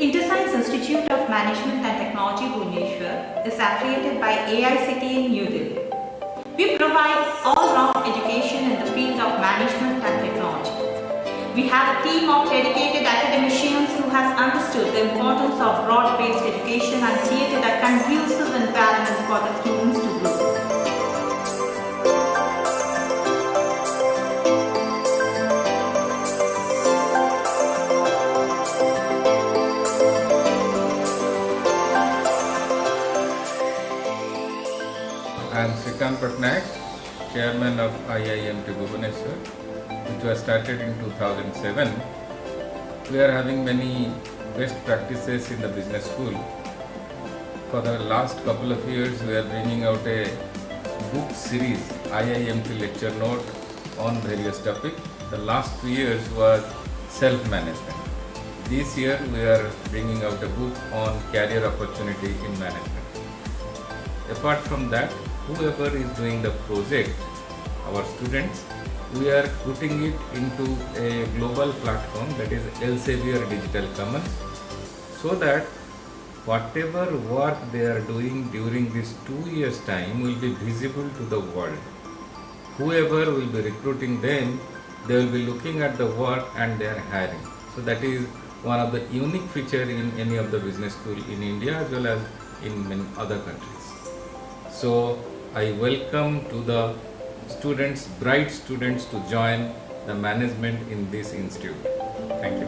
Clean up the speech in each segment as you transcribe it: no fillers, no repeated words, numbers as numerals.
Interscience Institute of Management and Technology Bhubaneswar is affiliated by AICT in New Delhi. We provide all-round education in the field of management and technology. We have a team of dedicated academicians who has understood the importance of broad-based education and created a conducive environment for the students to grow. I am Srikant Patnaik, Chairman of IIMT Bhubaneswar, which was started in 2007. We are having many best practices in the business school. For the last couple of years, we are bringing out a book series, IIMT lecture note on various topics. The last 2 years was self-management. This year, we are bringing out a book on career opportunity in management. Apart from that, whoever is doing the project, our students, we are putting it into a global platform, that is Elsevier Digital Commons, so that whatever work they are doing during this 2 years time will be visible to the world. Whoever will be recruiting them, they will be looking at the work and they are hiring. So that is one of the unique feature in any of the business school in India as well as in many other countries. So I welcome to the students, bright students, to join the management in this institute. Thank you.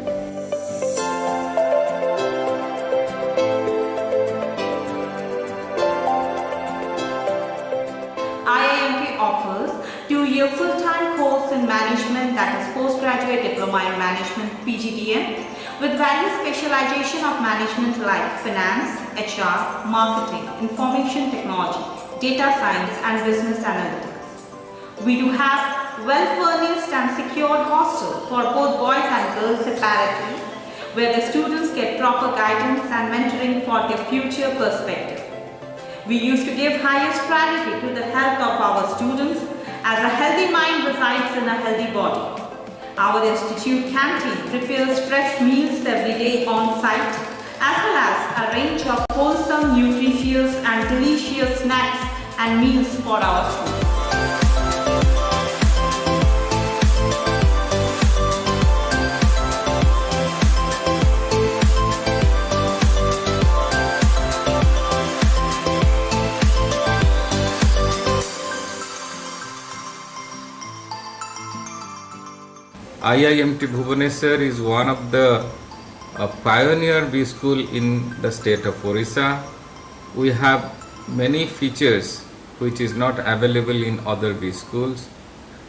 IIMT offers 2-year full-time course in management, that is postgraduate diploma in management (PGDM), with various specialization of management like finance, HR, marketing, information technology, data science and business analytics. We do have well-furnished and secured hostel for both boys and girls separately, where the students get proper guidance and mentoring for their future perspective. We used to give highest priority to the health of our students, as a healthy mind resides in a healthy body. Our institute canteen prepares fresh meals every day on site, as well as a range of wholesome, nutritious and delicious snacks and meals for our students. IIMT Bhubaneswar is one of the pioneer B school in the state of Orissa. We have many features which is not available in other B schools.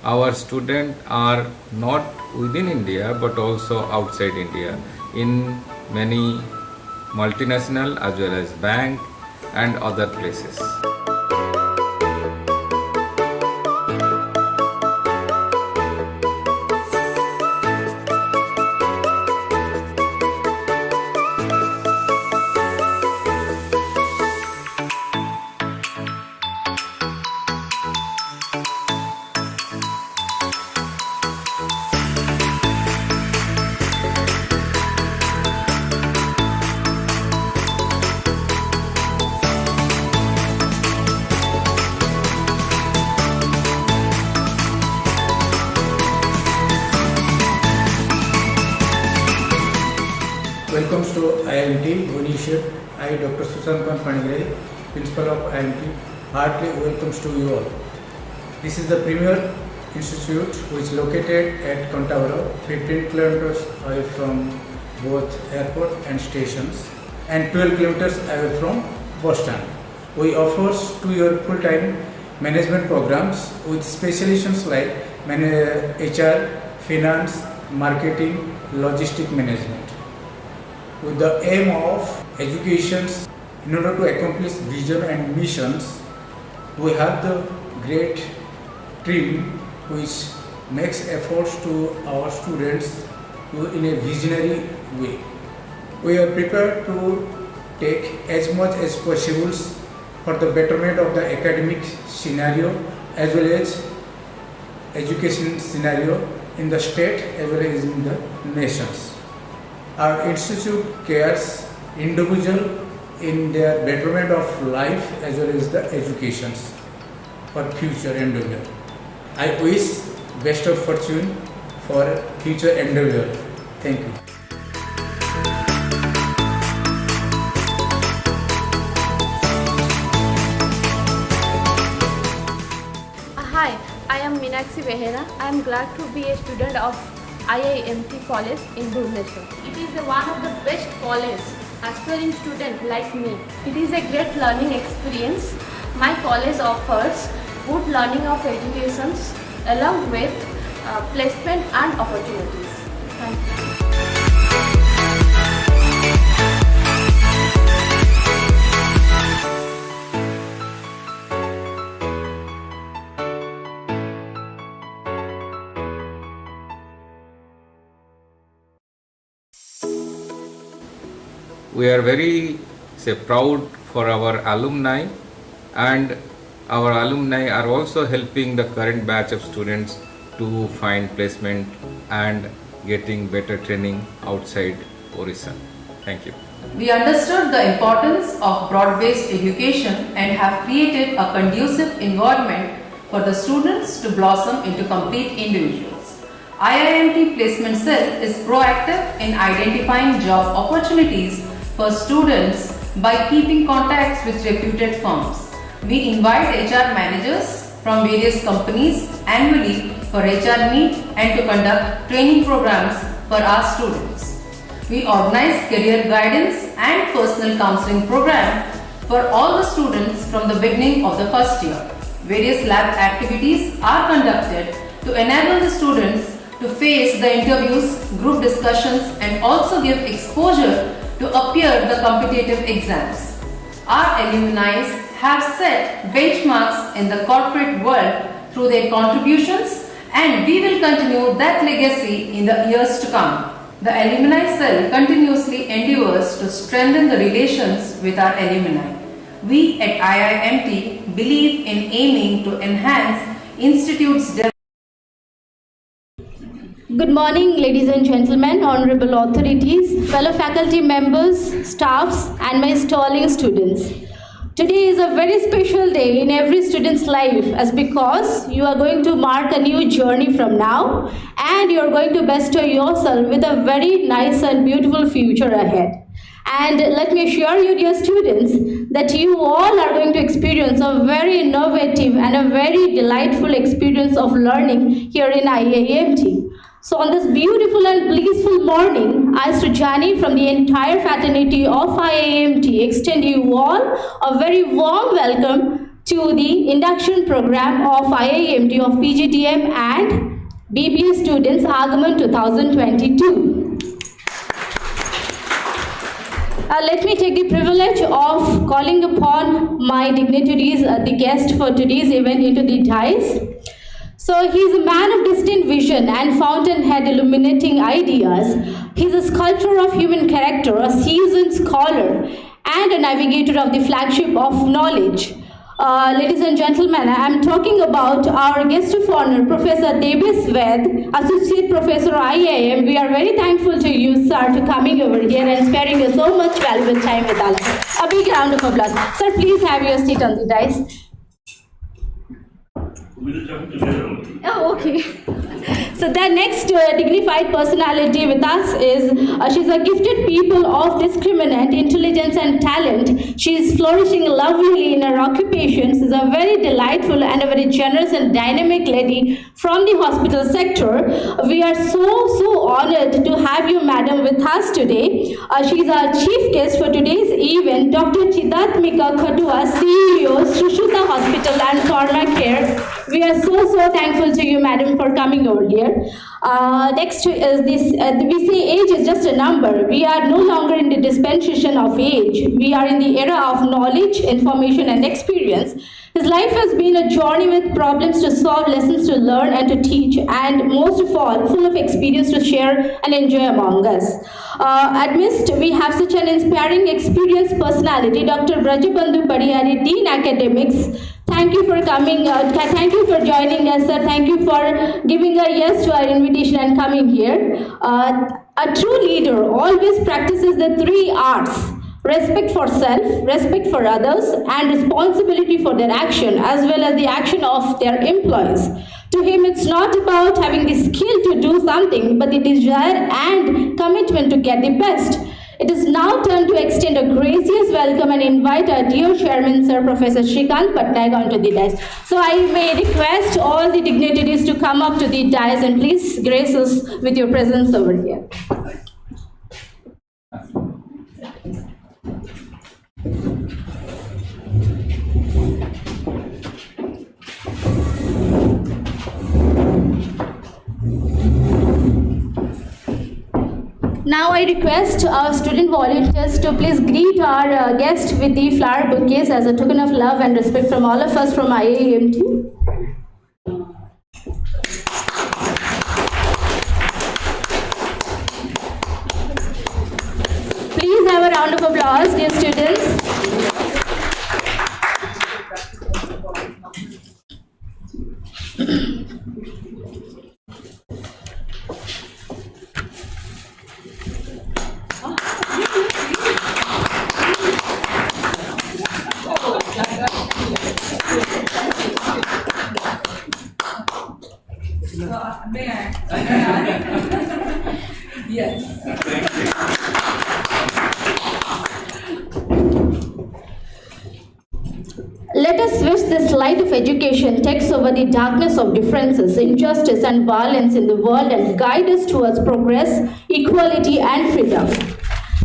Our students are not within India but also outside India in many multinational as well as bank and other places. Welcome to IIMT Bhubaneswar. I, Dr. Susant Panigre, Principal of IIMT, heartily welcomes to you all. This is the premier institute which is located at Contavara, 15 kilometers away from both airport and stations, and 12 kilometers away from bus stand. We offer 2-year full-time management programs with specializations like HR, finance, marketing, logistic management, with the aim of education. In order to accomplish vision and missions, we have the great team which makes efforts to our students in a visionary way. We are prepared to take as much as possible for the betterment of the academic scenario as well as education scenario in the state as well as in the nations. Our institute cares individual in their betterment of life as well as the educations for future endeavor. I wish best of fortune for future endeavor. Thank you. Hi, I am Meenakshi Behera. I am glad to be a student of IIMT College in Bhubaneswar. It is one of the best colleges aspiring student like me. It is a great learning experience. My college offers good learning of educations along with placement and opportunities. Thank you. We are very proud for our alumni, and our alumni are also helping the current batch of students to find placement and getting better training outside Orissa. Thank you. We understood the importance of broad-based education and have created a conducive environment for the students to blossom into complete individuals. IIMT Placement Cell is proactive in identifying job opportunities for students by keeping contacts with reputed firms. We invite HR managers from various companies annually for HR meet and to conduct training programs for our students. We organize career guidance and personal counseling program for all the students from the beginning of the first year. Various lab activities are conducted to enable the students to face the interviews, group discussions, and also give exposure to appear the competitive exams. Our alumni have set benchmarks in the corporate world through their contributions, and we will continue that legacy in the years to come. The Alumni Cell continuously endeavors to strengthen the relations with our alumni. We at IIMT believe in aiming to enhance institute's development. Good morning, ladies and gentlemen, honorable authorities, fellow faculty members, staffs, and my stalling students. Today is a very special day in every student's life, as because you are going to mark a new journey from now, and you are going to bestow yourself with a very nice and beautiful future ahead. And let me assure you, dear students, that you all are going to experience a very innovative and a very delightful experience of learning here in IIMT. So on this beautiful and blissful morning, I, Sujani, from the entire fraternity of IIMT, extend you all a very warm welcome to the induction program of IIMT of PGDM and BBA students Aagaman 2022. Let me take the privilege of calling upon my dignitaries, the guest for today's event, into the dais. So he is a man of distinct vision and fountainhead illuminating ideas. He is a sculptor of human character, a seasoned scholar, and a navigator of the flagship of knowledge. Ladies and gentlemen, I am talking about our guest of honor, Professor Debis Ved, Associate Professor IIM. We are very thankful to you, sir, to coming over here and sparing us so much valuable time with us. A big round of applause. Sir, please have your seat on the dais. Oh, okay. So the next dignified personality with us is, she's a gifted people of discriminant intelligence and talent. She is flourishing lovely in her occupation. She's a very delightful and a very generous and dynamic lady from the hospital sector. We are so honored to have you, madam, with us today. She's our chief guest for today's event, Dr. Chidatmika Khatua, CEO, Shushuta Hospital and Pharma Care. We are so thankful to you, madam, for coming over here. Next is this, we say age is just a number. We are no longer in the dispensation of age. We are in the era of knowledge, information, and experience. His life has been a journey with problems to solve, lessons to learn and to teach, and most of all, full of experience to share and enjoy among us. Amidst, we have such an inspiring, experienced personality, Dr. Brajabandhu Padiyari, Dean Academics, Thank you for coming. Thank you for joining us, sir. Thank you for giving a yes to our invitation and coming here. A true leader always practices the 3 R's: respect for self, respect for others, and responsibility for their action as well as the action of their employees. To him, it's not about having the skill to do something, but the desire and commitment to get the best. It is now time to extend a gracious welcome and invite our dear chairman, Sir Professor Shrikant Patnaik, onto the dais. So I may request all the dignitaries to come up to the dais and please grace us with your presence over here. Now I request our student volunteers to please greet our guest with the flower bouquets as a token of love and respect from all of us from IIMT. Please have a round of applause, dear students. Let us wish this light of education takes over the darkness of differences, injustice and violence in the world and guide us towards progress, equality and freedom.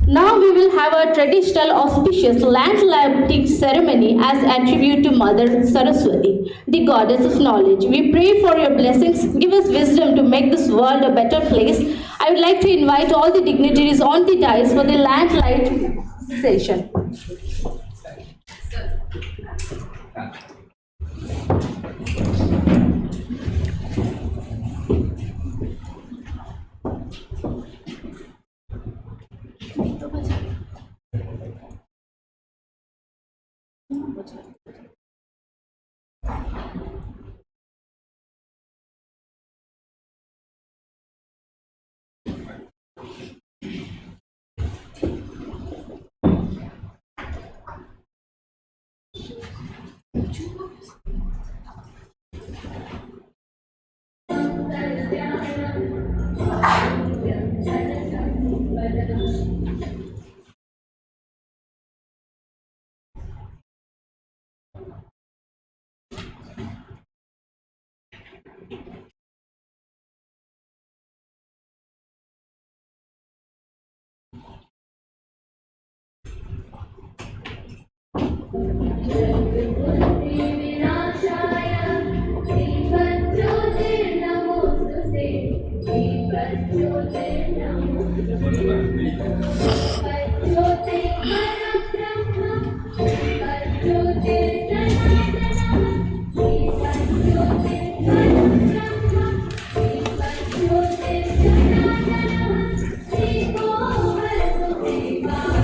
Now we will have a traditional auspicious land lighting ceremony as a tribute to Mother Saraswati, the goddess of knowledge. We pray for your blessings. Give us wisdom to make this world a better place. I would like to invite all the dignitaries on the dais for the land light session.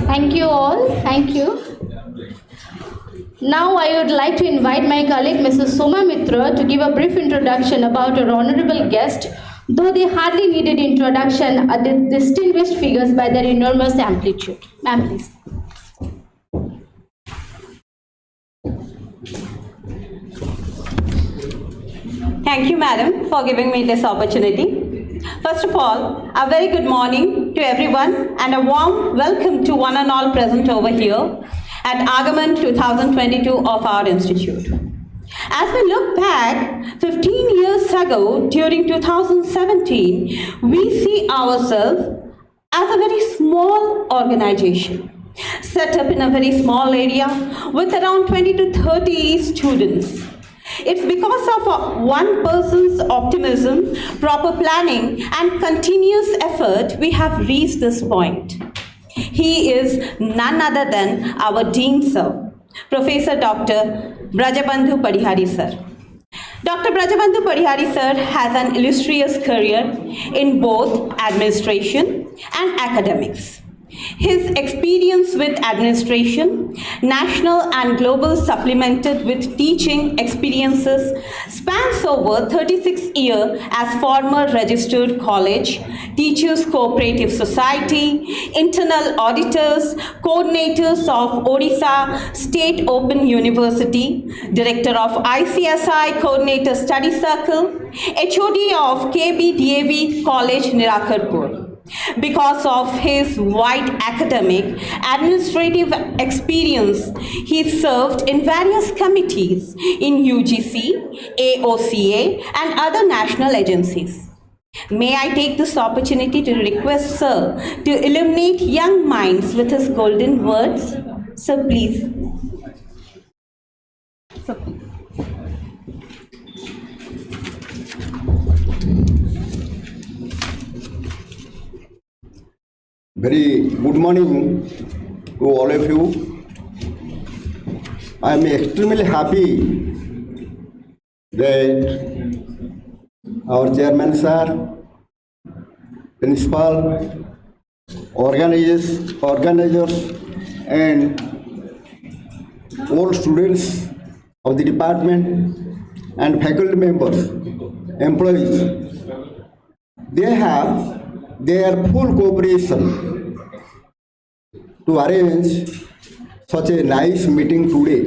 Thank you all. Thank you. Now I would like to invite my colleague Mrs. Soma Mitra to give a brief introduction about our honorable guest, though they hardly needed introduction, are distinguished figures by their enormous amplitude. Ma'am, please. Thank you, madam, for giving me this opportunity. First of all, a very good morning to everyone and a warm welcome to one and all present over here at Aagaman 2022 of our institute. As we look back 15 years ago during 2017, we see ourselves as a very small organization set up in a very small area with around 20 to 30 students. It's because of one person's optimism, proper planning, and continuous effort we have reached this point. He is none other than our Dean Sir, Professor Dr. Brajabandhu Padihari Sir. Dr. Brajabandhu Padihari Sir has an illustrious career in both administration and academics. His experience with administration, national and global supplemented with teaching experiences, spans over 36 years as former registered college, Teachers Cooperative Society, internal auditors, coordinators of Odisha State Open University, director of ICSI Coordinator Study Circle, HOD of KBDAV College Nirakarpur. Because of his wide academic, administrative experience, he served in various committees in UGC, AOCA, and other national agencies. May I take this opportunity to request Sir to illuminate young minds with his golden words? Sir, please. Sir, please. Very good morning to all of you. I am extremely happy that our chairman sir, principal, organizers and all students of the department and faculty members, employees, they have their full cooperation to arrange such a nice meeting today,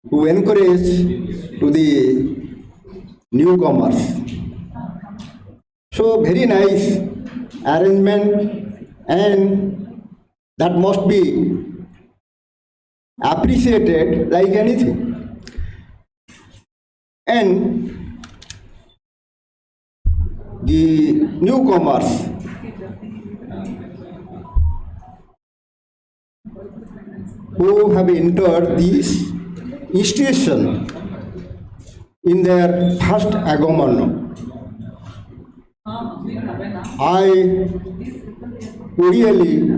to encourage to the newcomers. So very nice arrangement, and that must be appreciated like anything. And the newcomers who have entered this institution in their first Aagaman, I cordially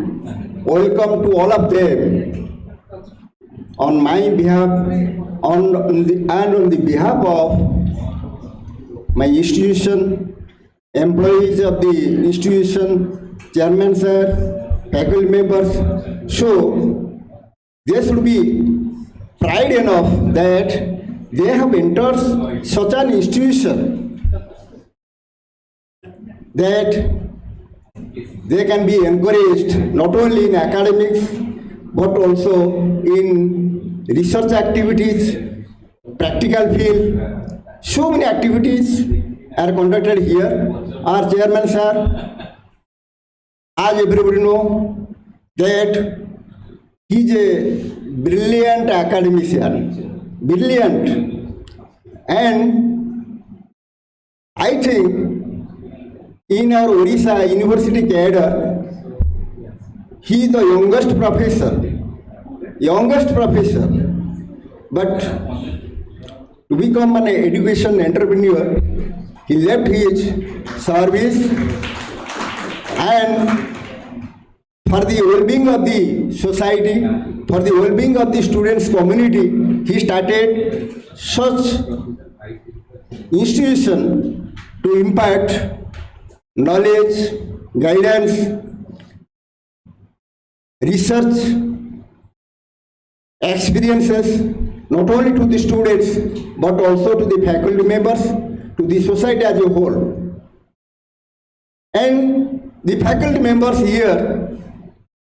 welcome to all of them on my behalf and on the behalf of my institution, employees of the institution, chairman sir, faculty members. So they should be pride enough that they have entered such an institution that they can be encouraged not only in academics but also in research activities, practical field. So many activities are conducted here. Our chairman sir, as everybody know, that he is a brilliant academician, brilliant, and I think in our Odisha University cadre, he is the youngest professor, but to become an education entrepreneur, he left his service, and for the well-being of the society, for the well-being of the students' community, he started such institution to impart knowledge, guidance, research, experiences, not only to the students but also to the faculty members, to the society as a whole. And the faculty members here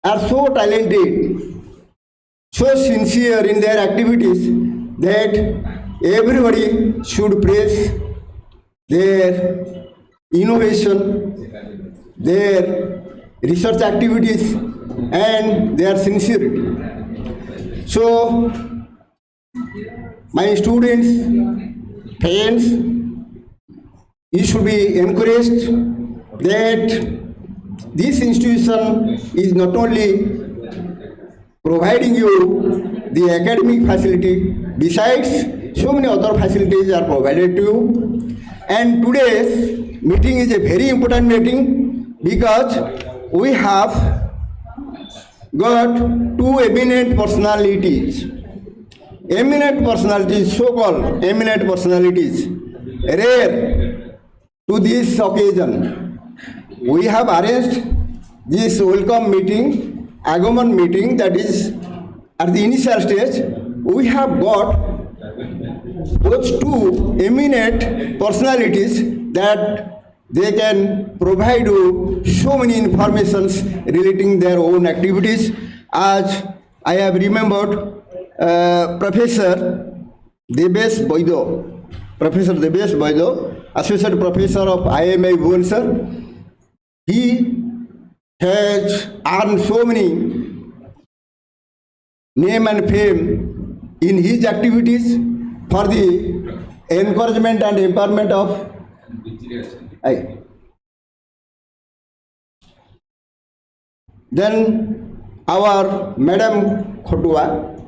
are so talented, so sincere in their activities that everybody should praise their innovation, their research activities and their sincerity. So my students, friends, you should be encouraged that this institution is not only providing you the academic facility, besides so many other facilities are provided to you. And today's meeting is a very important meeting because we have got two eminent personalities, so-called eminent personalities, rare to this occasion. we have arranged this welcome meeting, Aagaman meeting, that is at the initial stage. We have got those two eminent personalities that they can provide you so many informations relating their own activities. As I have remembered, Professor Debesh Baido, Associate Professor of IIMT Bhubaneswar. He has earned so many name and fame in his activities for the encouragement and empowerment of Then our Madam Khotua,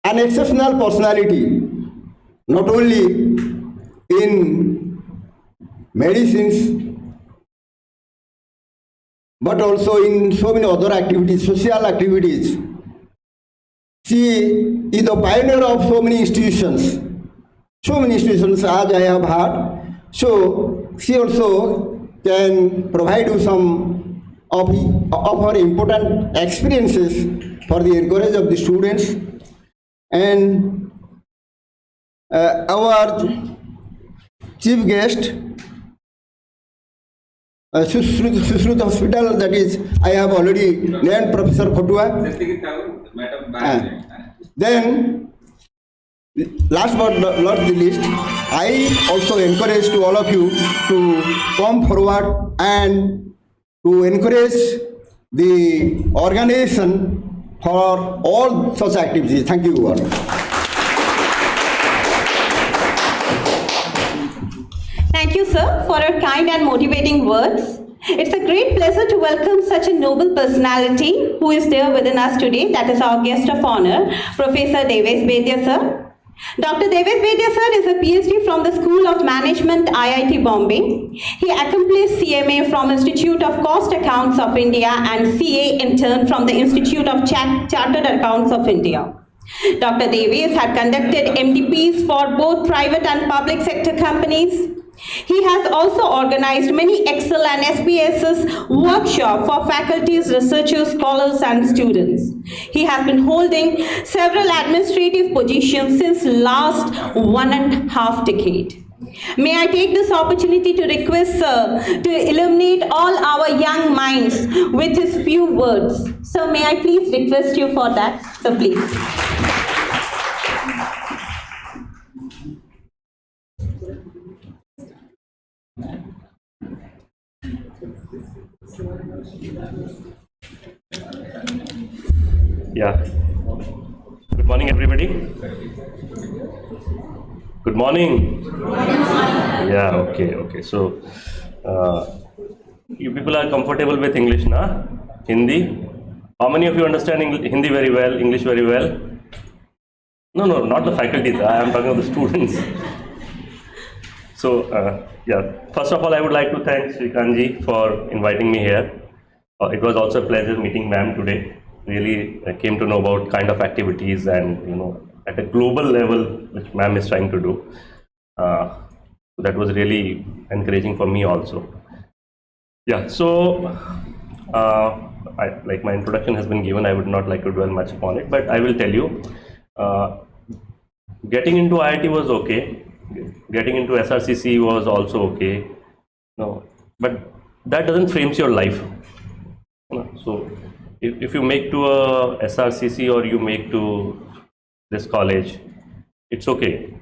an exceptional personality, not only in medicines but also in so many other activities, social activities. She is the pioneer of so many institutions as I have heard. So she also can provide you some of her important experiences for the encouragement of the students. And our chief guest, Sushrut Hospital, that is, I have already named Professor Khotua. Then, last but not the least, I also encourage to all of you to come forward and to encourage the organization for all such activities. Thank you all. Thank you, sir, for your kind and motivating words. It's a great pleasure to welcome such a noble personality who is there within us today. That is our guest of honor, Professor Debesh Baido, sir. Dr. Debesh Baido, sir, is a PhD from the School of Management, IIT Bombay. He accomplished CMA from Institute of Cost Accounts of India and CA in turn from the Institute of Chartered Accounts of India. Dr. Debesh had conducted MDPs for both private and public sector companies. He has also organized many Excel and SPSS workshops for faculties, researchers, scholars and students. He has been holding several administrative positions since last 1.5 decades. May I take this opportunity to request Sir to illuminate all our young minds with his few words. Sir, may I please request you for that? Sir, please. Yeah. Good morning, everybody. Good morning. Yeah. Okay. So, you people are comfortable with English, na? Hindi. How many of you understand Hindi very well? English very well? No, not the faculty. I am talking of the students. So, yeah. First of all, I would like to thank Srikanji for inviting me here. It was also a pleasure meeting ma'am today. Really came to know about kind of activities and, at a global level which ma'am is trying to do. That was really encouraging for me also. Yeah, so like my introduction has been given, I would not like to dwell much upon it, but I will tell you, getting into IIT was okay, getting into SRCC was also okay, but that doesn't frame your life. So if you make to a SRCC or you make to this college, it's okay,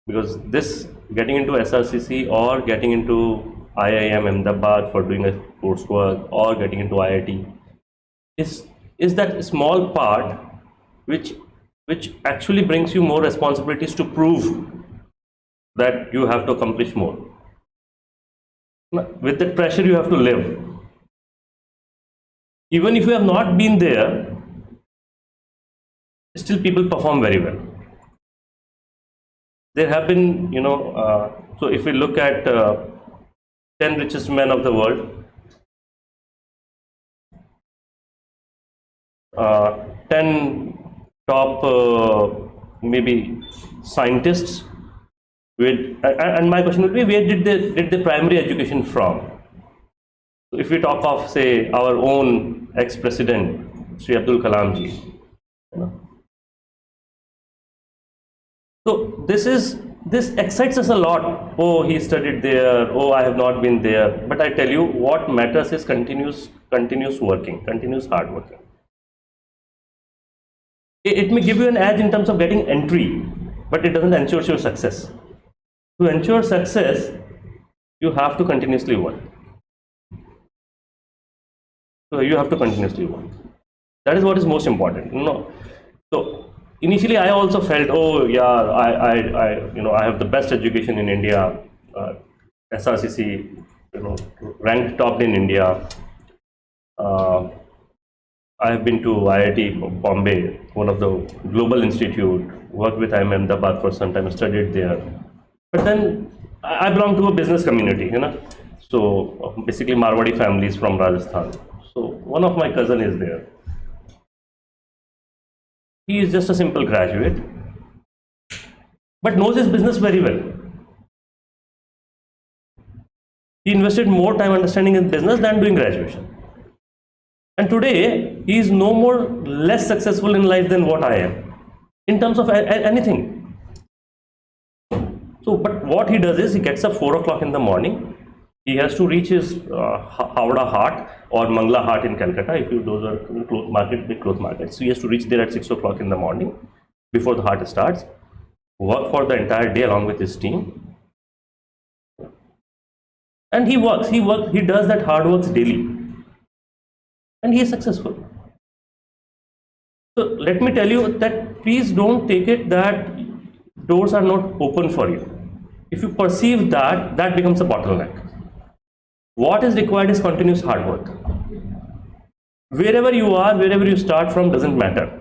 because this getting into SRCC or getting into IIM Ahmedabad for doing a coursework or getting into IIT is that small part which actually brings you more responsibilities to prove that you have to accomplish more. With that pressure you have to live. Even if you have not been there, still people perform very well. There have been, so if we look at 10 richest men of the world, 10 top maybe scientists, and my question would be, where did they primary education from? So if we talk of, say, our own ex-president, Sri Abdul Kalam ji, you know. So this excites us a lot. Oh, he studied there. Oh, I have not been there. But I tell you, what matters is continuous working, continuous hard working. It may give you an edge in terms of getting entry, but it doesn't ensure your success. To ensure success, you have to continuously work. So you have to continuously work. That is what is most important. So initially, I also felt, oh yeah, I have the best education in India. SRCC, ranked top in India. I have been to IIT Bombay, one of the global institute, worked with IIMT for some time, studied there. But then I belong to a business community, So basically Marwadi families from Rajasthan. So one of my cousin is there. He is just a simple graduate, but knows his business very well. He invested more time understanding his business than doing graduation. And today, he is no more less successful in life than what I am, in terms of anything. So, but what he does is, he gets up 4 o'clock in the morning. He has to reach his Howrah Haat or Mangla Haat in Calcutta, if those are cloth market, big cloth markets. So he has to reach there at 6 o'clock in the morning, before the Haat starts, work for the entire day along with his team. And he works, he does that hard work daily. And he is successful. So let me tell you that please don't take it that doors are not open for you. If you perceive that, that becomes a bottleneck. What is required is continuous hard work. Wherever you are, wherever you start from doesn't matter.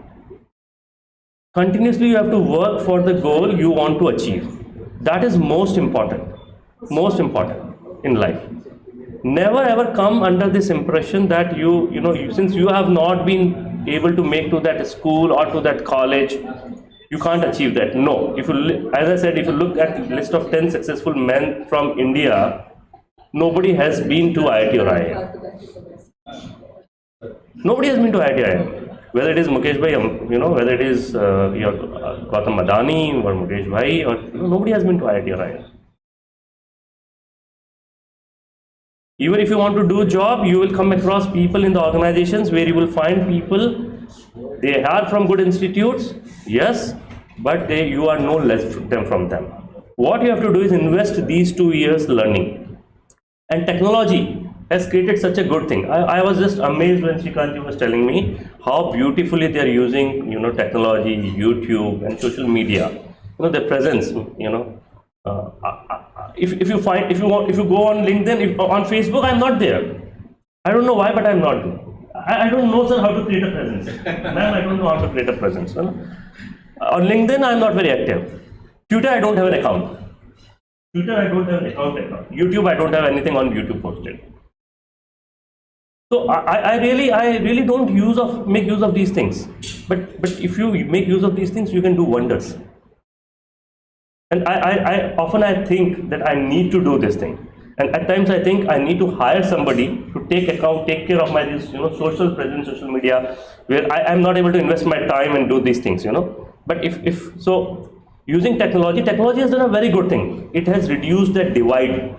Continuously you have to work for the goal you want to achieve. That is most important in life. Never ever come under this impression that since you have not been able to make to that school or to that college, you can't achieve that. No. As I said, if you look at the list of 10 successful men from India, nobody has been to IIT or IIM. Nobody has been to IIT or IIM. Whether it is Mukesh Bhai, whether it is your Gautam Adani or Mukesh Bhai, or nobody has been to IIT or IIM. Even if you want to do a job, you will come across people in the organizations where you will find people, they are from good institutes, yes, but you are no less from them. What you have to do is invest these 2 years learning. And technology has created such a good thing. I was just amazed when Srikanth was telling me how beautifully they are using, technology, YouTube and social media. Their presence, if you go on LinkedIn, on Facebook, I'm not there. I don't know why, but I'm not there. I don't know, sir, how to create a presence. Ma'am, I don't know how to create a presence. On LinkedIn, I'm not very active. Twitter, I don't have an account. YouTube, I don't have anything on YouTube posted. So I really don't make use of these things. But if you make use of these things, you can do wonders. And I often think that I need to do this thing. And at times I think I need to hire somebody to take care of my social presence, social media, where I am not able to invest my time and do these things, But so using technology has done a very good thing. It has reduced that divide.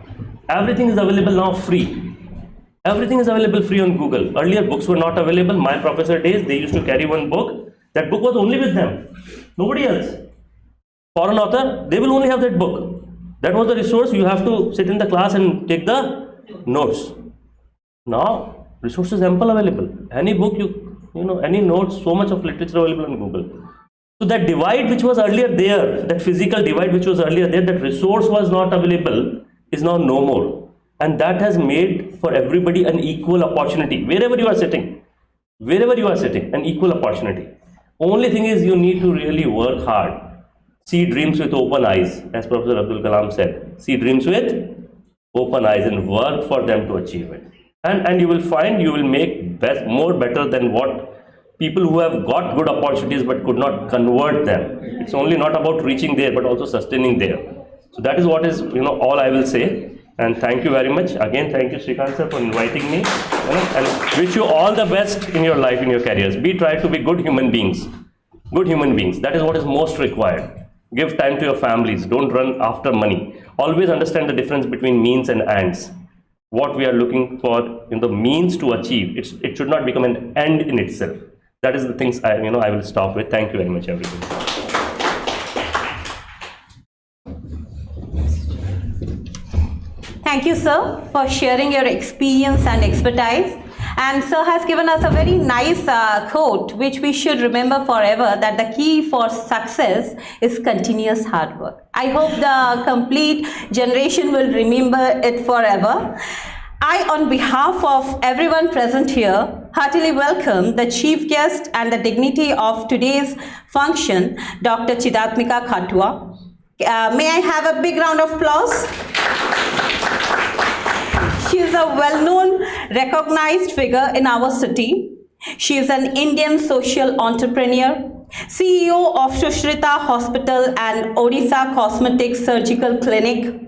Everything is available now free. Everything is available free on Google. Earlier books were not available. My professor days, they used to carry one book. That book was only with them. Nobody else. For an author, they will only have that book. That was the resource. You have to sit in the class and take the notes. Now, resources ample available. Any book, any notes, so much of literature available on Google. So that divide which was earlier there, that physical divide which was earlier there, that resource was not available, is now no more. And that has made for everybody an equal opportunity. Wherever you are sitting, an equal opportunity. Only thing is you need to really work hard. See dreams with open eyes, as Professor Abdul Kalam said. See dreams with open eyes and work for them to achieve it. And you will find you will make more better than what people who have got good opportunities but could not convert them. It's only not about reaching there but also sustaining there. So that is what is all I will say. And thank you very much. Again, thank you, Srikanth sir, for inviting me. And wish you all the best in your life, in your careers. Try to be good human beings. Good human beings. That is what is most required. Give time to your families. Don't run after money. Always understand the difference between means and ends. What we are looking for in the means to achieve, it should not become an end in itself. That is the things I will stop with. Thank you very much, everybody. Thank you, sir, for sharing your experience and expertise. And sir has given us a very nice quote, which we should remember forever, that the key for success is continuous hard work. I hope the complete generation will remember it forever. I, on behalf of everyone present here, heartily welcome the chief guest and the dignity of today's function, Dr. Chidatmika Khatwa. May I have a big round of applause? She is a well-known, recognized figure in our city. She is an Indian social entrepreneur, CEO of Sushrita Hospital and Odisha Cosmetic Surgical Clinic,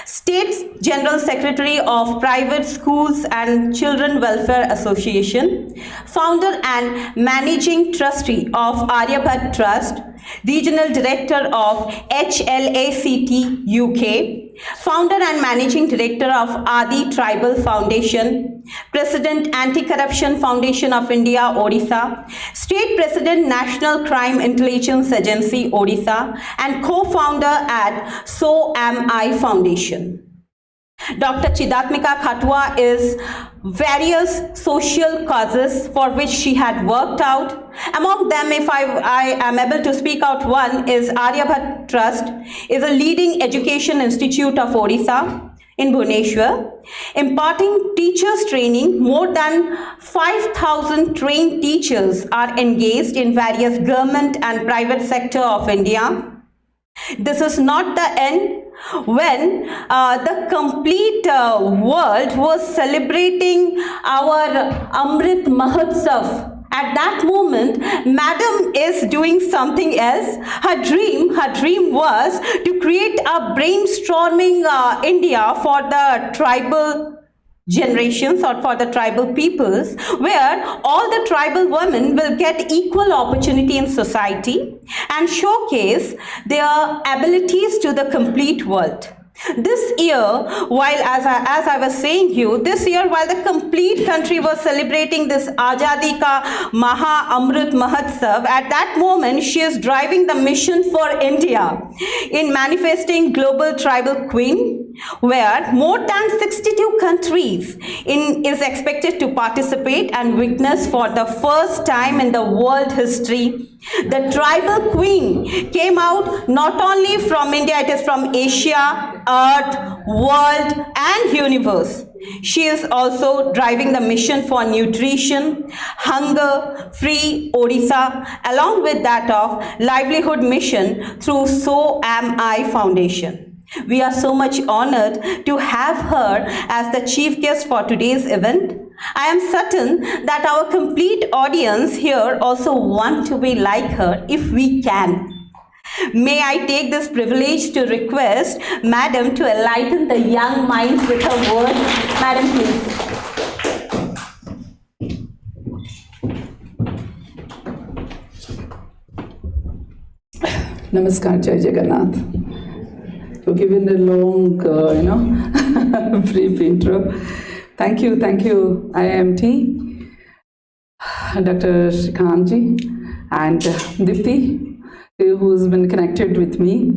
State General Secretary of Private Schools and Children Welfare Association, founder and managing trustee of Aryabhat Trust, Regional Director of HLACT UK, founder and managing director of Adi Tribal Foundation, President Anti-Corruption Foundation of India, Odisha, State President National Crime Intelligence Agency, Odisha, and co-founder at So Am I Foundation. Dr. Chidatmika Khatwa is various social causes for which she had worked out. Among them, if I am able to speak out one, is Aryabhat Trust, is a leading education institute of Odisha in Bhubaneswar, imparting teachers training. More than 5,000 trained teachers are engaged in various government and private sector of India. This is not the end. When the complete world was celebrating our Amrit Mahotsav, at that moment, Madam is doing something else. Her dream was to create a brainstorming India for the tribal generations or for the tribal peoples, where all the tribal women will get equal opportunity in society and showcase their abilities to the complete world. This year, while as I was saying you, this year while the complete country was celebrating this Azadi Ka Maha Amrit Mahotsav, at that moment she is driving the mission for India in manifesting Global Tribal Queen, where more than 62 countries is expected to participate and witness for the first time in the world history. The tribal queen came out not only from India, it is from Asia, Earth, world and universe. She is also driving the mission for nutrition, hunger-free Odisha, along with that of livelihood mission through So Am I Foundation. We are so much honored to have her as the chief guest for today's event. I am certain that our complete audience here also want to be like her if we can. May I take this privilege to request Madam to enlighten the young minds with her words. Madam, please. Namaskar, Jai Jagannath. You've given a long, brief intro. Thank you, IIMT, Dr. Shrikantji, and Dipti, who's been connected with me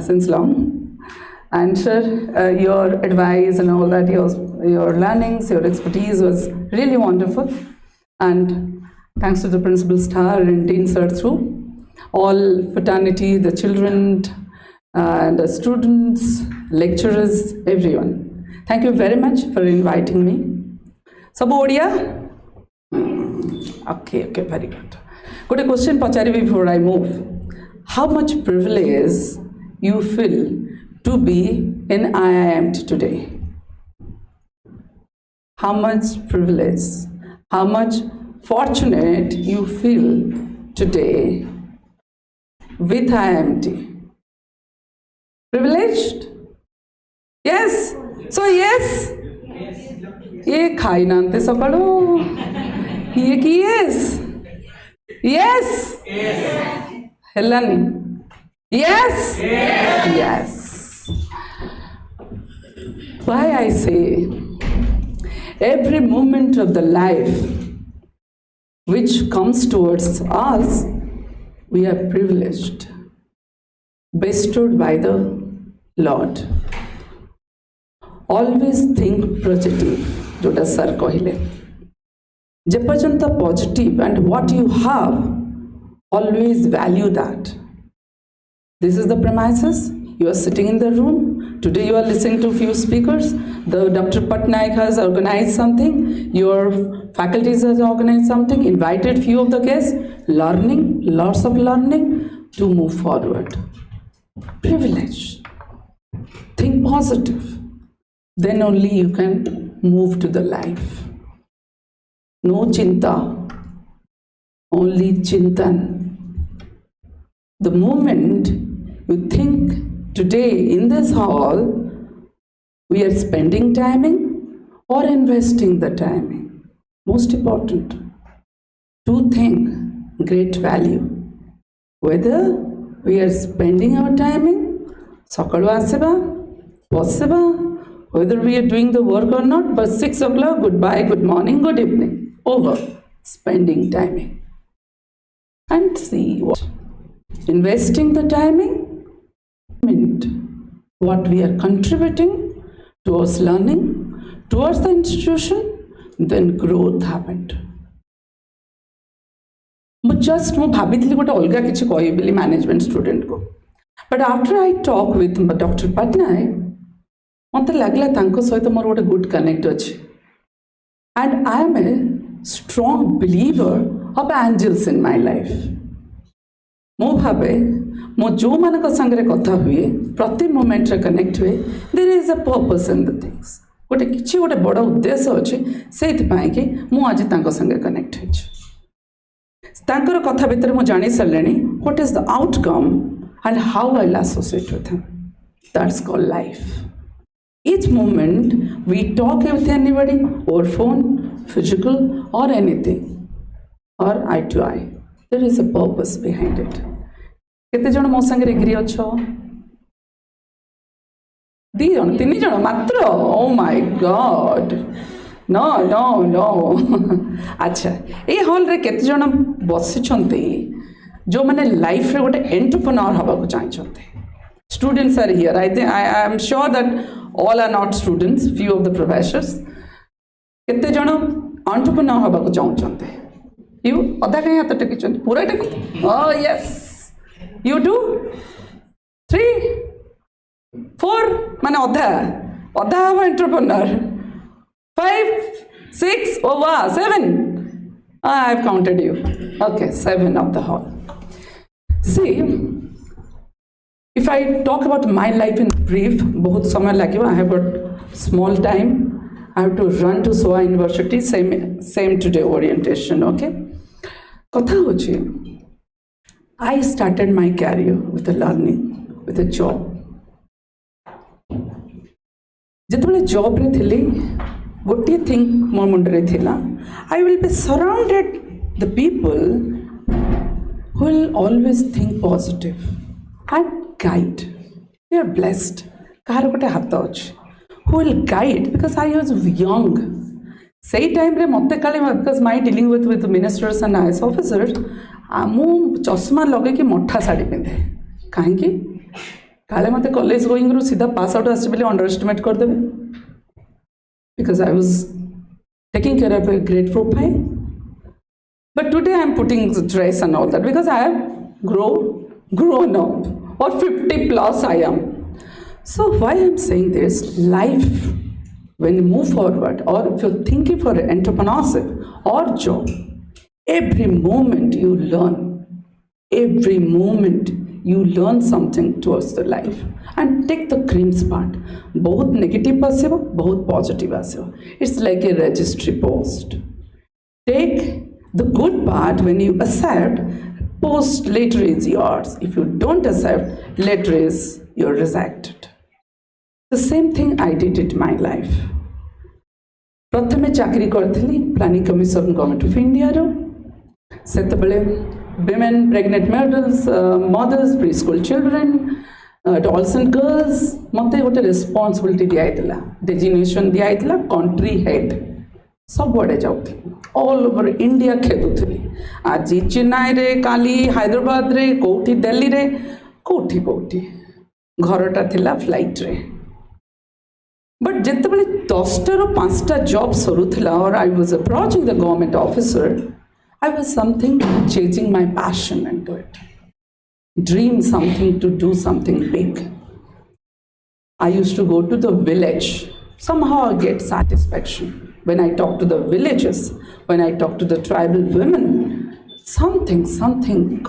since long. And sir, your advice and all that, your learnings, your expertise was really wonderful. And thanks to the Principal Star and Dean Sir through, all fraternity, the children, the students, lecturers, everyone. Thank you very much for inviting me. Sabodia? Okay, very good. Got a question before I move. How much privilege you feel to be in IIMT today? How much privilege, how much fortunate you feel today with IIMT? Privileged? Yes? So yes, ये खाई नांते सकाळो ये कि yes हेलानी yes why I say every moment of the life which comes towards us, we are privileged, bestowed by the Lord. Always think positive, जोटा sir कहले जे पर्यंत positive and what you have, always value that. This is the premises. You are sitting in the room. Today you are listening to few speakers. The Dr. Patnaik has organized something. Your faculties has organized something. Invited few of the guests. Learning, lots of learning to move forward. Privilege. Think positive. Then only you can move to the life. No chinta, only chintan. The moment you think today in this hall, we are spending timing or investing the timing. Most important, two things, great value. Whether we are spending our timing, sakalu asiba, possiba, whether we are doing the work or not, but 6 o'clock, goodbye, good morning, good evening, over, spending timing. And see what, investing the timing, what we are contributing towards learning, towards the institution, then growth happened. Just ମୁଁ ଭାବିଥିଲି ଗୋଟେ ଅଲଗା କିଛି କହିବି ବୋଲି management ଷ୍ଟୁଡେଣ୍ଟକୁ, but after I talk with doctor Pattanaik ମୋତେ ଲାଗିଲା ତାଙ୍କ ସହିତ ମୋର ଗୋଟେ ଗୁଡ୍ କନେକ୍ଟ ଅଛି. And I am a strong believer of angels in my life. ମୁଁ ଭାବେ ମୁଁ ଯେଉଁମାନଙ୍କ ସାଙ୍ଗରେ କଥା ହୁଏ ପ୍ରତି ମୋମେଣ୍ଟରେ କନେକ୍ଟ ହୁଏ, there is a purpose in the things. ଗୋଟେ କିଛି ଗୋଟେ ବଡ଼ ଉଦ୍ଦେଶ୍ୟ ଅଛି, ସେଇଥିପାଇଁକି ମୁଁ ଆଜି ତାଙ୍କ ସାଙ୍ଗେ କନେକ୍ଟ ହେଇଛି. ତାଙ୍କର କଥା ଭିତରେ ମୁଁ ଜାଣିସାରିଲେଣି what is the outcome and how I will associate with him. That's called life. Each moment we talk with anybody over phone, physical or anything, or eye to eye. There is a purpose behind it. केते जण मो संगे agree अछो? 2 जण 3 जण मात्र. Oh my God. No. अच्छा, ए hall रे केते जण बसी छंती जो माने लाइफ रे गोटे एंटरप्रेन्योर हबा को चाहि छंती. Students are here. I am sure that all are not students, few of the professors. केते जण एंटरप्रेन्योर हबा को चाहु छंती. You अधा कहीं हाथ टेकी छंती पूरा टेकी. Oh yes. You do 3 4 माने अधा हम entrepreneur. 5 6 oh wow 7. I've counted you. Okay, 7 of the hall. See, if I talk about my life in brief, बहुत समय लगे. I have got small time. I have to run to SOA University. Same today orientation. Okay. कथा होची. I started my career with a learning, with a job. जितने job रे थिली गोटे thing मो मुंड रे थिला. I will be surrounded the people who will always think positive and guide. We are blessed. Kahar gote hath अछि. Who will guide, because I was young. Say time रे मते काले, because my dealing with ministers and IAS officers, मु चश्मा लगे कि मठा साड़ी पिंधे. काहे कि काले मते कॉलेज गोइंग रु सीधा पास आउट आसी बेले अंडर एस्टिमेट कर देबे. Because I was taking care of a great profile. But today I am putting the dress and all that because I have grown up, or 50 plus I am. So why I am saying this, life, when you move forward, or if you're thinking for entrepreneurship or job, every moment you learn. Every moment you learn something towards the life. And take the crimps part. बहुत negative आसेबो, बहुत positive आसेबो. It's like a registry post. Take the good part when you accept, post later is yours. If you don't accept, later is you're rejected. The same thing I did in my life. प्रथमे चाकरी करथिली planning commission government of India रो सेतबेले women pregnant mothers preschool children dolls and girls मते गोटे responsibility दिया आइतला designation दिया आइतला country head सब बड़े जाउथि ऑल ओवर इंडिया खेदुथि आज चेन्नई रे काली हैदराबाद रे कोठी दिल्ली रे कोठी घरटा थिला फ्लाइट रे बट जितेबाला 10 ରୁ 5ଟା जॉब सरुला और I was approaching the government officer I was something chasing my passion into it dream something to do something big I used to go to the village somehow I get satisfaction when I talk to the villages, when I talk to the tribal women. Something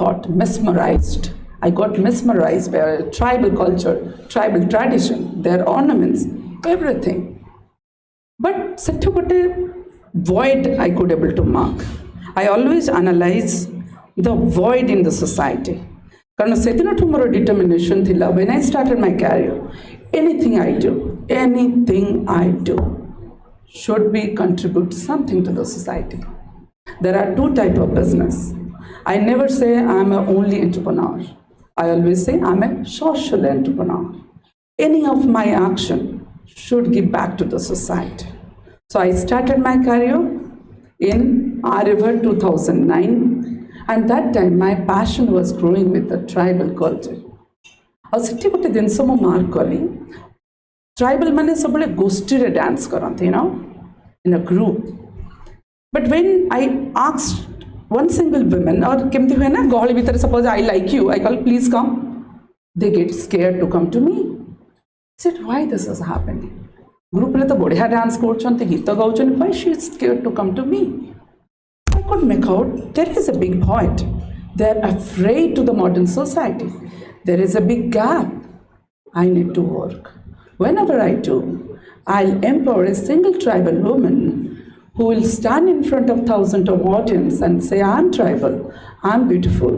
got mesmerized. I got mesmerized by tribal culture, tribal tradition, their ornaments, everything. But such a void I could able to mark. I always analyze the void in the society. Because sedina tomorrow determination thila when I started my career, anything I do should be contribute something to the society. There are two types of business. I never say I'm an only entrepreneur. I always say I'm a social entrepreneur. Any of my action should give back to the society. So I started my career in River 2009, and that time my passion was growing with the tribal culture. और सेठी गोटे जिनस मु mark कली tribal माने सब गोष्ठी रे dance करते you know in a group but when I asked one single woman और केमती हुए ना गहली भीतर suppose I like you I call please come they get scared to come to me said why this is happening group रे तो बढ़िया dance करछन्ते गीत गाउछन why she is scared to come to me I could make out there is a big void they are afraid to the modern society. There is a big gap. I need to work. Whenever I do, I'll empower a single tribal woman who will stand in front of thousands of audience and say, I'm tribal, I'm beautiful.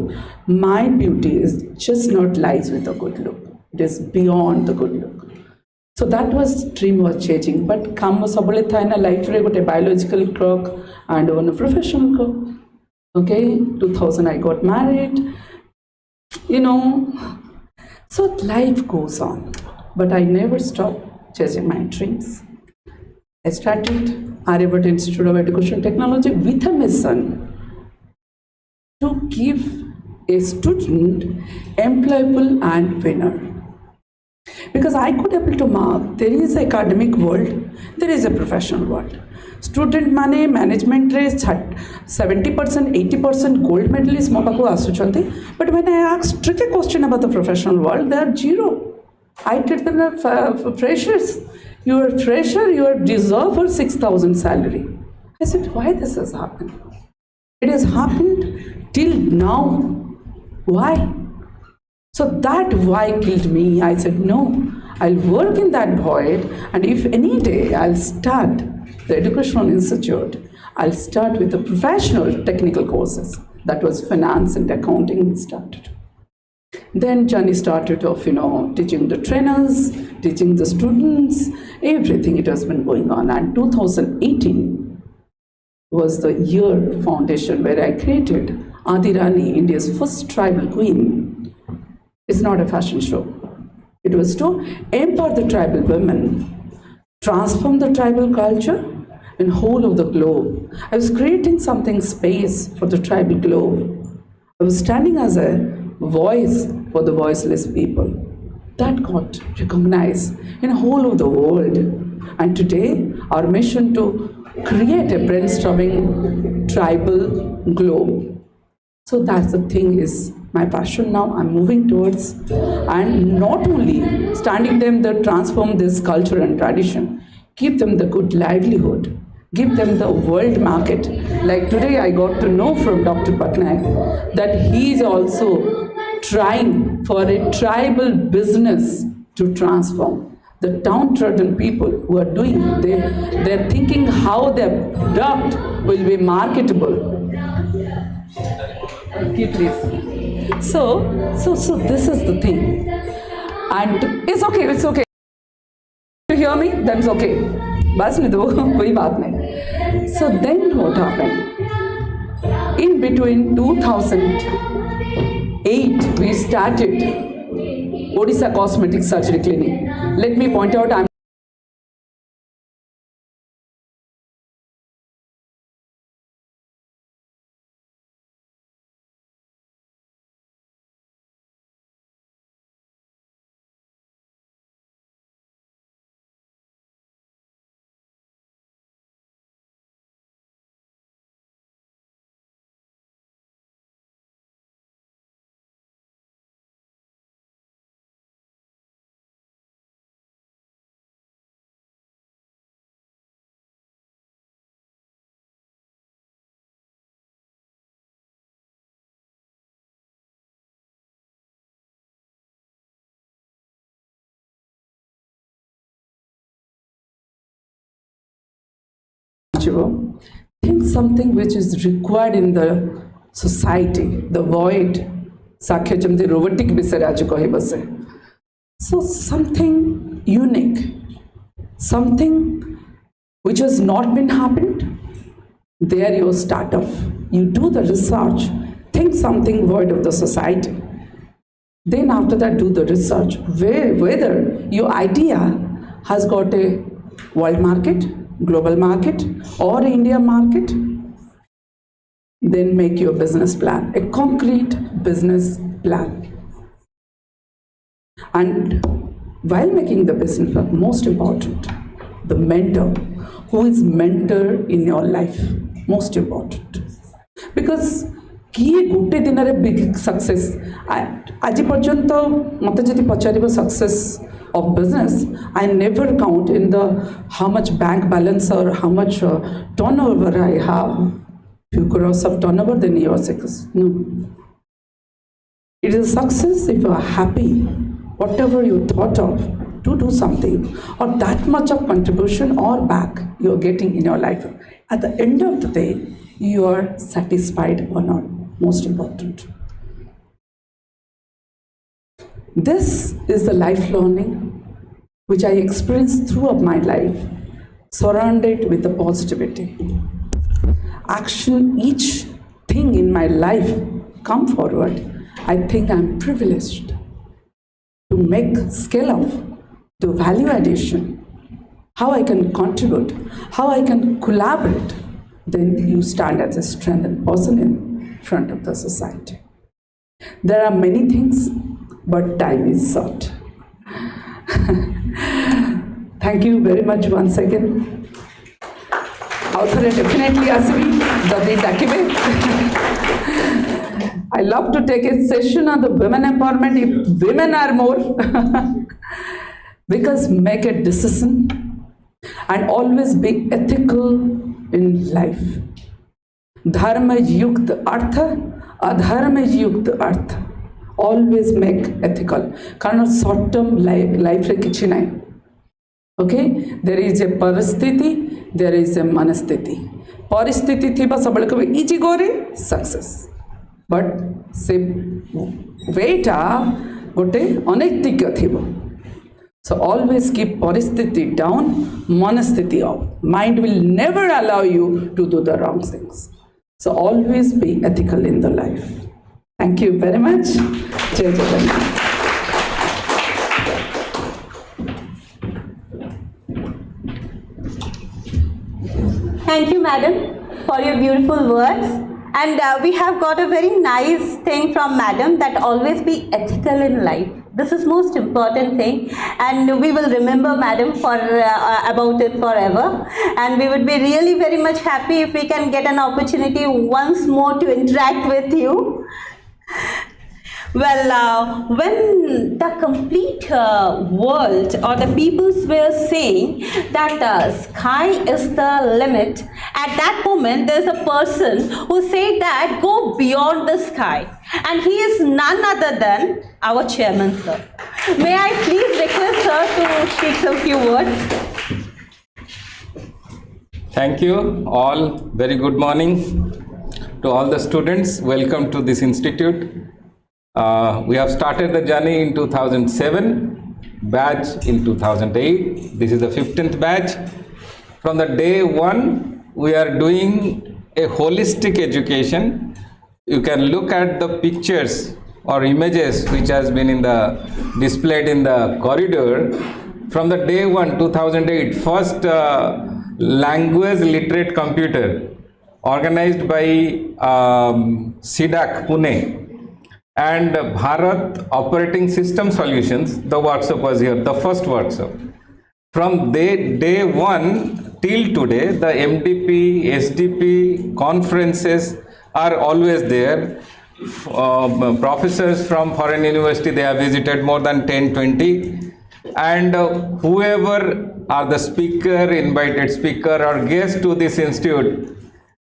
My beauty is just not lies with a good look. It is beyond the good look. So that was dream was changing. But kam sabale tha na life re gote biological clock and one professional clock. Okay, 2000 I got married. You know, so life goes on, but I never stopped chasing my dreams. I started Aryabhatta Institute of Education Technology with a mission to give a student employable and winner. Because I could able to mark there is academic world, there is a professional world. Student माने management रे 70% 80% gold medalists मो पाखु आसुचंती but when I asked tricky question about the professional world they are zero. I treat them as freshers. You are fresher, you are deserve for 6,000 salary. I said why this has happened? It has happened till now. Why? So that why killed me. I said no, I'll work in that void, and if any day I'll start the educational institute, I'll start with the professional technical courses. That was finance and accounting started. Then journey started of, you know, teaching the trainers, teaching the students, everything it has been going on. And 2018 was the year foundation where I created Adirani, India's first tribal queen. It's not a fashion show. It was to empower the tribal women, transform the tribal culture in whole of the globe. I was creating something space for the tribal globe. I was standing as a voice for the voiceless people. That got recognized in whole of the world. And today, our mission to create a brainstorming tribal globe. So that's the thing is my passion now. I'm moving towards and not only standing them to transform this culture and tradition, give them the good livelihood, give them the world market. Like today I got to know from Dr. Patnaik that he is also trying for a tribal business to transform the downtrodden people who are doing. They're thinking how their product will be marketable. Please. So this is the thing. And it's okay. hear me, that's okay. बस नहीं तो कोई बात नहीं. So then what happened? In between 2008, we started Odisha Cosmetic Surgery Clinic. Let me point out, I'm think something which is required in the society, the void. Sakhyajam the robotic bisaraj. So something unique, something which has not been happened. There you start off. You do the research, think something void of the society. Then after that do the research, whether your idea has got a world market, global market or India market. Then make your business plan, a concrete business plan. And while making the business plan, most important, the mentor, who is mentor in your life, most important. Because किए गोटे दिन रे big success आज पर्यंत मते जदि पचारिबो success of business, I never count in the how much bank balance or how much turnover I have. Few crores of turnover, then you are success. No, it is a success if you are happy, whatever you thought of to do something, or that much of contribution or back you are getting in your life. At the end of the day, you are satisfied or not. Most important. This is the life learning which I experienced throughout my life, surrounded with the positivity. Action, each thing in my life come forward. I think I'm privileged to make scale of the value addition, how I can contribute, how I can collaborate. Then you stand as a strengthened person in front of the society. There are many things, but time is short. Thank you very much once again. Definitely I love to take a session on the women empowerment if women are more. Because make a decision and always be ethical in life. Dharma yukt artha, adharma yukt artha. Always make ethical. Because short term life re kichhi nahi. Okay, there is a parasthiti, there is a manasthiti. Parasthiti thiba sabale ko easy gore success. But se waita gote anaitikya thiba. So always keep parasthiti down, manasthiti up. Mind will never allow you to do the wrong things. So always be ethical in the life. Thank you very much. Jai Jagannath. Thank you, madam, for your beautiful words. And we have got a very nice thing from madam, that always be ethical in life. This is most important thing, and we will remember madam for about it forever. And we would be really very much happy if we can get an opportunity once more to interact with you. Well, when the complete world or the peoples were saying that sky is the limit, at that moment there's a person who said that go beyond the sky, and he is none other than our chairman, sir. May I please request sir to speak some few words? Thank you all. Very good morning to all the students. Welcome to this institute. We have started the journey in 2007 batch in 2008. This is the 15th batch. From the day one, we are doing a holistic education. You can look at the pictures or images which has been displayed in the corridor. From the day one, 2008, first language literate computer organized by SIDAC Pune and Bharat Operating System Solutions. The workshop was here, the first workshop. From day one till today, the MDP, SDP conferences are always there. Professors from foreign university, they have visited more than 10-20, and whoever are the speaker, invited speaker or guest to this institute,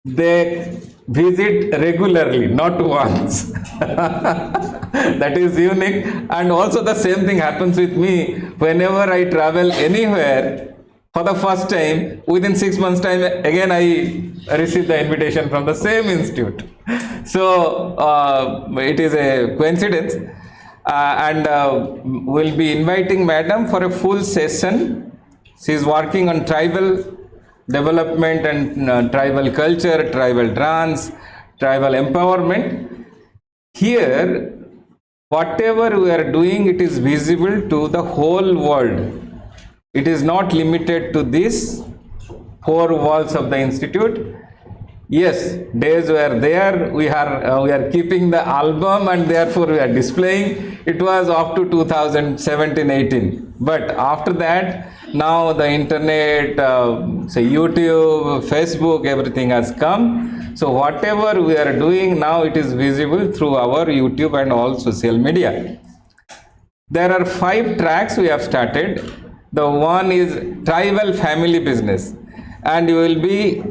they visit regularly, not once. That is unique. And also the same thing happens with me whenever I travel anywhere for the first time. Within 6 months time again I receive the invitation from the same institute. So it is a coincidence, and we'll be inviting madam for a full session. She is working on tribal development and tribal culture, tribal dance, tribal empowerment. Here, whatever we are doing, it is visible to the whole world. It is not limited to these 4 walls of the institute. Yes, days were there, we are keeping the album and therefore we are displaying. It was up to 2017-18. But after that, now the internet, say YouTube, Facebook, everything has come. So whatever we are doing now, it is visible through our YouTube and all social media. There are 5 tracks we have started. The one is tribal family business, and you will be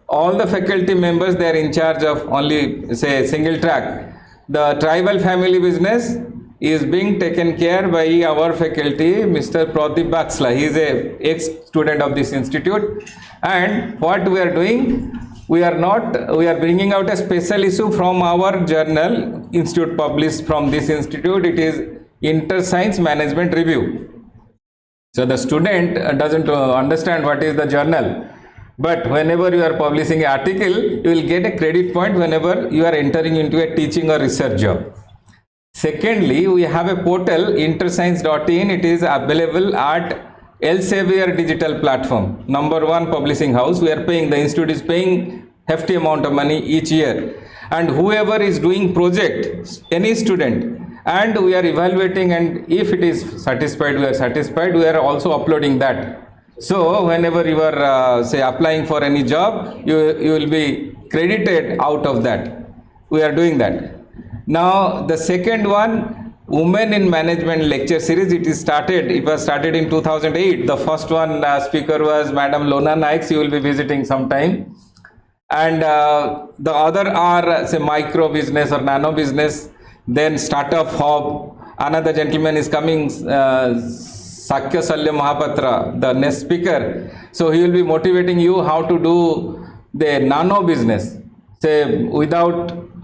all the faculty members, they are in charge of only say single track. The tribal family business is being taken care by our faculty, Mr. Pradeep Baksla. He is a ex-student of this institute. And what we are doing, we are bringing out a special issue from our journal, institute published from this institute. It is Interscience Management Review. So the student doesn't understand what is the journal. But whenever you are publishing an article, you will get a credit point whenever you are entering into a teaching or research job. Secondly, we have a portal, interscience.in. It is available at Elsevier digital platform. Number 1 publishing house. We are paying, the institute is paying hefty amount of money each year. And whoever is doing project, any student, and we are evaluating, and if it is satisfied, we are satisfied, we are also uploading that. So whenever you are say applying for any job, you will be credited out of that. We are doing that. Now the second one, Women in Management lecture series, it was started in 2008. The first one speaker was Madam Lona Naik. She will be visiting sometime. And the other are say micro business or nano business, then startup hub. Another gentleman is coming, Sakya Salya Mahapatra, the next speaker. So he will be motivating you how to do the nano business. Say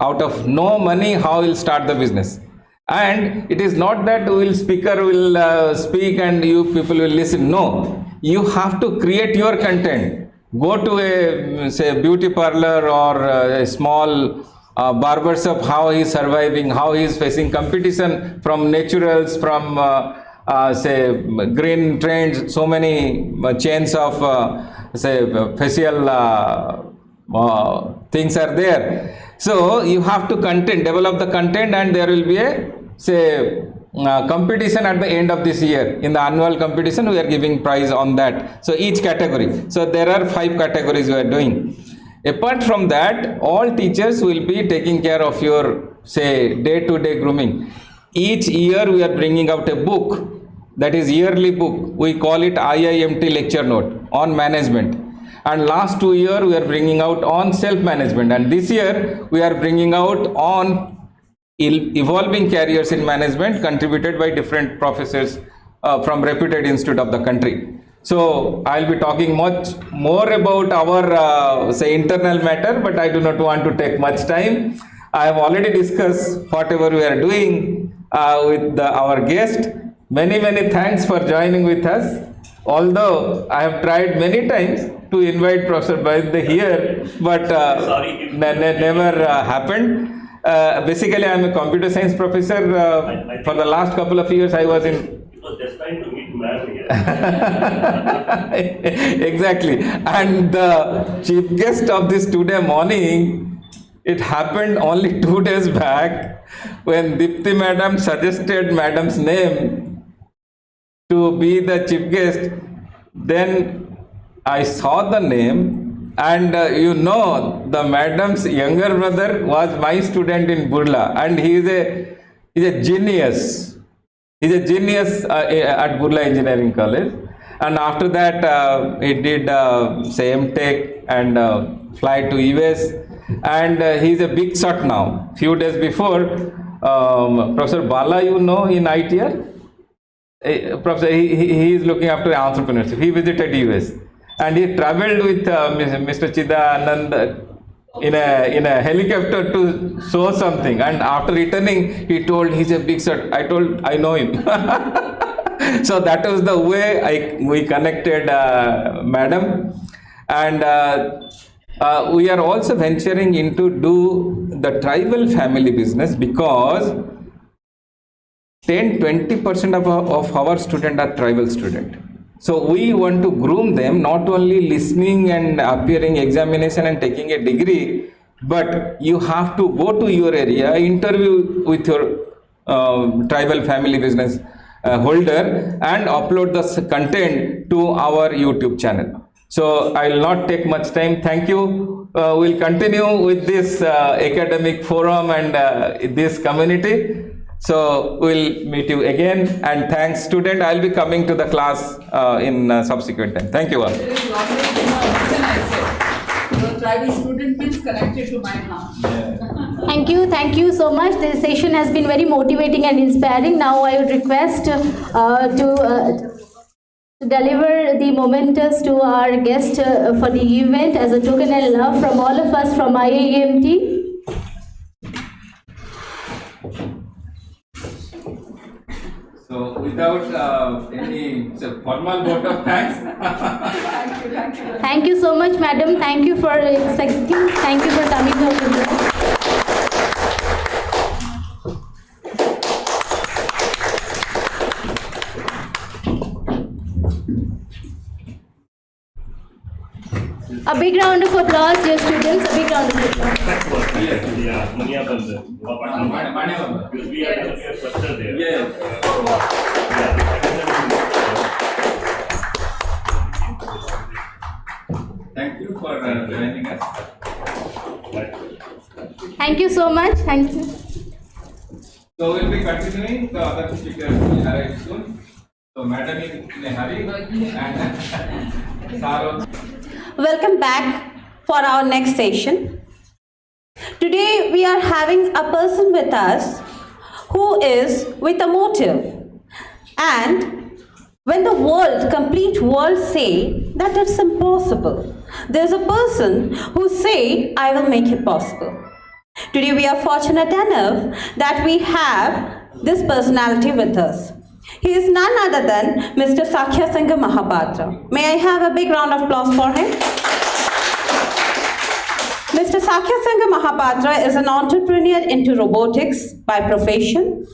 out of no money, how will start the business. And it is not that speaker will speak and you people will listen. No, you have to create your content. Go to a say beauty parlor or a small barber shop, how he is surviving, how he is facing competition from naturals, from say green trends, so many chains of say facial things are there. So you have to develop the content, and there will be a say competition at the end of this year. In the annual competition, we are giving prize on that. So each category. So there are 5 categories we are doing. Apart from that, all teachers will be taking care of your say day-to-day grooming. Each year we are bringing out a book, that is yearly book. We call it IIMT lecture note on management. And last 2 years we are bringing out on self-management. And this year we are bringing out on evolving careers in management, contributed by different professors from reputed institute of the country. So I'll be talking much more about our say internal matter, but I do not want to take much time. I have already discussed whatever we are doing with our guest. many thanks for joining with us. Although I have tried many times to invite Professor Vaidya here, but never happened. Basically, I am a computer science professor. For the last couple of years, I was in. It was just trying to meet ma'am here. Exactly. And the chief guest of this today morning, it happened only 2 days back when Dipti madam suggested madam's name to be the chief guest. Then I saw the name, and the madam's younger brother was my student in Burla, and he is a genius. He's a genius at Burla Engineering College, and after that he did same tech and fly to US, and he's a big shot now. Few days before, Professor Bala, in ITR. Professor, he is looking after entrepreneurship. He visited US and he traveled with Mr. Chidanand in a helicopter to show something. And after returning, he told he's a big shot. I told I know him. So that was the way we connected, madam. And we are also venturing into do the tribal family business, because 10-20% of our students are tribal students. So we want to groom them, not only listening and appearing examination and taking a degree, but you have to go to your area, interview with your tribal family business holder, and upload the content to our YouTube channel. So I will not take much time. Thank you. We'll continue with this academic forum and this community. So we'll meet you again, and thanks student. I'll be coming to the class in subsequent time. Thank you all. There is always reason I said. Your tribal student feels connected to mine now. Thank you so much. This session has been very motivating and inspiring. Now I would request to deliver the mementos to our guest for the event as a token of love from all of us from IIMT. So without any formal vote of thanks. Thank you so much, madam. Thank you for accepting. Thank you for coming over. A big round of applause, dear students. A big round of applause. Yeah, Munia Bandar. Because we are looking at structure there. Thank you for joining us. Thank you so much. Thank you. So we'll be continuing. The other speakers will arrive soon. So madam in a hurry, and Saro. Welcome back for our next session. Today we are having a person with us who is with a motive, and when the complete world say that it's impossible, there's a person who say I will make it possible. Today we are fortunate enough that we have this personality with us. He is none other than Mr. Sakhya Singh Mahapatra. May I have a big round of applause for him? Mr. Sakhya Singh Mahapatra is an entrepreneur into robotics by profession.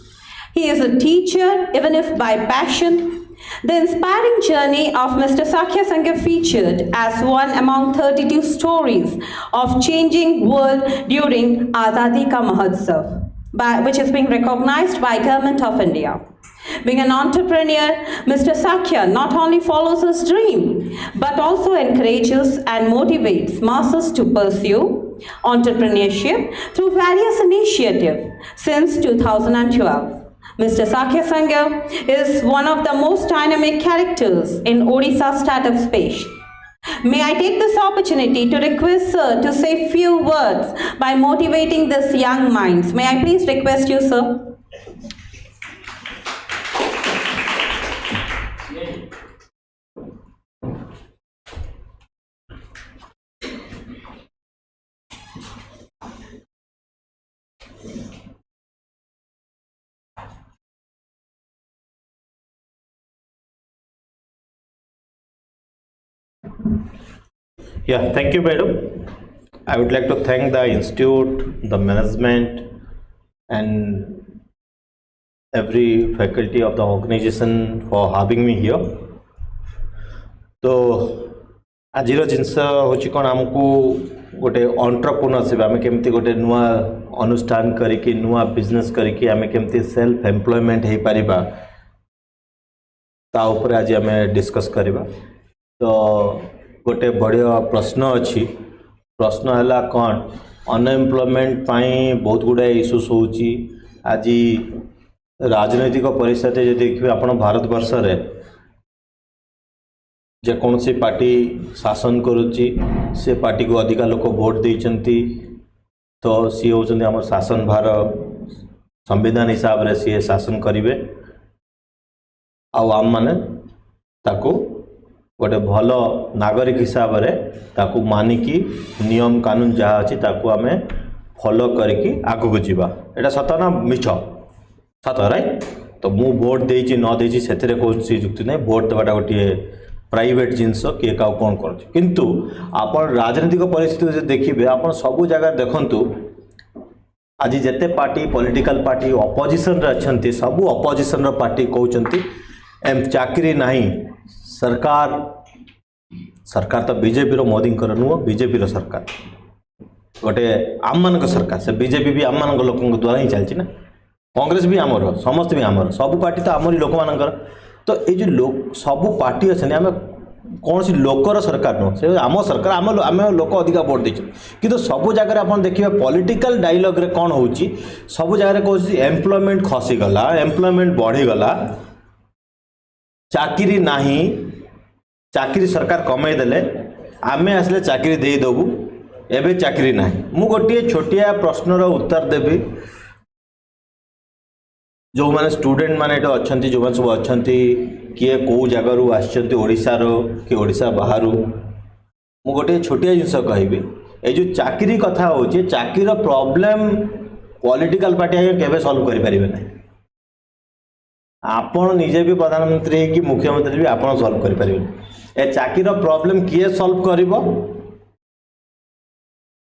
He is a teacher, even if by passion. The inspiring journey of Mr. Sakhya Singh featured as one among 32 stories of changing world during Azadi Ka Mahotsav, which is being recognized by Government of India. Being an entrepreneur, Mr. Sakhya not only follows his dream, but also encourages and motivates masses to pursue entrepreneurship through various initiatives since 2012. Mr. Sakhya Singh is one of the most dynamic characters in Odisha startup space. May I take this opportunity to request sir to say few words by motivating these young minds. May I please request you, sir? Yeah, thank you, madam. I would like to thank the institute, the management, and every faculty of the organization for having me here. तो आज जिनस हूँ कौन आमको गोटे entrepreneurship आम केमती गोटे नुआ अनुष्ठान करिकी नुआ बिजनेस करिकी आम केमती सेल्फ एम्प्लॉयमेंट हो पारिबा ता ऊपर आज आम डिस्कस करबा। तो गोटे बढ़िया प्रश्न अच्छी प्रश्न है कौन अनएम्प्लॉयमेंट पाई बहुत गुड़ाए इश्यूज होची। आज राजनैतिक परिस्थिति जो देखिए आप भारत वर्ष रे जेकोसी पार्टी शासन करुच्ची से पार्टी को अधिका लोक भोट देइचंती तो सी होचंती हमर शासन भार संविधान हिसाब रे सी शासन करिवे आम माने ताको गोटे भल नागरिक हिसाब रे ताको मानिकी नियम कानून जहाँ अच्छी ताको आमे फॉलो करिकी आगु को जीवा। एटा सत ना मिछ सत राइट। तो मु भोट देइची न देइची सेतरे कोनसी युक्ति नै भोट देवाटा गोटे प्राइवेट जिनस किए का कौन किंतु आपण राजनीतिक परिस्थिति देखिए आप सब जगह देखंतु आज जेते पार्टी पॉलिटिकल पार्टी अपोजिशन रे अछंती सब अपोजिशन रो पार्टी कहउचंती एम चाकरी नहीं सरकार सरकार तो बीजेपी रो मोदी कर नुह बीजेपी रो सरकार गोटे आम मान सरकार से बीजेपी भी आम मान लोक द्वारा ही चलती ना कांग्रेस भी आमर समस्त भी आमर सब पार्टी तो आमरी लोक मानकर। तो ये जो लोक सब पार्टी अच्छे आम कौन सी लोकर सरकार नुह से आम सरकार आम लोक अधिका भोट देते कि सब जगह आप देखिए पॉलिटिकल डायलॉग रे कौन हो सब जगह कौन एम्प्लॉयमेंट खसीगला एम्प्लॉयमेंट बढ़ीगला चाकरी नहीं चाकरी सरकार कमाई देले आमे आसले चाकरी दे देबू एबे चाकरी नहीं। मु गोटे छोटिया प्रश्नर उत्तर देवी जो माने स्टूडेंट माने तो अच्छंती जो माने सब अच्छंती किए को जगह आछंती ओडिसा रो कि ओडिसा बाहरु मु गोटे छोटिया जिनस कहबी ए जो चाकरी कथा होची चाकरी प्रॉब्लम पॉलिटिकल पार्टी केबे सॉल्व करि परिबे नै। आपण निजे भी प्रधानमंत्री कि मुख्यमंत्री भी आपण सॉल्व करि परिबे ए चाकरी प्रॉब्लम किए सॉल्व करिवो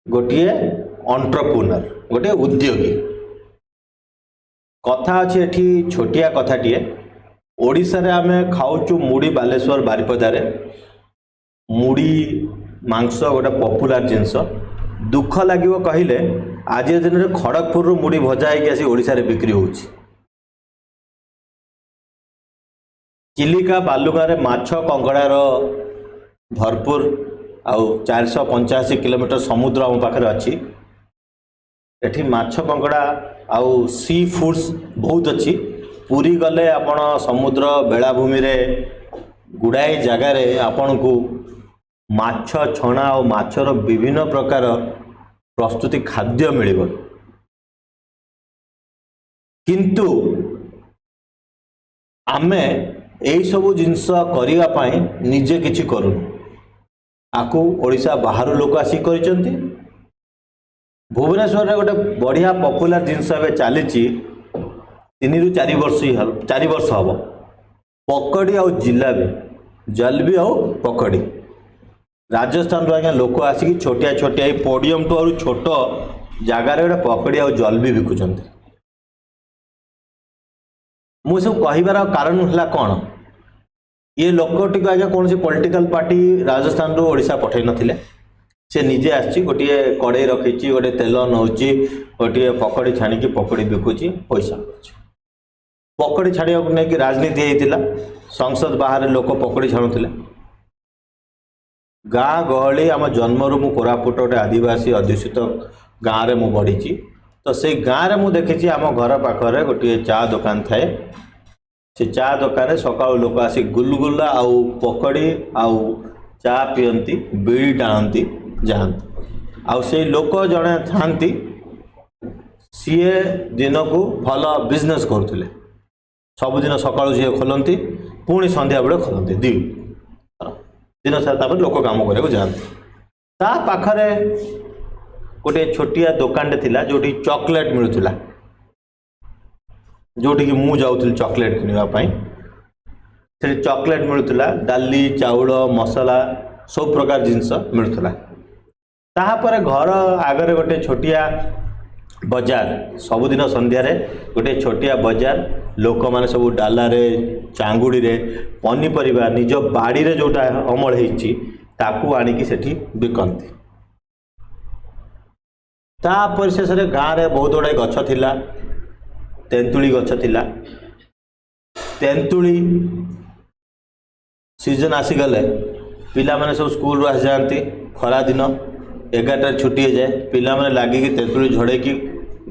गोटे एंटरप्रेन्योर गोटे उद्योगी कथा अच्छे एठी छोटिया कथाटीए ओडिशा रे आमे खाऊचु मुड़ी बालेश्वर बारिपदारे मुड़ी मांस गोटे पॉपुलर जिनस दुख लगे कहले आज दिन में खड़गपुर मुड़ी भजा होगी आसी ओडिशा रे बिक्री होची। चिलिका बालुगारे माछ कंकड़ार भरपूर आउ 485 किलोमीटर समुद्र आम पाखे अच्छी एठी माछ कंकड़ा आउ सी फूड्स बहुत अच्छी। पुरी गले आपण समुद्र बेलाभूमि रे गुड़ाए जगार आपण को माछ छणा और माछर विभिन्न प्रकार प्रस्तुति खाद्य मिलिबो किंतु आमे एई सब जिनस करिया पाई निजे किछि करू आकु ओडिशा बाहर लोक आसी करिसंती। भुवनेश्वर गोटे बढ़िया पॉपुलर जिनस ए चली 3 ରୁ 4 वर्ष हम पकड़ी आउ जिलाबी जलबी आउ पकड़ी राजस्थान रो आज्ञा लोक आसिक छोटिया छोटिया पोडियम टू और छोट जगार गोटे पकड़ी आउ जलबी बिकुचंती। मु सब कहिबार कारण है कौन ये लोकटी को आज्ञा कौन पॉलिटिकल पार्टी राजस्थान रो ओडिशा पठै नथिले से निजे आसी गोटे कड़े रखी गोटे तेल नौची गोटे पकड़ी छाणी पकड़ी बिकुची पैसा पकड़ी छाड़ा नहीं कि राजनीति होता संसद बाहर लोक पकड़ी छाणुले गाँ गहली आम जन्मरू मु कोरापुट गोटे आदिवासी अध्युषित गाँव में मु बढ़ी तो से गाँव में मुझे देखी आम घर पाखे गोटे चा दुकान थाए से चा दुकान सका लोक आसी गुलगुला आउ पकड़ी आउ चा पियंती बीड़ी टाणती जाती आउ से लोक जड़े थांती सीए दिन को भल बिजनेस करुले सबुदिन सकाळु सी खोलती पुणी संध्या बेले खोलती दिन सारा लोक काम करने जाती ता पाखरे गोटे छोटिया दुकान थिला जोटी चॉकलेट मिलूला जोटी कि मु जाऊँ चॉकलेट किनिबा पई से चॉकलेट मिलूला डाली चाउल मसला सब प्रकार जिनस मिलूला। तापर घर आगे गोटे छोटिया बजार सबुदिन संध्यार गोटे छोटिया बजार लोक मैंने सब डालारे चांगुड़ी रे पनीपरिया निज बाड़ी रे जोटा अमल होती ताकू आनिकी सेठी बिकती। ता परिशेष गाँव में बहुत गुड़ाए गछ थिला, तेंतुली गछ थिला। तेंतुली सीजन आसीगले पिला माने सब स्कूल आसी जाती खरा दिन 11 छुट्टी हो जाए पिला माने लागिकी तेंतुली झड़ेकी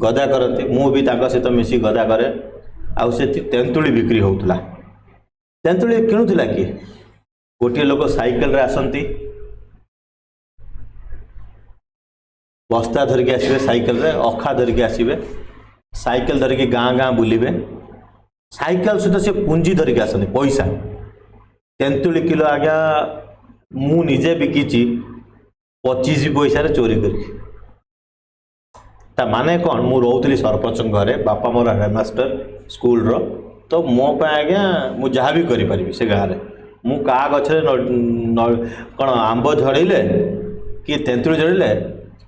गदा करती। मु भी तांका सहित मिसी गदा करे आउ से तेंतुली बिक्री होउतला। तेंतुली किणुला कि गोटे लोक साइकेल रे आसंती बस्ता धरिकी आसबे साइकेल रे अखा धरिकी आसबे साइकेल धरिकी गाँ गाँ बुलिबे साइकेल सहित से पुंजी धरिकी आसते पैसा। तेंतुली किलो आज्ञा मु निजे बिकिची 25 पैसा रे चोरी करके। ता माने कौन मु रोथली सरपंच घरे बापा मोर हेडमास्टर स्कूल रो तो मो पे आज्ञा मु जहाँ भी करि परिबी से गाँव रे मु का गछरे कौन आंब झड़े कि तेंतुली झड़े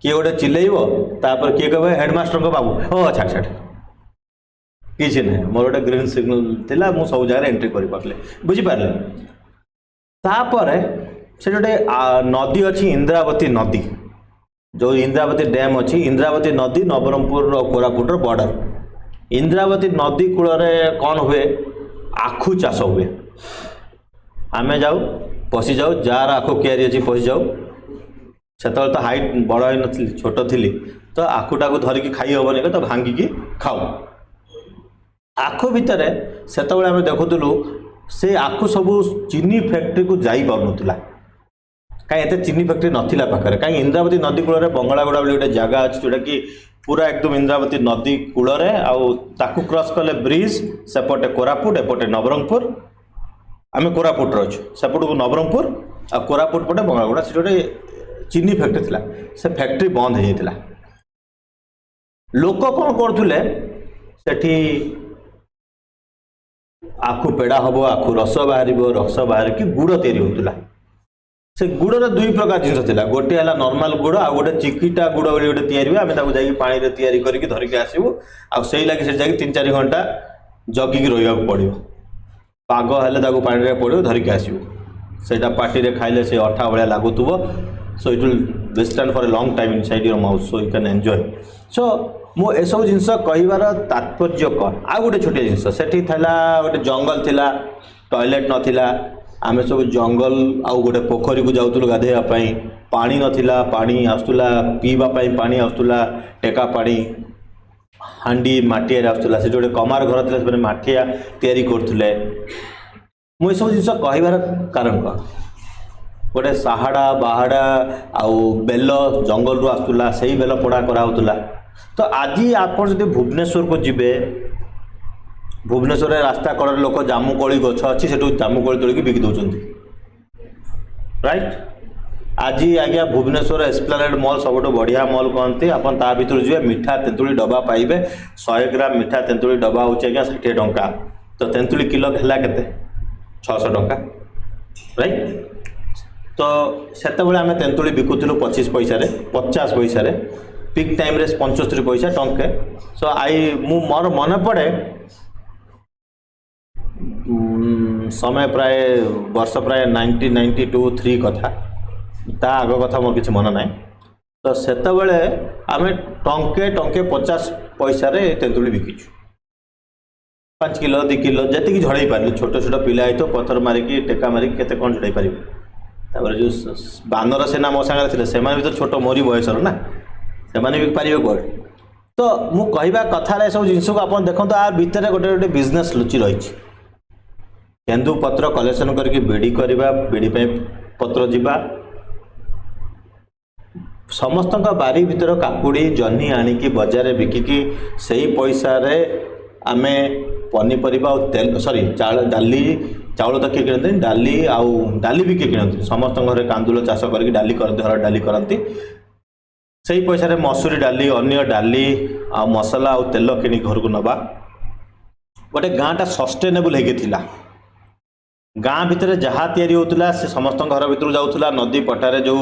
किए गोटे चिल्लैबो तापर किए कहबे हेडमास्टर को बाबू ओ छाड़ छाड़ किसी ना मोर गोटे ग्रीन सिग्नल थिला मु सब जगह एंट्री करि पारले बुझी पारले। तापर से गोटे नदी अच्छी इंद्रावती नदी जो इंद्रावती डैम अच्छी इंद्रावती नदी नवरंगपुर कोरापुट बॉर्डर। इंद्रावती नदी कूल कौन हुए आखु चाष हुए आमे जाऊ पशि जाऊ जार आखु क्यारी अच्छी पशि जाऊ से तो हाइट बड़ हो नी छोट थी तो आखुटा को धरिकी खाई हेनी तो भांगिकी खाऊ। आखु भितर से आम देखुलु से आखु सब चीनी फैक्ट्री को जाई पारुनथुला कहीं एत चीनी फैक्ट्री नथिला पाखरे कहीं इंद्रावती नदी कूल बंगलागुड़ा बोली गोटे जगह अच्छी जोटा कि पूरा एकदम इंद्रावती नदी कूल ताकू क्रॉस कले ब्रिज सेपटे कोरापुट एपटे नवरंगपुर आम कोरापुट अच्छु सेपट को नवरंगपुर आ कोरापुट पटे बंगलागुड़ा से गोटे चीनी फैक्ट्री थिला से फैक्ट्री बंद हो जाता। लोक कौन करथुले सेठी आखु पेड़ा हम आखु रस बाहर कि गुड़ तैयारी होता से गुड़ दुई प्रकार जिनस थिला गोटे है नॉर्मल गुड़ आ गोटे चिकिटा गुड़ बोली गोटे तैयारी आम जाकि पानी रे तैयारी करके धरिकी आसबू आ से लगी से जाकि 3-4 घंटा जगिकी रहा पड़ो पाग हेले पानी रे पड़ो धरिकी आसबू सेटा पार्टी रे खाइले से अठा भाया लगुव so it will withstand for a long time inside your mouth so you can enjoy. So मो एसबू जिनस कहबार तात्पर्य कौन आ गोटे छोटिया जिनस सेठी थिला गोटे जंगल थिला टॉयलेट नथिला आमे सब जंगल आउ गोटे पोखरी को जाउतलु गाधेया पई पानी नथिला पानी आस्तुला पीवा पई पानी आस्तुला टेका पानी हांडी माटिया आस्तुला से गोटे कमार घर थिला से माटिया तैयारी करथुले। मो एसबू जिनस कहबार कारण कौन गोटे साहाड़ा बाहाड़ा आउ बेल जंगल रू आस्तुला से बेल पोड़ा कराउतुला। तो आज आप भुवनेश्वर को जीवे भुवनेश्वर रास्ता कड़े लोक जामुकोली गछ अच्छी से जामुकोली तोड़िकी बिकी दौरान राइट। आज आज्ञा भुवनेश्वर एस्प्लानेड मॉल सब बढ़िया मॉल कहते आप भर जी मिठा तेंतुली डब्बा पाइबे 100 ग्राम मिठा तेंतुली डब्बा हूँ आज्ञा 60 टंका तो तेंतुली किलो है के 600 टंका राइट। तो सेतबेले आम तेंतुली बिकुलु 25 पैसा 50 पैसा पिक टाइम रे 75 पैसा टंके। सो आई मोर मन पड़े समय प्राय वर्ष प्राय 1992-3 कथा ता आग कथा मोर किसी मन ना तो सेतबेले आम टंके 50 पैसा तेंतुली बिकिचु 5 किलो 2 किलो जी झड़े पारे छोट छोट पिला तो पथर मारिकी टेका मारिकी केते कौन झड़े पारे। तापर जो बानर सेना मो सांगे थे से भी तो छोट मोरी बयसर ना से भी पारे कौन। तो मु कहवा कथा सब जिन को आप देखो आ भितर गोटे गोटे बिजनेस लुचि रही केन्दु पत्र कलेक्शन करके बेड़ी करवा बेड़ी पत्र जीवा समस्त बारी भीतर काकुड़ी जह्नी आनिकी बजार बिकिकी से पैसा आमे पनीपरिया तेल सॉरी डाली चाउल तो किए किणती डाली आउ डाली भी किए किणती समस्त घर कांदुल चाष करके डाली करती हर डाली करती से पैसा मसूरी डाली अन्य डाली आ मसला आ तेल किणी घर को नवा गोटे गाँटा सस्टेनेबल होगी गाँ भितर जहाँ तैयारी होता से समस्त घर भर जाऊला नदी पटारे जो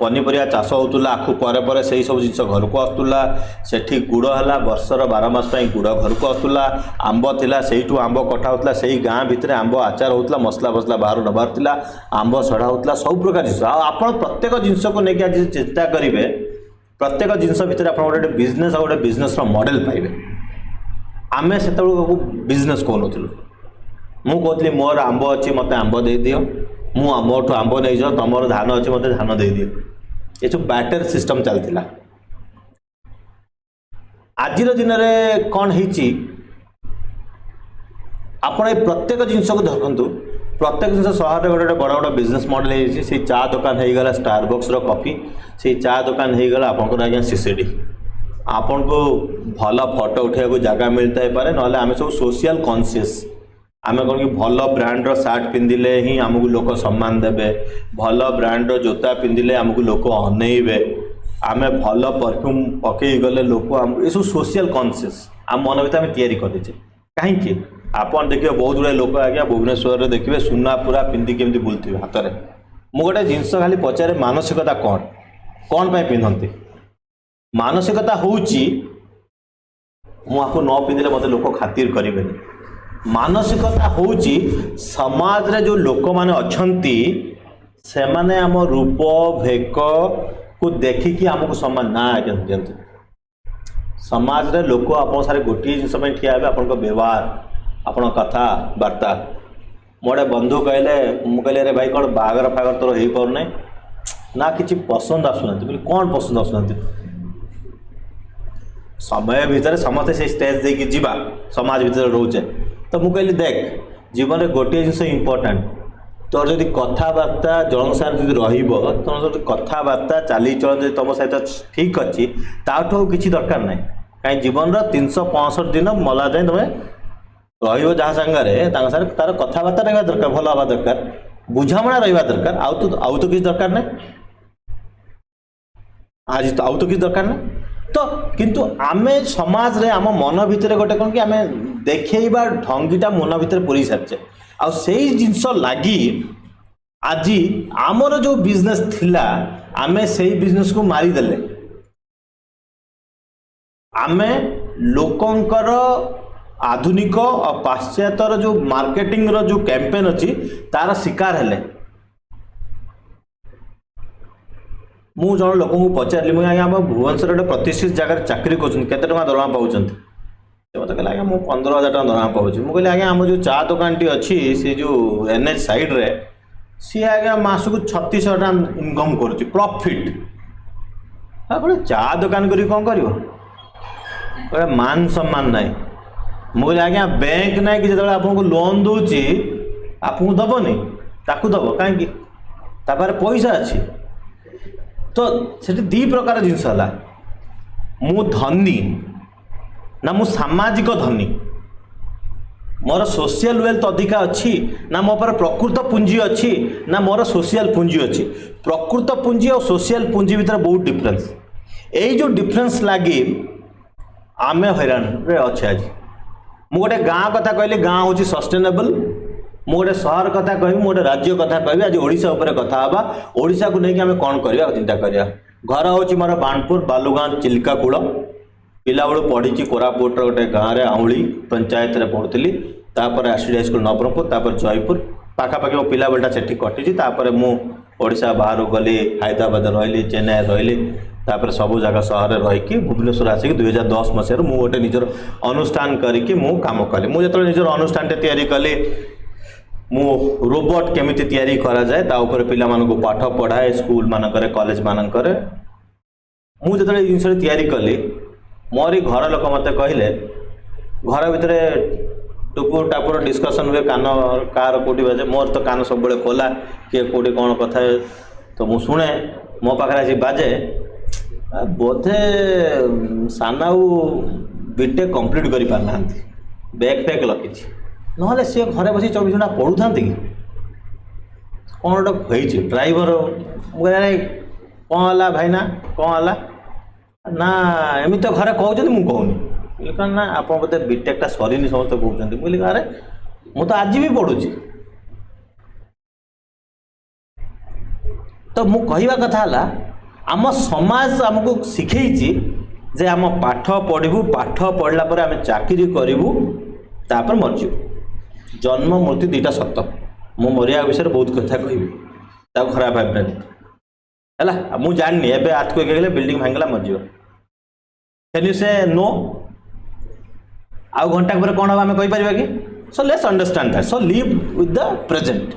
पनीपरिया चाष होता आखु पर से सब जिन घर को आसूला से गुड़ है वर्षर 12 मास गुड़ घर को आसूला आंब थिला से आंब कटा होता से गाँ भितर आंब आचार होता मसला फसला बाहर नबार थिला आंब सड़ा होता सब प्रकार जिन आप प्रत्येक जिनस को लेकिन आज चेष्टा करेंगे प्रत्येक जिनस भितर आप गोटे बिजनेस गोटे बिजनेस मॉडल पाइबे आमे से बिजनेस कहूँ मु कहती मोर आंब अच्छी मत आंब दे दियो मु मोठू आंब नहीं जाओ तुम धान अच्छी मत धान दे दियो ये सब बैटर सिस्टम चलता आज दिन में कौन होती आपण ये प्रत्येक जिनस को देखु प्रत्येक जिन सहर में गोटे बड़ बड़ बिजनेस मॉडल से चा दुकान हो गला स्टारबक्स कॉफी से चा दुकान हो गला आपंकर आज्ञा सीसीडी आपन को भल फोटो उठाया जगह मिलता है पारे ना आम सब सोशल कॉन्शियस आम कौन कि भल ब्रांडर सार्ट पिंधिले ही आमको लोक सम्मान देवे भल ब्रांडर जोता पिंधिले आमको लोक अनइबे आम भल परफ्यूम पकई गले लोक आम ये सब सोशल कॉन्शियस आम मन भर आम तैयारी करेचे कहीं आपन देखिए बहुत गुड़ा लोक आज्ञा भुवनेश्वर देखिए सुना पूरा पिंधि केमती बुलते हाथ में मु गोटे जिनस खाली पचारे मानसिकता कौन कौन पाई पिंधती मानसिकता होची मु आपको न पिंधिले मत लोक खातिर करेंगे मानसिकता होची समाज रे जो लोक माने अछंती से माने आम रूप भेक को देखिकी आमको सम्मान ना दिखते समाज रे लोक आप सारे गोटे जिनस ठिया हे आपण व्यवहार आपण कथा बार्ता मोटे बंधु कहले मुझे अरे भाई कौन बागर फागर तोर हो पारना ना कि पसंद आसुना कौन पसंद आसुना समय भितर समस्ते से स्टेज देकी जीवा समाज भितर रोचे तो मुझे कहली देख जीवन में गोटे जिनस इम्पोर्टाट तोर जदि कथबार्ता जन साथ तुम कथबार्ता चाली चलन तुम सहित ठीक अच्छी ताठू किसी दरकार ना कहीं जीवन 365 दिन मला जाए तुम रहा सांगे तार कथबार्ता रहा दरकार भल हवा दरकार बुझामणा रहा दरकार आउ तो किसी दरकार ना आज तो आउ तो किसी दरकार ना तो किंतु आमे समाज रे आम मन भितर गोटे कौन कि आमे देखा ढंगीटा मन भितर पूरी सारिचे आ जिनस लगी आज आमर जो बिजनेस थिला आमे से बिजनेस को मारिदेले आमे लोकंकर आधुनिक और पाश्चात्यर जो मार्केटिंग रो जो कैंपेन अच्छी तार शिकार हेले मु जन लोक पचारि मुझे आज्ञा भुवनेश्वर गोटे प्रतिष्ठित जगह चाकरी कर दरमा पाँच मत कहला आज्ञा मुझे 15,000 टका दरमा पाँच मुझे आज्ञा आम जो चा दुकान टी अच्छी से जो NH साइड रे सी आज्ञा मास को 36,000 टका इनकम कर प्रॉफिट आप चा दुकान करी कौन कर मान सम्मान ना मुझे आज्ञा बैंक ना कि जो आपको लोन दूची आपको दबनी ताकू दब कहीं पैसा अच्छी तो से दी प्रकार जिनस है मु धनी ना मु सामाजिक धनी मोर सोशल वेल्थ अधिका अच्छी ना मो पर प्रकृत पुंजी अच्छी ना मोर सोशल पुंजी अच्छी प्रकृत पुंजी और सोशल पुंजी भीतर बहुत डिफरेंस यही जो डिफरेंस लगी आमे हैरान रे अच्छे आज मु गोटे गाँ कथा कहली गाँ हूँ सस्टेनेबल मु गोटे सहर कथा कह गोटे राज्य कथा कह आज ओडिशा उपर कथा हवा ओडिशा को लेकिन आम कौन करवा चिंता करिया घर हूँ मोर बाणपुर बालुगाँ चिल्का कूल पिला बेलू पढ़ी कोरापुट गोटे गाँव में आउली पंचायत रे पढ़ुली तापर आरसीडी हाई स्कूल नवरंगपुर तापर जयपुर पाखापाखि मो पिला बेलटा से कटिची तापर मु ओडिशा बाहर गली हैदराबाद रही चेन्नई रही तापर सबू जगह सहर रहीकि भुवनेश्वर आसिक 2010 मसीह मु गोटे निजर अनुष्ठान करी मु काम कली मु जो निजर अनुष्ठान तैयारी कली मु रोबोट केमिति तैयारी करा जाए ता ऊपर पिला मानको पाठ पढ़ाए स्कूल मानकरे कॉलेज मानकरे मु जो जिनस तैयारी कली मोरी घर लोक मत कहले घर भितर टुपुर टापुर डिस्कसन हुए कान कार कौटी बाजे मोर तो कान सब खोला किए कौटी कौन कथा तो मु शुणे मो पाखे आसी बाजे बोधे सानाऊ बीटेक कंप्लीट कर पारना बैग फैग लगी ना सी घरे बस 24 घंटा पढ़ु था कि कौन गोटे ड्राइवर मुझे कौन है भाईना कौन है ना एमती तो घरे कहते मुझे कहूनी ना आप बोलते बीटेकटा सरीनी समस्त कहते मुझे अरे मु तो आज भी पढ़ुची तो मु कहवा कथा है आम समाज आमको शिखई जे आम पाठ पढ़ू पाठ पढ़ला पर आम चाकरी करूँ तापर मरजु जन्म मृत्यु दुईटा सत मु मरिया विषय बहुत कथा कह खराब भाव है मुझे जाननी एवं हाथ को गले बिल्डिंग भांगला मरज कैन यू से नो आउ घंटा पर कौन हम आम कहीपर कि so let's understand that so live with the present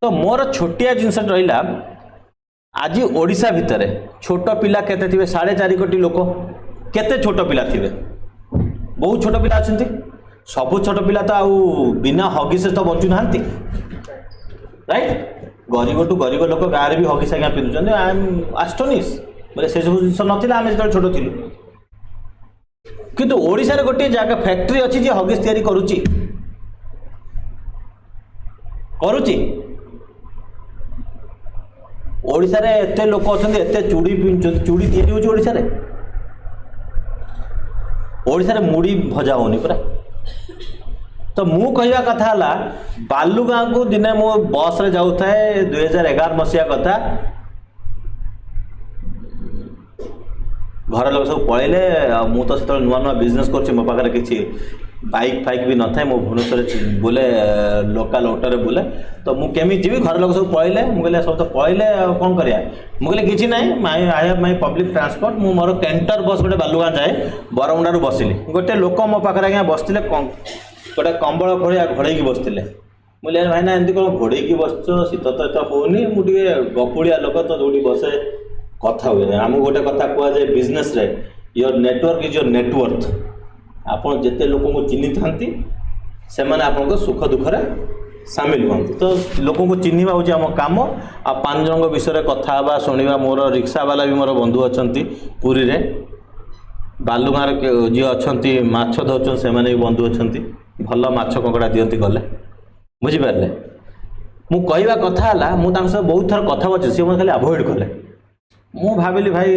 तो मोर छोटिया जिनस रहा आज ओडिशा भितर छोट पिला केते थे 4.5 कोटी लोक केते छोट पिला थे बहुत छोट पिला अच्छा सबू छोट पिला तो आउ बिना हगिस तो बचु ना राइट गरीब टू गरीब लोक गाँव भी हगिस आज्ञा पिंधुन आई एम आस्टोनिश बोले से सब जिन नाला आम जो छोट थिलु किंतु ओडिशा गोटे जगह फैक्ट्री अच्छी जे हगिस तैयारी करुची ओडिशा रे एते लोक अछंती एते चूड़ी पिंचुंती चूड़ी तैयारी होची ओडिशा रे मुड़ी भजा होनी पूरा तो मु कहवा कथा है बालुगाँ को दिने मो बस रे जाऊ थाए 2011 मसीहा कथा घर लोग सब पलैले मु तो से नुआ नुआ बिजनेस कर मो पाखे किसी बाइक फाइक भी न था मो भुवनेश्वर बोले लोकाल ऑटो बोले तो मुझे जी घर लोग सब पलैले मुझे सब तो पलैले कौन करिया मुझे किसी ना I have my public transport मु मोर कैंटर बस गोटे बालुगाँ जाए बरमुंडारू बसिली गोटे लोक मो पाखे आज्ञा बसते गोटे कंबल भलिया घोड़े बसते मुझे भाई ना एमती कौन घोड़े बस शीत तो एत होनी मुझे गपुड़िया लोक तो जो बसे कथा हुए आमको गोटे कथा कहुए बिजनेस रे your network is your net worth आपन जिते लोक को चिन्ही था से आपको सुख दुखरे सामिल हूँ तो लोक को चिन्हवा हूँ आम कम आ 5 जन विषय कथा हाँ शुणा मोर रिक्शा वाला भी मोर बंधु अच्छा पुरी रे बालुगाँ जी अच्छा माछ धरछन से भी बंधु अच्छा भल माछ कंकड़ा दियंती गले बुझिपारे मु कहवा कथा है मुझे बहुत थर कथा बचे सी मत खाली अवॉइड कले मु भाविली भाई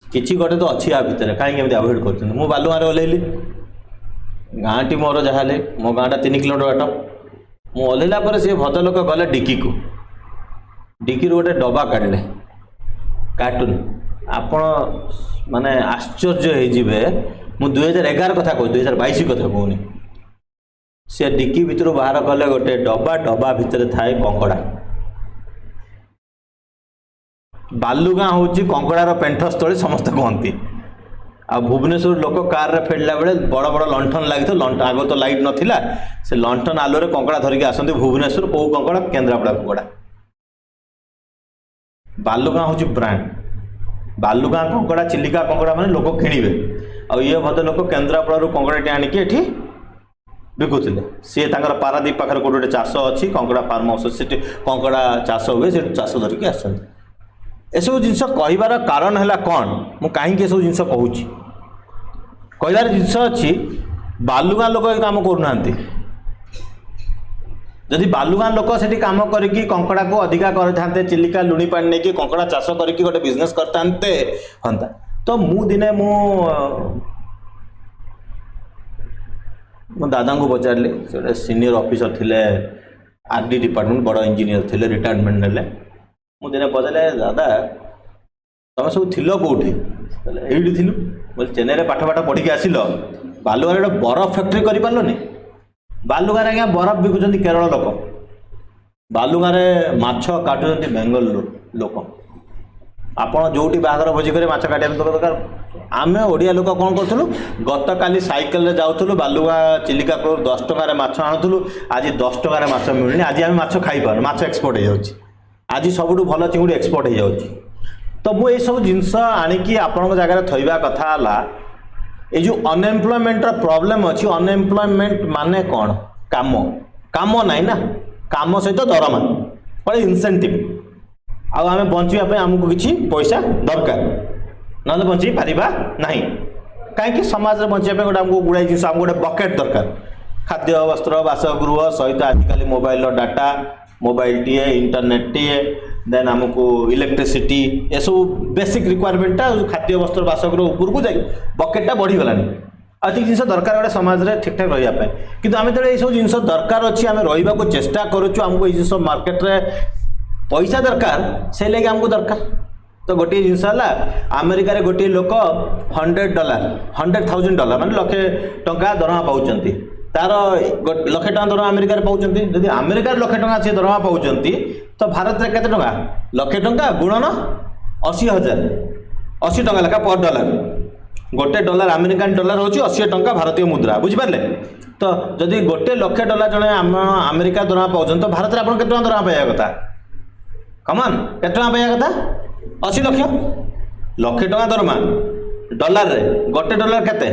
किसी गोटे तो अच्छी आ भितर कहीं अवॉइड कर बालुगाँ ओह्लैली गाँटी मोर जहाँ मो गाँटा 3 किलोमीटर बाट मु ओह्लैला पर सी भद्रलोक गले डिकी को डिकी गोटे डब्बा काढ़ले कार्टून आपण माने आश्चर्य हो 2011 कथा कहूँ 2022 कथा कहूनी सी डिकी भितर बाहर कले गोटे डब्बा भितर थाए कंकड़ा बालुगाँ हूँ कंकड़ार पेंठस्थली समस्त कहती आ भुवनेश्वर लोक कार रे फेरला बेले बड़ बड़ लंठन लगी आग तो लाइट नाला से लंठन आलोरे कंकड़ा धरिकी आसती भुवनेश्वर कौ कंकड़ा केन्द्रापड़ा कंकड़ा बालुगाँ हूँ ब्रांड बालुगाँ कंकड़ा चिलिका कंकड़ा माने लोक किणवे आ ये भद्र लोक केन्द्रापड़ारू कंकड़ाटी आणिकी एठी बिकुले सी पारादीप पाखे कौटे गोटे चाष अच्छी कंकड़ा फार्म हाउस से कंकड़ा चाष हुए से चाष धरिकी आस एसबू जिनस कहबार कारण है कौन मु कहीं सब जिन कहूँ कहबार जिनस अच्छी बालुगाँ लोक काम करूना जदि बालुगाँ लोक से कम करके कंकड़ा को अधिका करते चिलिका लुणी पानी नहीं कि कंकड़ा चाष करके गोटे बिजनेस करते हाँ तो मु दिने मो दादा को पचारे से सीनियर ऑफिसर थे आरडी डिपार्टमेंट बड़ इंजीनियर थे रिटायरमेंट ने मुझे पचारे दादा तुम सब थिल कौटी ये थी बोले चेन्नई में पाठ पढ़ी आसिल बालुगाँ गोटे बरफ फैक्ट्री कर पार्लनि बालुगाँ आज्ञा बरफ बिकुंट केरल लोक बालुगाँ माछ काटुंट बेंगल लोक आपड़ जो बाहर भोजी कर माछ काटा दरकार आम ओडिया लोक कौन करूँ गत काली साइकेल जाऊँ बालुगाँ चिलिका कलर 10 टकर माछ आणुलु आज 10 टकर माछ मिलूनी आज आम माछ खाई पार माछ एक्सपोर्ट हो जाऊँ आज सबुठ भल चिंगुड़ी एक्सपोर्ट हो जाऊँ तो मुझे सब जिनस आणिकी आपण जगह थोड़ा कथा है जो अनएम्प्लॉयमेंट प्रॉब्लम अच्छी अनएम्प्लॉयमेंट माने कौन काम काम ना ना काम सहित दरमा बड़े इनसेंटिव आम बचापी आमको किसी पैसा दरकार ना बच पारिबा नहीं कहीं समाज में बचापी गोटे आमको गुड़ाई जिन आमको गोटे बकेट दरकार खाद्य वस्त्र बासगृह सहित आजिकल मोबाइल डाटा मोबाइल टीए इंटरनेट टीए देन आमको इलेक्ट्रिसिटी ये सब बेसिक रिक्वायरमेंटा खाद्य वस्त्र बासगृह ऊपर को जाए बकेटा बढ़ीगलानी अधिक जिन दरकार गोटे समाज में ठीक ठाक रही कि आम जो ये सब जिन दरकार अच्छी आम रहा चेष्टा करुँ आमको ये जिन मार्केट रे पैसा दरकार से लगे आमको दरकार तो गोटे जिनस है अमेरिका गोटे लोक $100 $100,000 मान लक्षे टंका दरमा पाँच तार लक्षे टका दरमा अमेरिका पाँच जदि अमेरिका लक्षे टका सी दरमा पाँच तो भारत में केते टका लक्षे टंका गुणन 80,000 80 टका लेखा पर डॉलर गोटे डॉलर अमेरिकान डॉलर होची 80 टंका भारतीय मुद्रा बुझिपारे तो जदि गोटे लक्षे डॉलर जड़े अमेरिका दरमा पाँच तो भारत में आप केते टका दरमा पाइबा कथा कमान केते टका पाइबा कथा 80 लक्ष लक्षे टका दरमा डॉलर रे गोटे डॉलर केते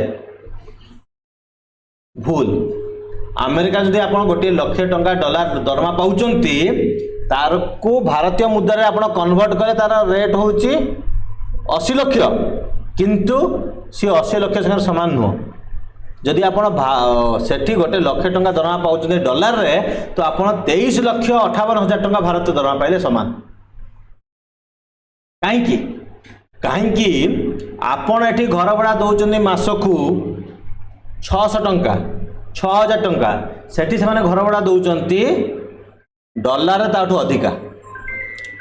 भूल अमेरिका जदि आप गोटे लक्षे टंका डॉलर दरमा पाउचंती तार को भारतीय मुद्रा रे आपण कन्वर्ट करे तार रेट होची 80 लक्ष किंतु सी 80 लक्ष संग समान नुह जदि आपण सेठी गोटे लक्षे टंका दरमा पाउचंती डॉलर रे तो आपण 23,58,000 टंका भारत दरमा पाइले समान कहीं आपण एठी घर भड़ा दौरान मासकू 600 टंका 6,000 टंका सेठी से घर भड़ा दौरान डॉलर ताठू अधिका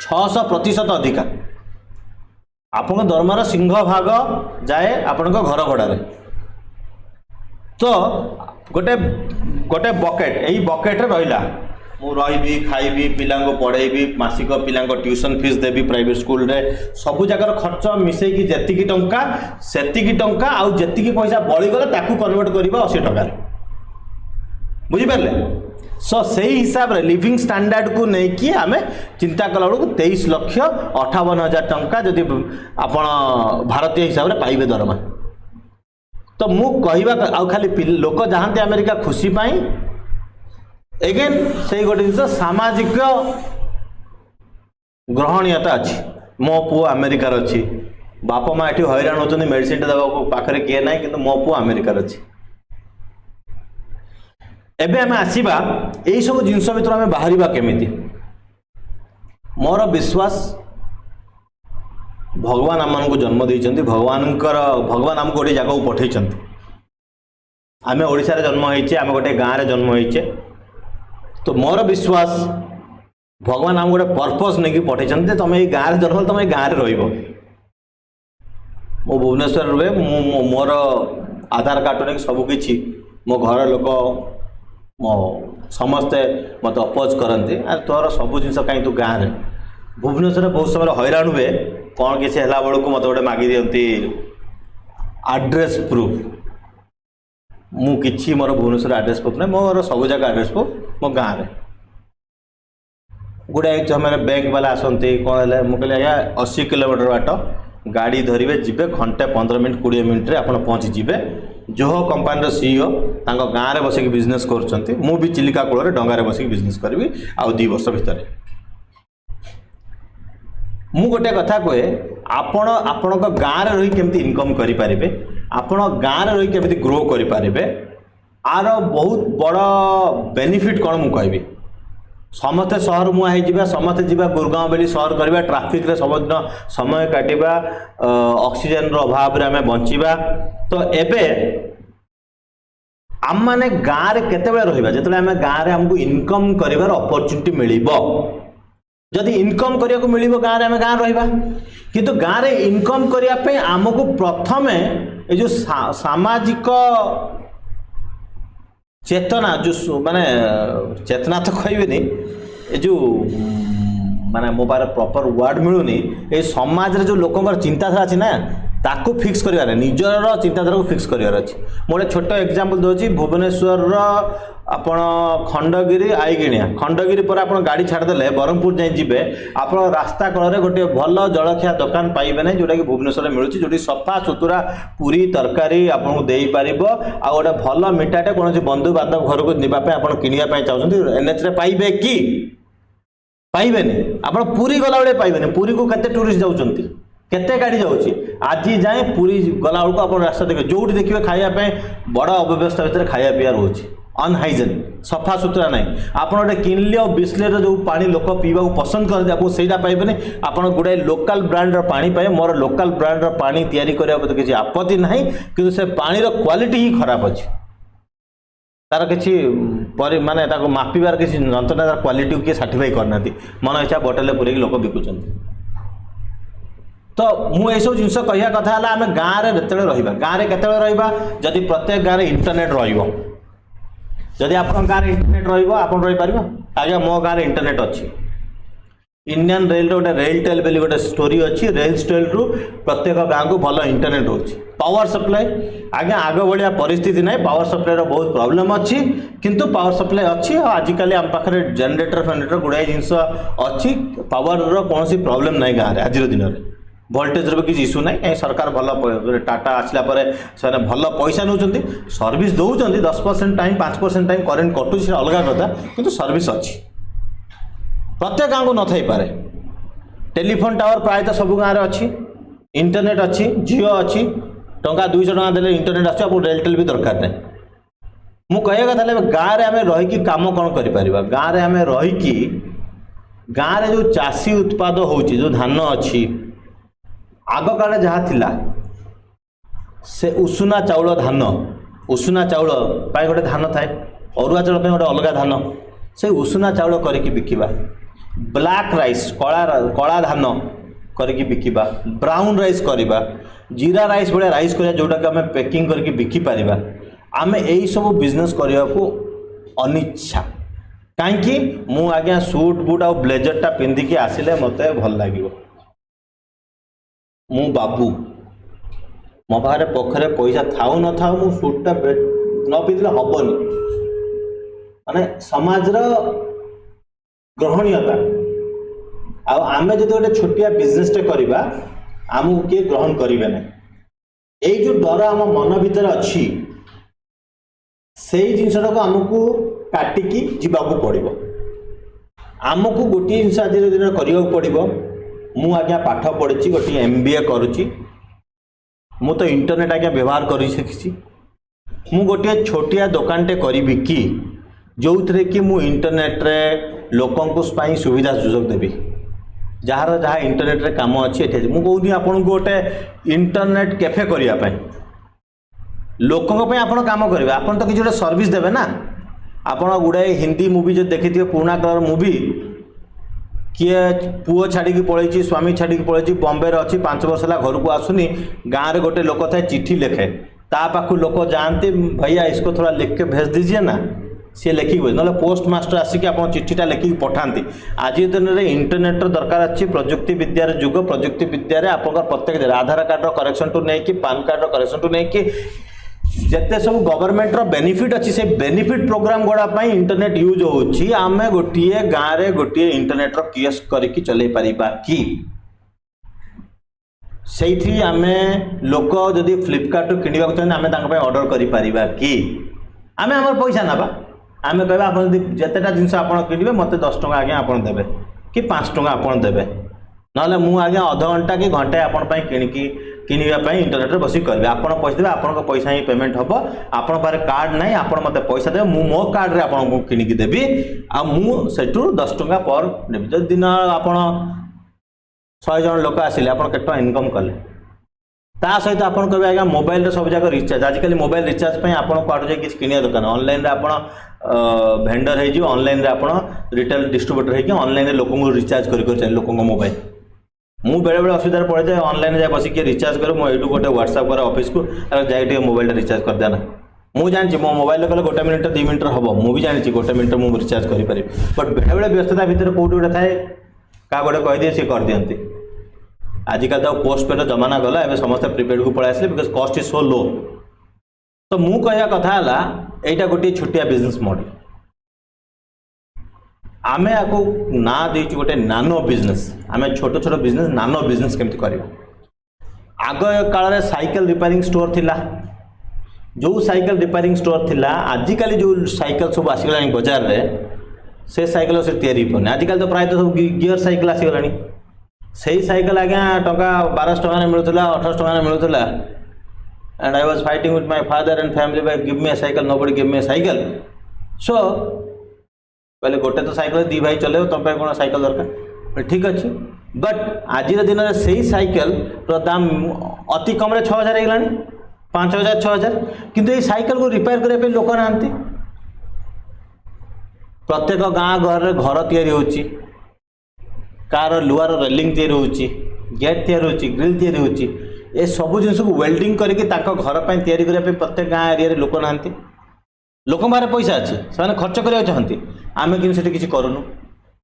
600% अधिका आपण दरमार सिंह भाग जाए आपण घर भड़ारे तो गोटे गोटे बकेट यही बकेट रहा मु रही खाइबी पिला पढ़ेबी मासिक पिला ट्यूशन फीस देवी प्राइवेट स्कूल रे सबू जगार खर्च मिसेकी जेतिकी टंका सेतिकी टंका आउ जेतिकी पैसा बळीगले ताकू कन्वर्ट करबा 80 टका बुझिपारे सो से हिसाब रे लिविंग स्टैंडर्ड को नहीं कि आमे चिंता कला बेलू 23,58,000 टंका जदि आपण भारतीय हिसाब रे पाइबे दरमा तो मु कहवा आउ खाली लोक जहाँते अमेरिका खुशी पाई एगेन से गोटे जिन सामाजिक ग्रहणीयता अच्छी मो पु अमेरिकार अच्छी बापा माँ ये हैरान होती मेडिसिन देवा पाखे किए ना कि मो पु अमेरिकार अच्छी एबे आम आसवा यही सब जिनस भर आम बाहर केमिति मोर विश्वास भगवान आम जन्म देते भगवान आमको गोटे जगह पठे आम ओडिशा रे जन्म होइचे आम गोटे गाँव रे जन्म होइचे तो मोर विश्वास भगवान आम गोटे पर्पस नहीं पठे तुम ये गाँव जन्म तुम ये गाँव रही मो भुवनेश्वर रुहे मोर आधार कार्ड नहीं सबकि मो घर लोक मो समस्ते मत अपोज करते तोर सब जिन कहीं तू गाँव में भुवनेश्वर बहुत समय हैरान हुए कौन किसी है बेलू मत गोटे मागी दिखती आड्रेस प्रूफ मुझे मोर भुवनेश्वर आड्रेस प्रूफ ना मोर सब जगह आड्रेस प्रूफ मो गाँव में गुड़ाए समय बैंक वाला आसती कौन है मुझे आज्ञा 80 किलोमीटर बाट गाड़ी धरवे जीवे घंटे 15 मिनट 20 मिनट आप पहुँची जीवे जो कंपानी सीईओ गाँव में बसिक बिजनेस कर मु भी चिलिका कूल डंगार बसिक बिजनेस करी आउ 2 वर्ष भितर मु गोटे कथा कहे आपण आपण गाँव में रही केमती इनकम करें आपण गाँव में रही केमती ग्रो करें आर बहुत बड़ बेनिफिट कौन मुझे कहबी समस्ते सहर मुआ हो समस्ते जीवा गुरगाँव बेली सहर करवा ट्राफिक रे सबदिन समय काटिबा ऑक्सीजन रो अभाव रे आमे बंचिबा तो एबे आम माने गाँव रे केते बेले रहिबा जेतले आमे गाँव रे हमको इनकम करिवार अपॉर्चुनिटी मिलिबो जदि इनकम करिया को मिलिबो गाँव रे आमे गाँव रहिबा किंतु गाँव रे इनकम करिया पे हमको प्रथमे ए जो सामाजिक चेतना जो माने चेतना तो कहबी जो माने मो पार प्रॉपर वर्ड मिलूनी ये समाज रे जो लोकंर चिंताधारा अच्छी ना ताकू फिक्स करिवार निजर चिंताधारा को फिक्स करिवार अच्छी मोटे छोट एग्जांपल दोची भुवनेश्वर आपण खंडगिरी आईगिणिया खंडगिरी पर आपण गाड़ी छाड़देले ब्रह्मपुर जाई जीवे आपण रास्ता कड़े गोटे भल जलखिया दुकान पाइबे ना जोटा कि भुवनेश्वर में मिलूँ जो सफा सुतुरा पूरी तरकारी आपको दे पार आ गोटे भल मिठाटे कौन बंधु बांधव घर को नापी आप किणवाई चाहते एनएच रे पाइबे कि पाइबेनि आप पूरी गला बेले पाइबेनि पूरी को केते टूरिस्ट जाउछंती केते गाड़ी जाउची आज जाए पूरी गला बेलू आप रास्ता देखिए जो देखिए खायापी बड़ अव्यवस्था भितर खाया पीया रोचे अनहाइजेन सफा सुतरा ना आप गोटे किनले और बिस्लेर जो पानी लोक पीवा पसंद करते आपको सहीटा पाइबे आप गुड़ाए लोकल ब्रांड पानी पाए मोर लोकल ब्रांड पानी तैयारी करने तो किसी आपत्ति ना कि से पानी क्वालिटी ही खराब अच्छी तार किसी माने ताको मापिबार किसी जंत्रणा तार क्वालिटी किए सर्टिफाई करना मन इच्छा बोतल पूरे लोक बिकुंट तो मुझे सब जिन कहवा कथा आम गाँव में जिते रहा गाँव में केत जदि प्रत्येक गाँव में इंटरनेट रही आप गाँव में इंटरनेट रहीपर आज्ञा मो गाँव में इंटरनेट अच्छी इंडियन रेल गोटे रेल टेल बोली गोटे स्टोरी अच्छी रेल टेल रु प्रत्येक गाँव को भल इंटरनेट होची पावर सप्लाई आज्ञा आग भाया परिस्थिति ना पावर सप्लाई बहुत प्रॉब्लम अच्छी किंतु पावर सप्लाई अच्छी आजिकल आम पाखे जनरेटर फेनेटर गुड़ाए जिनस अच्छी पावर कौन प्रॉब्लम ना गाँव में आज दिन में वोल्टेज भी किसी इश्यू ना कहीं सरकार भल टाटा आसला से भल पैसा नौ सर्विस दौरान 10% टाइम 5% टाइम करेन्ट कटुच अलग कथा किंतु सर्विस अच्छी प्रत्येक गाँव को न थी पारे टेलीफोन टावर प्रायतः सब गाँव में अच्छी इंटरनेट अच्छी जियो अच्छी टंका 200 टका देले इंटरनेट आस रेल टेल भी दरकार नहीं मु कहवा कथा गाँव में आम रहीकि कम कौन कर गाँव में आम रहीकि गाँव में जो चाषी उत्पाद होची जो धान अच्छी आग काले जहाँ थिला से उषुना चाउल धान उषुना चाउल गोटे धान थाए अरुआ चाउल गोटे अलग धान से उषुना चाउल करके बिकिबा ब्लैक राइस कला धान करके बिकिबा ब्राउन राइस करवा जीरा राइस भाया राइस करा जोटा कि आम पैकिंग करके बिकी पारिबा आम यही सब बिजनेस करने को अनिच्छा कहीं मु आज्ञा सूट बूट आ ब्लेजरटा पिंधिकी आसिले मते भल लगे मु बाबू मो पाखे पखरे पैसा थाऊ न थाऊ मु सूटटा न पिंधले हबनी माने समाज ग्रहणीयता आमे जदि गोटे छोटिया बिजनेसटे करवा आमको किए ग्रहण करेंगे ना यही जो डर आम मन भीतर अच्छी से जिनटा को आमको काटिकी जीवाक पड़ो आमको गोटे जिन आज दिन करने पड़ो मु आज्ञा पाठ पढ़ी गोटे MBA करुच्ची मु तो इंटरनेट आज्ञा व्यवहार कर शिखी मु गोटे छोटिया दुकानटे करी कि जो थे कि मु इंटरनेट रे लोकों को सुविधा सुजोग देवी जार जहाँ इंटरनेट रे काम अच्छी मुझे कहूँ आपन को गोटे इंटरनेट कैफे करने लोकों आप काम करेंगे आपन तो किसी गोटे सर्विस देवे ना आपड़ गुड़ाए हिंदी मूवी जो देखी थे पुराना कालर मूवी किए पुओ छाड़ी पलैची स्वामी छाड़ी पलैची बॉम्बे अच्छी 5 वर्ष है घर को आसुनी गाँव में गोटे लोक थाए चिट्ठी लिखे ता पाखु लोक जाते भैया इसको थोड़ा लिख के भेज दीजिए ना सी लिखिक ना पोस्ट मास्टर आसिक आप चिट्ठीटा लिखिक पठाती आज दिन में इंटरनेट दरकार अच्छी प्रजुक्ति विद्यार जुग प्रजुक्ति विद्यार आप प्रत्येक आधार कार्ड करेक्शन टू नहीं पान कार्ड करेक्शन टू नहीं जिते सब गवर्नमेंट बेनिफिट अच्छी से बेनिफिट प्रोग्राम गुड़ा इंटरनेट यूज होची आमे गोटे गाँव में गोटे इंटरनेट कियोस्क करके चलै पारिबा कि से आमे लोक जदि फ्लिपकार्ट किणवा चाहिए आमे तांका ऑर्डर करि पारिबा कि आमे हमर पैसा नाबा आमे कहबा आपन जतेटा जिनस आपन किणबे मते 10 टका आगे आपन देबे कि 5 टका आपन देबे नले मु आगे आधा घंटा कि घंटे आपन पई किणकी किणवा इंटरनेट बस करेंगे आपड़ पैसा देवे आपन पैसा ही पेमेंट हम आपण पारे कार्ड ना आपड़ मत पैसा देवे मु मो कार्ड रे आपन को किणकी देवी आ मु सेठू 10 टका पर देवी जब दिन आपन 100 जन लोक आसिले आपन केट इनकम कले ता सहित आपन कहबे आज्ञा मोबाइल रे सब जगह रिचार्ज आजिकल मोबाइल रिचार्ज पे आपन कार्ड जे किछ किनिया दुकान ऑनलाइन रे आपन वेंडर हे जी ऑनलाइन रे आपन रिटेल डिस्ट्रीब्यूटर हे कि ऑनलाइन रे लोकन को रिचार्ज कर चाहिए लोकन को मोबाइल मु बेले बेले असुविधा पड़े जाए ऑनलाइन जाए बस किए रिचार्ज कर मुझे गोटे व्हाट्सएप कर ऑफिस को जाए मोबाइल रिचार्ज कर देना मुझे जानी मो मोबाइल कले 1 मिनिट 2 मिनिट हम मुझे जानी 1 मिनिट मुझे रिचार्ज करें बट बेले बेले व्यस्तता भितर कौट गोटे थाए क्या गोटे कहीदे सी कर दिखती आजिकल तो पोस्ट पेड जमाना गला एवं समस्त प्रीपेड को पलि आसे बिकज कस्ट इज सो लो तो मु कहया कथा है यहाँ गोटे छोटिया बिजनेस मॉडल आमे आपको ना देचु गोटे नानो बिजनेस आमे छोट छोट बिजनेस नानो बिजनेस केमती करबा आग काल साइकिल रिपेयरिंग स्टोर थिला जो साइकिल रिपेयरिंग स्टोर थिला आजिकल जो साइकिल सब आसीगला बाजार रे से साइकिल से तैयारी पड़े आजिकल तो प्रायतः सब गियर साइकिल आसीगला से साइकिल आज्ञा टका 1200 टका मिलूला 1800 टका मिलूला and I was fighting with my father and family by give me a cycle nobody give me a cycle so पहले गोटे तो साइकिल 2 भाई चले तुम कौन साइकिल दरकार ठीक अच्छे बट आज दिन में से साइकिल दाम अति कम 6000 होगा 5000 6000 किंतु ये साइकिल को रिपेयर करने लोक ना प्रत्येक गाँ घर घर तैयारी होची कार लुहार रेलिंग तैयारी होची गेट तैयारी होची ग्रिल तैयारी होची ए सब जिन को वेल्डिंग करके घर पर तैयारी करने प्रत्येक गाँ एरिया लोक ना लोक बाहर पैसा अच्छे से खर्च करने चाहती आम कि किसी करूँ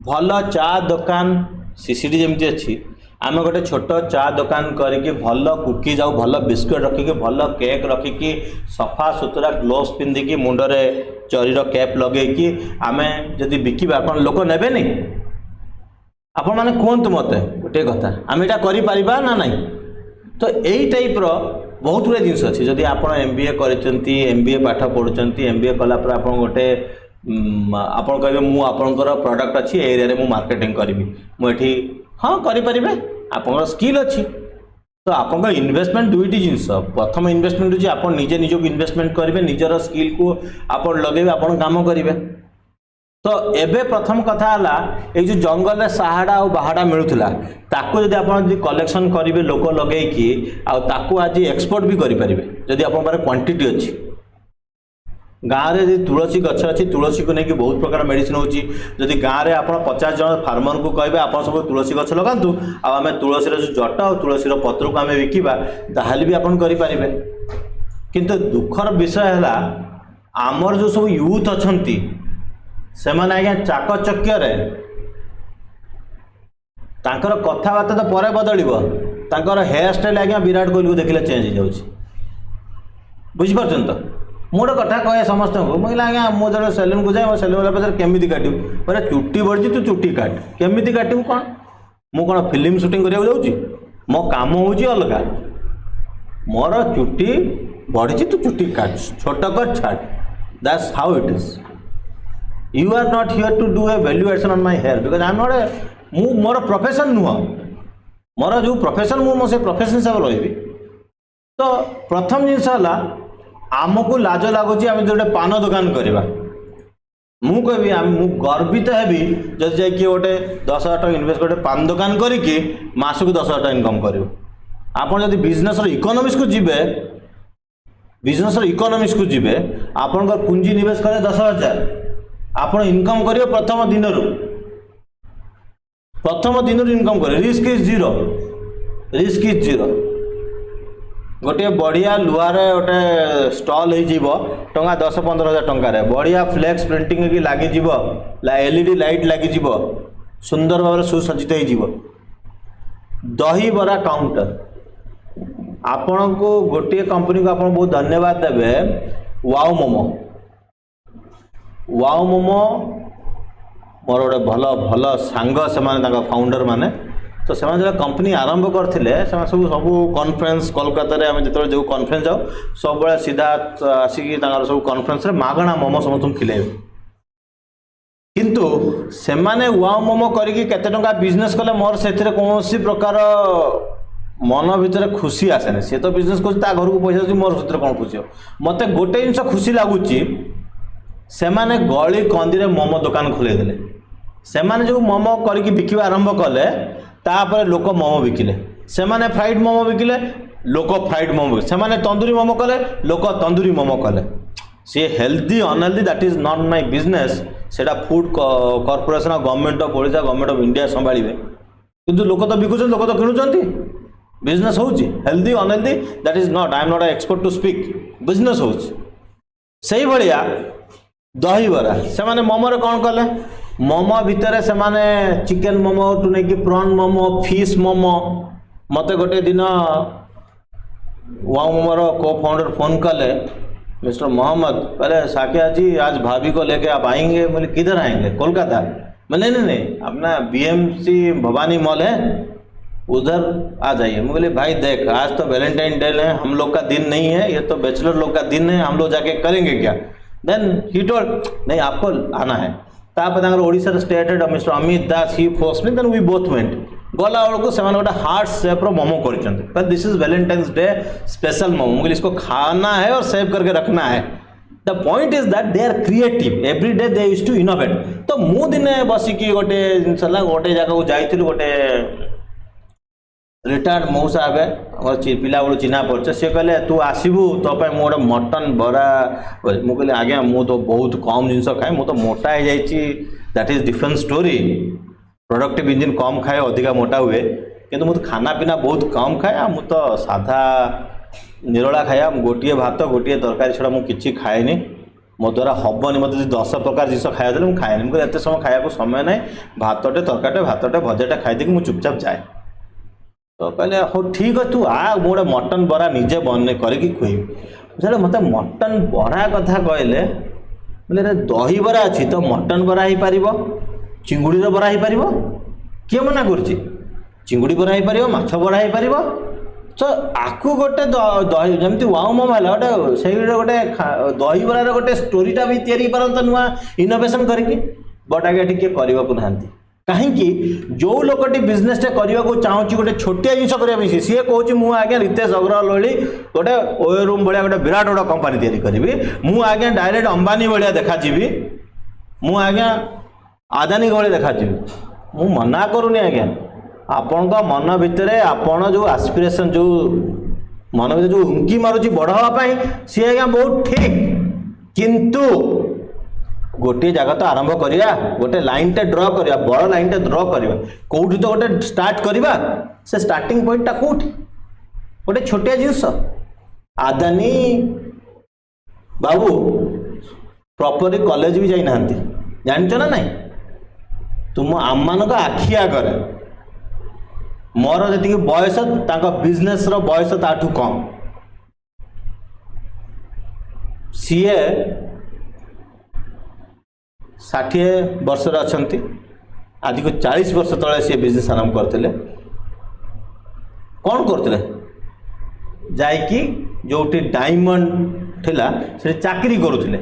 भल चा दुकान सीसीडी जमी अच्छी आम गोटे छोट चा दुकान करके भल कुकीज आउ भल बिस्कुट रखिकी भल केक रखिकी सफा सुतरा ग्लोव्स पिंधिकी मुंडरे चरीर कैप लगेकी आम जदि बिकिबा कौन लोक नेबे नहीं आपण मैंने कहतु मत गोटे कथा आम यहाँ कर ना नहीं तो यही टाइप बहुत गुड़ा जिनस अच्छी जदि आप MBA करछंती MBA पाठ पढ़ुंट MBA कलापर आप गोटे आप कहे मुझे प्रोडक्ट अच्छी एरिया मु मार्केटिंग करी मुझे हाँ करें आप स्किल अच्छी तो आप इन्वेस्टमेंट दुईटी जिनस प्रथम इन्वेस्टमेंट होची आप निजे निजक इन्वेस्टमेंट करेंगे निजर स्किल को आप लगे आप काम करेंगे तो एबे प्रथम कथा है जो जंगल में साहाड़ा और बाहाड़ा मिलूला ताकू जब आप कलेक्शन करेंगे लोक लगे ताकू आज एक्सपोर्ट भी करेंगे जदि आप क्वांटिटी अच्छी गाँव में यदि तुलसी गछ अच्छी तुलसी को लेकिन बहुत प्रकार मेडिसिन होची जदि गाँव में आप 50 जन फार्मर को कहे आप सब तुलसी गछ लगातु आम तुलसी जो जट और तुलसी पत्र को आम बिकवा ताहले भी आप करें किंतु दुखर विषय है आमर जो सब यूथ अच्छी से मैंने आज्ञा चाकचक्य कथबार्ता तो पर बदल हेयर स्टाइल आज्ञा विराट कोहली को देखिले चेंज हो बुझीपार तो मोर कथा कहे समस्त को मुझे आज्ञा मु जो सेलून को जाए सेलून वाला पचार केमी काटू बोले चुट्टी बढ़ी तू चुट्टी काट केमी काटू कौन मु कौन फिल्म सुटिंग करने जाऊँगी मो काम हूँ अलग मोर चुट्टी बढ़ी तू चुट्टी काट छोट कर छाड़ that's how it is you are not here to do a valuation on my hair because I am not मु मोर प्रोफेशन नुह मोर जो प्रोफेशन मु से प्रोफेशन हिसाब रही तो प्रथम जिनस आमको लाज लगुच आम जो गोटे पान दुकान करवा मु कहि मु गर्वित हेबी जब जाकि गोटे 10,000 टका इन्वेस्ट गोटे पान दुकान करके मासक 10,000 टका इनकम कर आपड़ जब बिजनेस इकोनॉमिक्स को जीवे बिजनेस इकोनॉमिक्स को जीवे आपण पुंजी निवेश करें 10,000 आप इनकम करेंगे प्रथम दिन इनकम करें रिस्क इज जीरो गोटे बढ़िया लुहार गोटे स्टल हो 10-15 हज़ार टकर बढ़िया फ्लेक्स प्रिंटिंग की लगे LED लाइट लगे सुंदर भाव सुसज्जित हो दही बरा काउंटर आपण को गोटे कंपनी को आप बहुत धन्यवाद देवे वाओ मोमो मोर गोटे भल भल सांग से फाउंडर माने तो से जो कंपनी आरंभ करते सब कॉन्फ्रेंस कोलकाता आम जो जो कॉन्फ्रेंस जाऊ सब बड़े सीधा आसिक सब कॉन्फ्रेंस रे मागणा मोमो समस्त खिले किंतु से माने वाओ मोमो करके केते टंका बिजनेस कले मोर से कौन प्रकार मन भितर खुशी आसेनी सी तो बिजनेस कर घर को पैसा मोर से कौन खुशी मत गोटे जिन खुशी लगुच से माने गली कंदी रे मोमो दुकान खोलेदेले से माने जो मोमो करके बिकवा आरंभ कले तापर लोक मोमो बिकिले से माने फ्राइड मोमो बिकिले लोक फ्राइड मोमो से माने तंदूरी मोमो कले लोक तंदूरी मोमो कले सी healthy unhealthy that is not my business सेटा food corporation government of Odisha government of India संभालिबे किंतु लोक तो बिकुछन लोक तो किणुचंती बिजनेस होउची healthy unhealthy that is not I am not expert to speak business होउची सही भलिया दही बरा से माने मोमो रे कोन कले मोमो भितर से माने चिकेन मोमो टू नहीं कि प्रॉन मोमो फिश मोमो मत गोटे दिन वाओ मोमोर को फाउंडर फोन कले मिस्टर मोहम्मद पहले साकिया जी आज भाभी को लेके आप आएंगे बोले किधर आएंगे कोलकाता मैं नहीं अपना BMC भवानी मॉल है उधर आ जाइए मैं बोले भाई देख आज तो वैलेंटाइन डे है हम लोग का दिन नहीं है ये तो बैचलर लोग का दिन है हम लोग जाके करेंगे क्या देन ही टोल्ड नहीं आपको आना है Odisha state head mister Amit Das he forced me then we both went गला बेलू से गोटे हार्ट शेप मोमो कर this is Valentine's day special momo इसको खाना है और सेव करके रखना है the point is that they are creative every day they use to innovate तो मु दिने बसिकी गोटे जिन गोटे जगह को जाइलु गोटे रिटायर्ड मौसा हे पिला बेलू चिन्हा परिचय सी कहले तू आसबू तो गोटे मटन बरा मुझे कहली आज्ञा मु तो बहुत कम जिनस खाए मु तो मोटा हो जाइए that is different story productive engine कम खाए अधिका मोटा हुए किंतु मुझे खाना पीना बहुत कम खाए मु तो साधा निरोला खाया गोटे भात गोटे तरकारी छड़ा मुझे किसी खाएनि मो द्वारा हेनी मत 10 प्रकार जिस खाया मुझे खाएनि मुझे एत समय खाया समय ना भातटे तरकारीटे भातटे भजाटे खाईदे मुझे चुपचाप जाए तो कहले हो ठीक है तू आ गोटे मटन बरा निजे बन करके खुएबी मत मटन बरा कथा कहले बोले दही बरा अच्छी तो मटन बरा हो पार चिंगुड़ी बरा हो पार किए मना कर चिंगुड़ी बरा हो पार माछ बरा हो पार तो आकु गोटे दही जमी वाउ मोम है गोटे से गोटे दही बरार गोटे स्टोरीटा भी तैयारी पारत नुआ इनोवेशन करके बट आगे किए करने को नहांती कहीं जो लोकटी बिजनेस करने को चाहूँ गोटे छोटिया जिन करने सी कौन मुझे आज्ञा रितेश अग्रवाल भाई गोटे ओयो रूम भाया गोटे विराट बड़ा कंपानी तैयारी करी मुझे आज्ञा डायरेक्ट अंबानी भाया देखाजी मुझे आज्ञा आदानी भाई देखाजी मु मना करूनी आज्ञा आपण मन भितर आपण जो आस्पिरेसन जो मन भर जो उंकी मारुची बढ़ावाई सी आज्ञा बहुत ठीक किंतु गोटे जगह तो आरंभ करिया गोटे लाइन टे ड्र करिया बड़ लाइन टे ड्र करिया कोठी तो गोटे स्टार्ट करिया से स्टार्टिंग पॉइंट टा कोठी गोटे छोटिया जिनस आदानी बाबू प्रॉपर कॉलेज भी जाई नांती जानछ ना नहीं तुम आम मान आखि आगे मोर जी बयस बिजनेस रो बयस ताठू कम सीए 60 वर्ष अच्छा आज को 40 वर्ष तले सी बिजनेस आरंभ करते कौन करते जाइकी जो डायमंड थिला से चाकरी करुले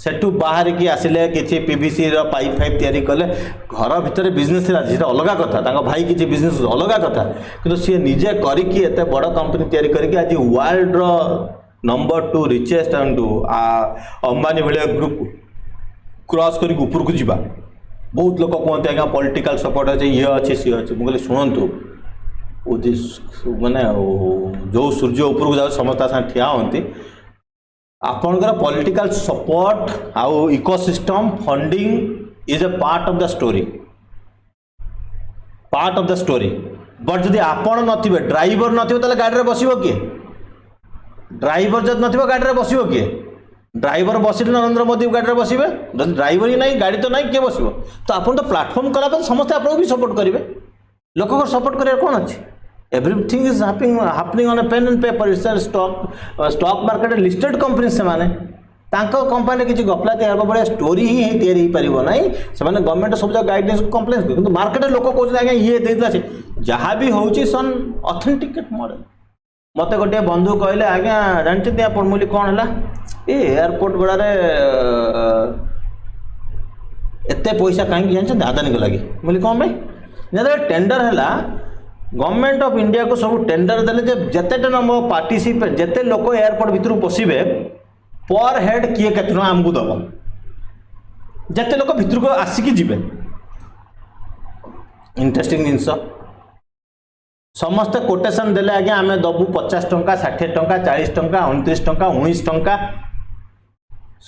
सेठू बाहर की आसिले किसी पीवीसी रो पाइप फाइप तैयारी कले घर भितर बिजनेस था अलग कथा भाई किसी बिजनेस अलग कथा किंतु सी निजे करिकी एते बड़ कंपनी तैयारी करके आज वर्ल्ड रो नंबर 2 रिचेस्ट एंड अंबानी भाया ग्रुप क्रॉस कर ऊपर को जीवा बहुत लोग कहते हैं पॉलिटिकल सपोर्ट अच्छे ये अच्छे सी अच्छे मुझे शुणु माने जो सूर्य ऊपर को जाओ समस्त साथ ठिया होती आपणकर पॉलिटिकल सपोर्ट आउ ecosystem funding is a part of the story but जदि आपण नथिबे ड्राइवर नथिबे ताले गाड़ी रे बसिबो किए ड्राइवर जद नथिबो गाड़ी रे बसिबो किए ड्राइवर बसिले नरेंद्र मोदी गाड़ी में बसवे जब ड्राइवर ही नहीं गाड़ी तो नहीं किए बस तो आप प्लाटफर्म कला समस्त आपको भी सपोर्ट करेंगे लोक सपोर्ट कर कौन अच्छे everything is happening on a pen and paper it's stock market listed company से माने कंपानी किसी गपला तैयार भाया स्टोरी ही तैयारी हो ना से गवर्नमेंट सब जगह गाइडेंस को कंप्लेन कर मार्केट लोक कहते आज्ञा ये देता से जहाँ भी हूँ सन ऑथेंटिकेट मॉडल मत गोटे बंधु कहले आज्ञा जानते आप मुझे कौन है ये एयरपोर्ट गुड़ा एत पैसा कहीं जानते आदानी को लगे बोली कौन भाई जो टेंडर है गवर्नमेंट ऑफ इंडिया को सब टेंडर देले जिते नंबर पार्टिसिपेट जिते लोक एयरपोर्ट भितर पशिबे पर हेड किए केते टका आमको दब जिते लोक भितर को आसिकी जीवे इंटरेस्टिंग जिनस समस्ते कोटेशन देले आज्ञा आम दबू 50 टंका 60 टंका 40 टंका 29 टंका 19 टंका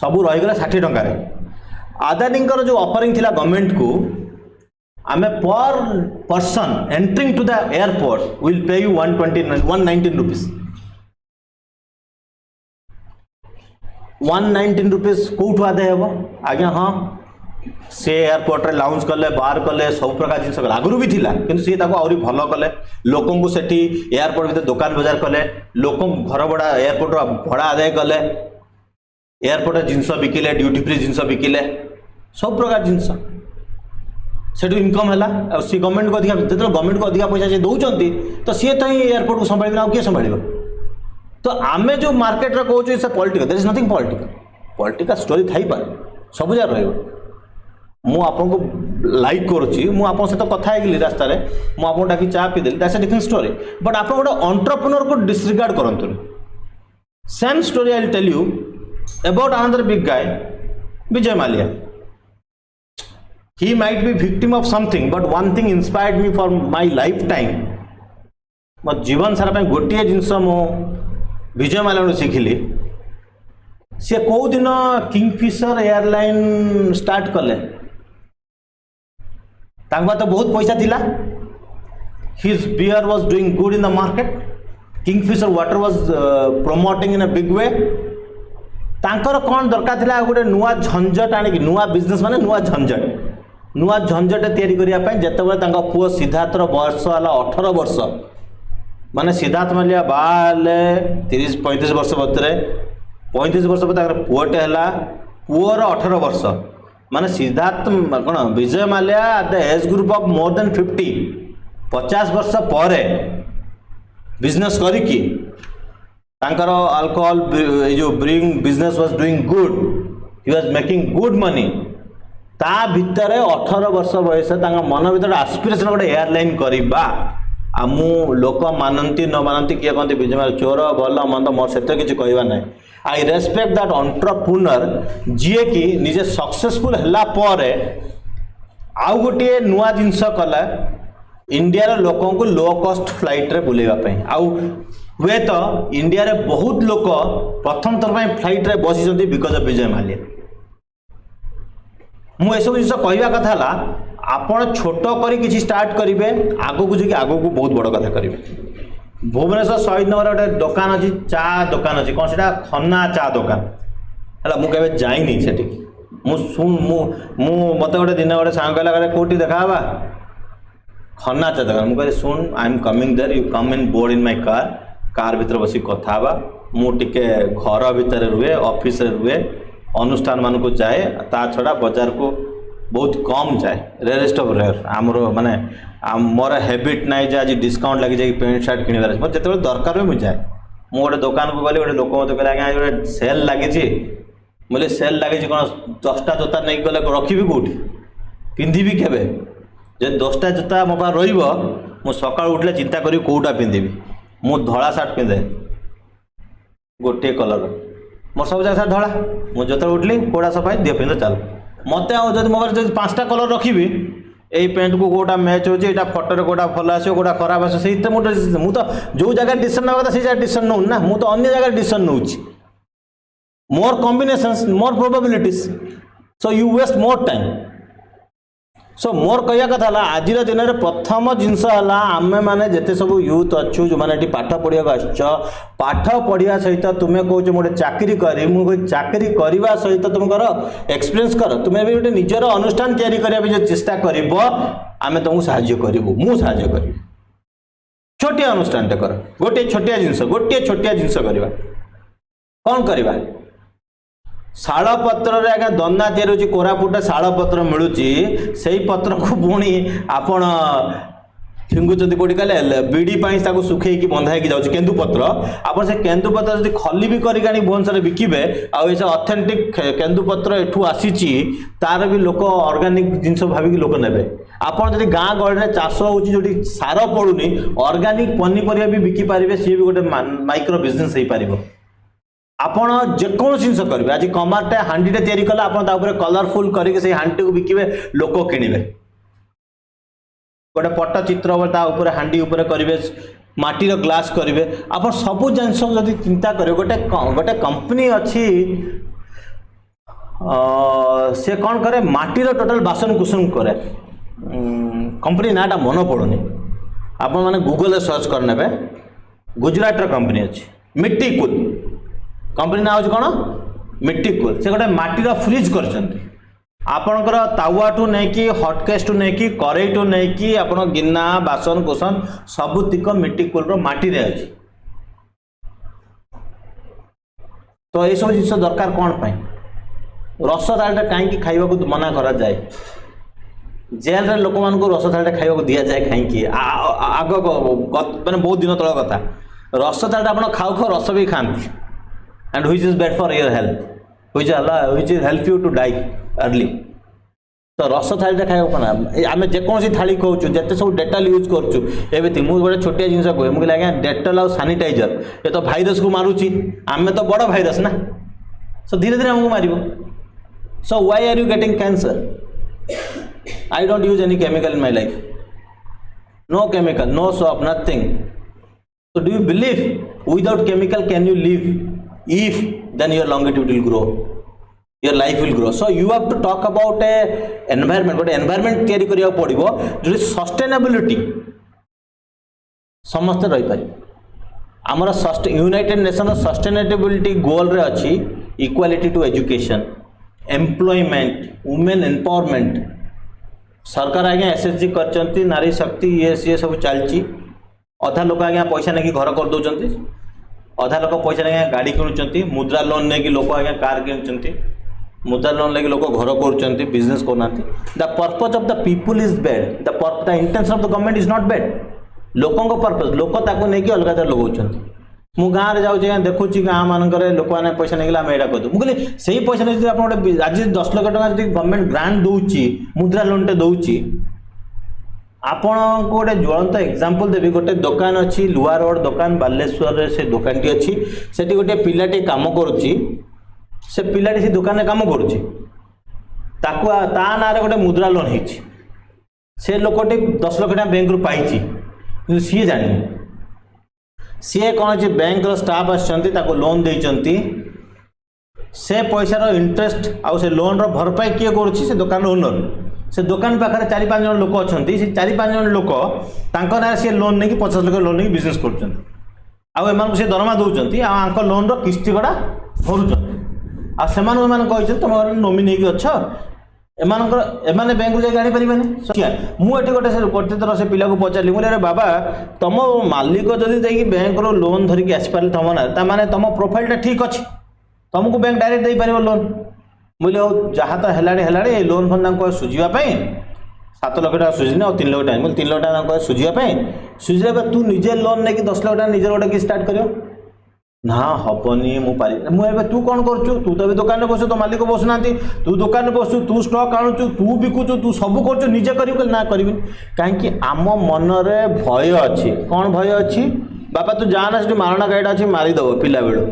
सबू रहीगला 60 टंकार आदानी जो ऑफरिंग थिला गवर्नमेंट को आम पर person entering to the airport will pay you 119 rupees 119 rupees कौटू आदाय हे आज्ञा हाँ से एयरपोर्ट रे लाउंज कले बार कले सब प्रकार जिन आगु भी थिला किंतु सी आहरी भल कले लोकन को सेठी एयरपोर्ट भीतर दुकान बाजार कले लोक घर भड़ा एयरपोर्ट भड़ा आदाय कले एयरपोर्ट जिनस बिकिले ड्यूटी फ्री जिनस बिकिले सब प्रकार जिनस से इनकम है सी गवर्नमेंट को अधिक जो गवर्नमेंट को अधिक पैसा सी दौरान तो सी तो ही एयरपोर्ट को संभाल किए संभाल तो आम जो मार्केट रे कहूँ से political there is nothing political story थी पारे सब जगह रही आपको लाइक करुच्ची मुझे सहित कथा होगी रास्त मुझे डाकी चा पीदेली that's a different story but आप गोटे एंटरप्रेन्योर को डिसरिगार्ड करंतु same story I will tell you about another big guy Vijay Mallya he might be victim of something but one thing inspired me for my lifetime मो जीवन सारा गोटे जिनस मु विजय माल्या शिखिली सी कौ दिन किंगफिशर एयरलाइन स्टार्ट कले तो बहुत पैसा थिला his beer was doing good in the market Kingfisher water was promoting in a big way तांकर कौन दरकार थिला गोटे नुआ झंझट आनिक नुआ बिजनेस माने नुआ झंझट तैयारी करिया पय जेतेबेले तांका पुओ सिद्धार्थर वर्ष हला 18 वर्ष माने सिद्धार्थ माल्या बाले 30-35 वर्ष भतरे 35 वर्ष पर पुओटे है पुओर 18 वर्ष माने सिद्धार्थ कौन Vijay Mallya at the age group of more than 50 वर्ष पर बिजनेस करिकी तांकर अल्कोहल जो bring business was doing good he was making good money ता भितर 18 वर्ष बयस तांका मन भीतर एस्पिरेशन गोटे एयरलाइन करबा आमु लोक मानती न मानती किए कहते विजय माल्या चोर भल मंद मोर से किसी कहवा ना आई रेस्पेक्ट दैट एंटरप्रेन्योर जी कि निजे सक्सेसफुल हला परे आउ गोटे नुआ जिनस कला इंडिया लोकों को लो कॉस्ट फ्लाइट रे बुलेगा आउ हुए तो इंडिया रे बहुत लोक प्रथम थर फ्लाइट रे बसी बिकज ऑफ विजय माल्या मु ये सब जिन कहवा कथा ला आपण छोट करी किसी स्टार्ट करेंगे आगो को जी आगो को बहुत बड़ कथा करेंगे भुवनेश्वर शहीद नगर गोटे दुकान अच्छी चा दुकान अच्छी कौन से खन्ना चा दुकान है मुझे जाइनी से मत गोटे दिन गोटे सांग कहला कौटी देखा खन्ना चा दुकान मुझे शुण I am coming there you come in board in my car भीतर बस कथा मुझे घर भितर रुए ऑफिस रुए अनुष्ठान मान को जाए ता छड़ा बाजार को बहुत कम जाए रेयरेस्ट ऑफ रेयर आमर माने मोर हैबिट ना जे आज डिस्काउंट लगी जाए पेंट शर्ट किणवार मोर जिते दरकार मुझे जाए मुझे गोटे दुकान को गली गोटे लोक मत कहले आज्ञा गोटे सेल लगी बोले सेल लगी कौन 10टा जोता नहीं गले रखी कौटी पिंधि केवे जे 10टा जोता मो पास रु सका उठले चिंता करी कौटा पिंधि मु धला सार्ट पिंधे गोटे कलर मोर सब जगह धला मुझे जो उठली कौटा सफाई दिए पिंध चल मत आदि मोबाइल जो 5टा कलर रखी यही पेंट को कौटा मैच हो फटोरे कौटा भल आस कौटा खराब आस मुझे जो जगह डिसीजन ना कथा से जगह डिसीजन नौ ना मुझे अन्य जगह decision now more combinations more probabilities so you waste more time so मोर कहया कथा आज दिन में प्रथम जिनस आम मैंने जिते सब यूथ अच्छु जो मैंने पाठ पढ़ा पाठ पढ़ा सहित तुम्हें कौच गोटे चाकरी करी मुझे चाकरी करने सहित तुम कर एक्सपीरियंस कर तुम्हें भी गोटे निजर अनुष्ठान तैयारी करने जो चेष्टा कर आम तुमको साहाय्य करूँ मु साहाय्य करी छोटिया अनुष्ठान कर गोटे छोटिया जिनस करवा कौन करवा शाल पत्र रे आगे दन्ना तैयारी कोरापुटे शाल पत्र मिलूँ से पत्र को पुणी आपण फिंगुंट कौटी कहले बीड़ी सुखे बंधाई जाऊँ केन्दुपत्र आप से केन्दुपत्र जब खली भी करी भुवनेश्वर बिकिबे आउ ऑथेंटिक केन्दुपत्र एठू आसी तार भी लोक ऑर्गेनिक जिनस भाविक लोक नेबे आपड़ जब गाँ गहली में चाष हो सार पड़ूनी ऑर्गेनिक पनीपरिया भी बिकी पारे सी भी गोटे माइक्रो बिजनेस हो पार आपण जेकोसी जिनस करेंगे आज कमारटे हांडीटे तैयारी कला आप कलरफुल करके हांडी को बिकिबे लोक किणवे गोटे पट्टचित्र ऊपर हांडी उपर करेंगे माटीर ग्लास करेंगे आप सबू जिनस जब चिंता करेंगे गोटे गोटे कंपनी अच्छी से कौन करे माटीर टोटाल बासन कुसन करे कंपनी नाटा मन पड़ूनी आप मैंने गूगल सर्च करने गुजरात कंपनी अच्छी मिट्टी कुल कंपनी ना हूँ कौन मिट्टी कुल से गोटे माटीर फ्रिज कर आपणकर तावा टू नहीं कि हटकेस टू नहीं कि करेई टू नहीं कि आप गिना बासन कुसन सबुतिक मिट्टी कुल माटी रे अच्छी तो ये सब जिन दरकार कौन पाई रस थाली कहीं खाइबा को मना करा जाए जेल रे लोक मान को रस थाली खाइबा को दिया जाए कहीं आग मैंने बहुत दिन तल कथा रस थाली आप खाऊ खाऊ रस भी खाती and which is bad for your health which is help you to die early तो रस थाली खाइबा कौन आम जेकोसी थाली खाऊँ जिते सब डेटल यूज करूँ एवं मुझे गोटे छोटिया जिन कहे मुझे आज्ञा डेटल आउ सानिटाइजर ये तो भाइरस को मारुची आम तो बड़ भाइरस ना सो धीरे धीरे हमको मार so why are you getting cancer I don't use any chemical in my life. No chemical, no soap, nothing. So do you believe without chemical can you live? If, then your longevity will grow, your life will grow. So you have to talk about a environment, but environment तैयारी करिया पड़िबो जो sustainability समस्त रही पारि। आमर United nation sustainability goal रे अच्छी equality to education, employment, women empowerment. सरकार आज्ञा एसएचजी करचंती, नारी शक्ति ये सब चलची। अधा लोक आज्ञा पैसा नहीं घर कर दौरान, अधा लोक पैसा नहीं गाड़ी किणुचंती, मुद्रा लोन नहीं लोक आज्ञा कार किणुचंती, मुद्रा लोन लेके लोक घर कर बिजनेस करना। The purpose of the people is bad, the intention of the government is not bad. लोकों पर्पज लोक ताको नहीं अलग अलग लगाउछंती। मु गाँव में जाऊँ देखुची गाँ मानक लोक मैंने पैसा नहीं आम यहाँ करदे। मुझे से पैसा नहीं आप आज 10 लाख टका जो गवर्नमेंट ग्रांट दौची, मुद्रा लोनटे दौची, आपन को गोटे ज्वलंत एग्जांपल देवी। गोटे दुकान अच्छी लुआ रोड दुकान बालेश्वर, से दुकान टी अच्छी, सेठी गोटे पिलाटी काम करुच्ची, से पिलाटी से दुकान काम करुच्ची, ताकू ता ना रे गोटे मुद्रा लोन होइछि, से लोकटी 10 लाख टका बैंक रु पाइछि, किंतु सी जानि सी कौन अच्छे बैंक स्टाफ आसो लोन देती, से पैसार इंटरेस्ट आउ से लोन भरपाई किए करुच्ची, से दुकान ओनर, से दुकान पाखे 4-5 जन लोक अच्छा, से 4-5 जन लोक ना सी लोन नहीं 50 लाख लोन नहीं बिजनेस कर से दरमा दौरान आंक लोन किस्ती गड़ा भरुच्च आ से तुम नोमिनी अच्छ एमाने बैंक को जाई पारे मुझे गोटे थर से पिला को पचारि मुझे बाबा तुम मालिक जदि जाकि बैंक रो लोन धरिकी आसपारे तुम ना ताने तुम प्रोफाइल ठीक अच्छे तुमको बैंक डायरेक्ट दे पार लोन। मुझे जहाँ तो है लोन फंड सुझापी 7 लाख टका सुझी और 3 लाख टका मुझे 3 लाख टका सुझापी तू निजे लोन नहीं 10 लाख टका निजे गोटे कि स्टार्ट कर ना हेनी मुझे तू कौन कर तू तो दुकान में बसु तो मालिक बसुना तू दुकान में बसु तू स्टॉक आणुचु तू बिकुचु तू सब कर निजे कर ना करी कहीं आम मनरे भय अच्छी कौन भय अच्छी बापा तू जाना से मारणा गाईटा अच्छी मारिदेव पिला बेलू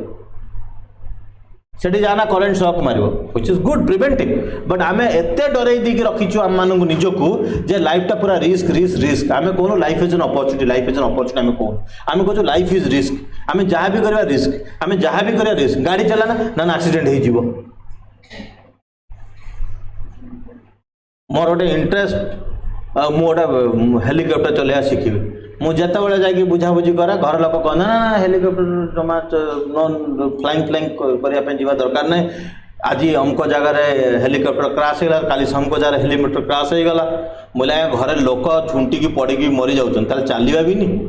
से जाना करेन्ट शॉक मार which is good preventive but आम एत डरई दी रखीचु आम मान निजकू जे लाइफटा पूरा रिस्क रिस्क रिस्क आम कहूँ life is an opportunity life is an opportunity आम कहूँ आम कहूँ लाइफ इज रिस्क आम जहाँ भी करवा रिस्क आम जहाँ भी करवा रिस्क गाड़ी चलाना ना एक्सीडेंट हो मोर गोटे इंटरेस्ट मुझे हेलिकप्टर चलैया शिखी मुझे जाकि बुझाबुझी करे घर लोक कहना ना हेलिकप्टर जमा फ्लाइंग फ्लाइंग करने दरकार नहीं आज अमक जगार हेलिकप्टर क्रैश होगा काली समक जगह हेलिकप्टर क्रैश होगा बोले घरे लोक झुंटिकी पड़ी मरी जाऊँ चलवा भी नहीं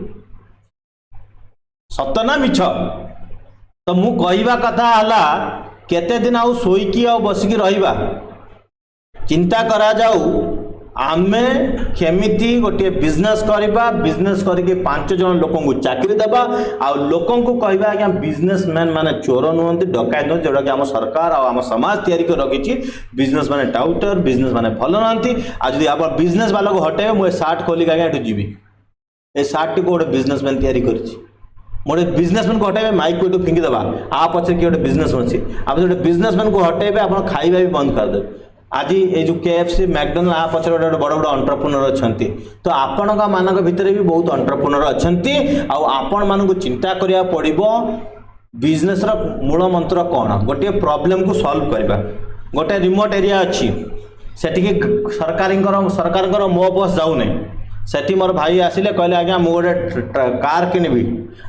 सत ना मिछ तो मु कहवा कथा है केते दिन आउ शोईकी आ बसिकी रहिबा चिंता करा जाऊ आमे केमिति गोटे बिजनेस करवा बिजनेस करके 5 जन लोक चाकरी देवा आ लोक कहवा आज्ञा बिजनेसमैन माने चोर नुहति डकायत नुहति जोटा कि आम सरकार आम समाज तैयारी कर रखी बिजनेस माने टाउटर बिजनेस माने भल नहांती आ जदि आप बिजनेस वाला को हटेबे मुझे सार्ट खोलिक आज्ञा एठू जीवी ए सार्ट टी गोटे बिजनेसमैन तैयारी करछि मोटे बिजनेसमैन को हटेबे माइक को फिंगी देवा आ पछे कि गोटे बिजनेसमैन अछि आप जो बिजनेसमैन को हटेबे आप खाइबा भी बंद कर देबे आज ये जो KFC मैकडोनल्ड आ पचर गोटे बड़ बड़ एंटरप्रेन्योर अच्छा तो आपण मानक भितर भी बहुत एंटरप्रेन्योर अच्छा आपण मानक चिंता करिया पड़िबो बिजनेस रो मूल मंत्र कौन गोटे प्रॉब्लम को सॉल्व करबा गोटे रिमोट एरिया अच्छी सेठी सरकार मो बस जाऊ नहीं सेठी मोर भाई आसिले कहले आज्ञा मु गोटे कार किनबी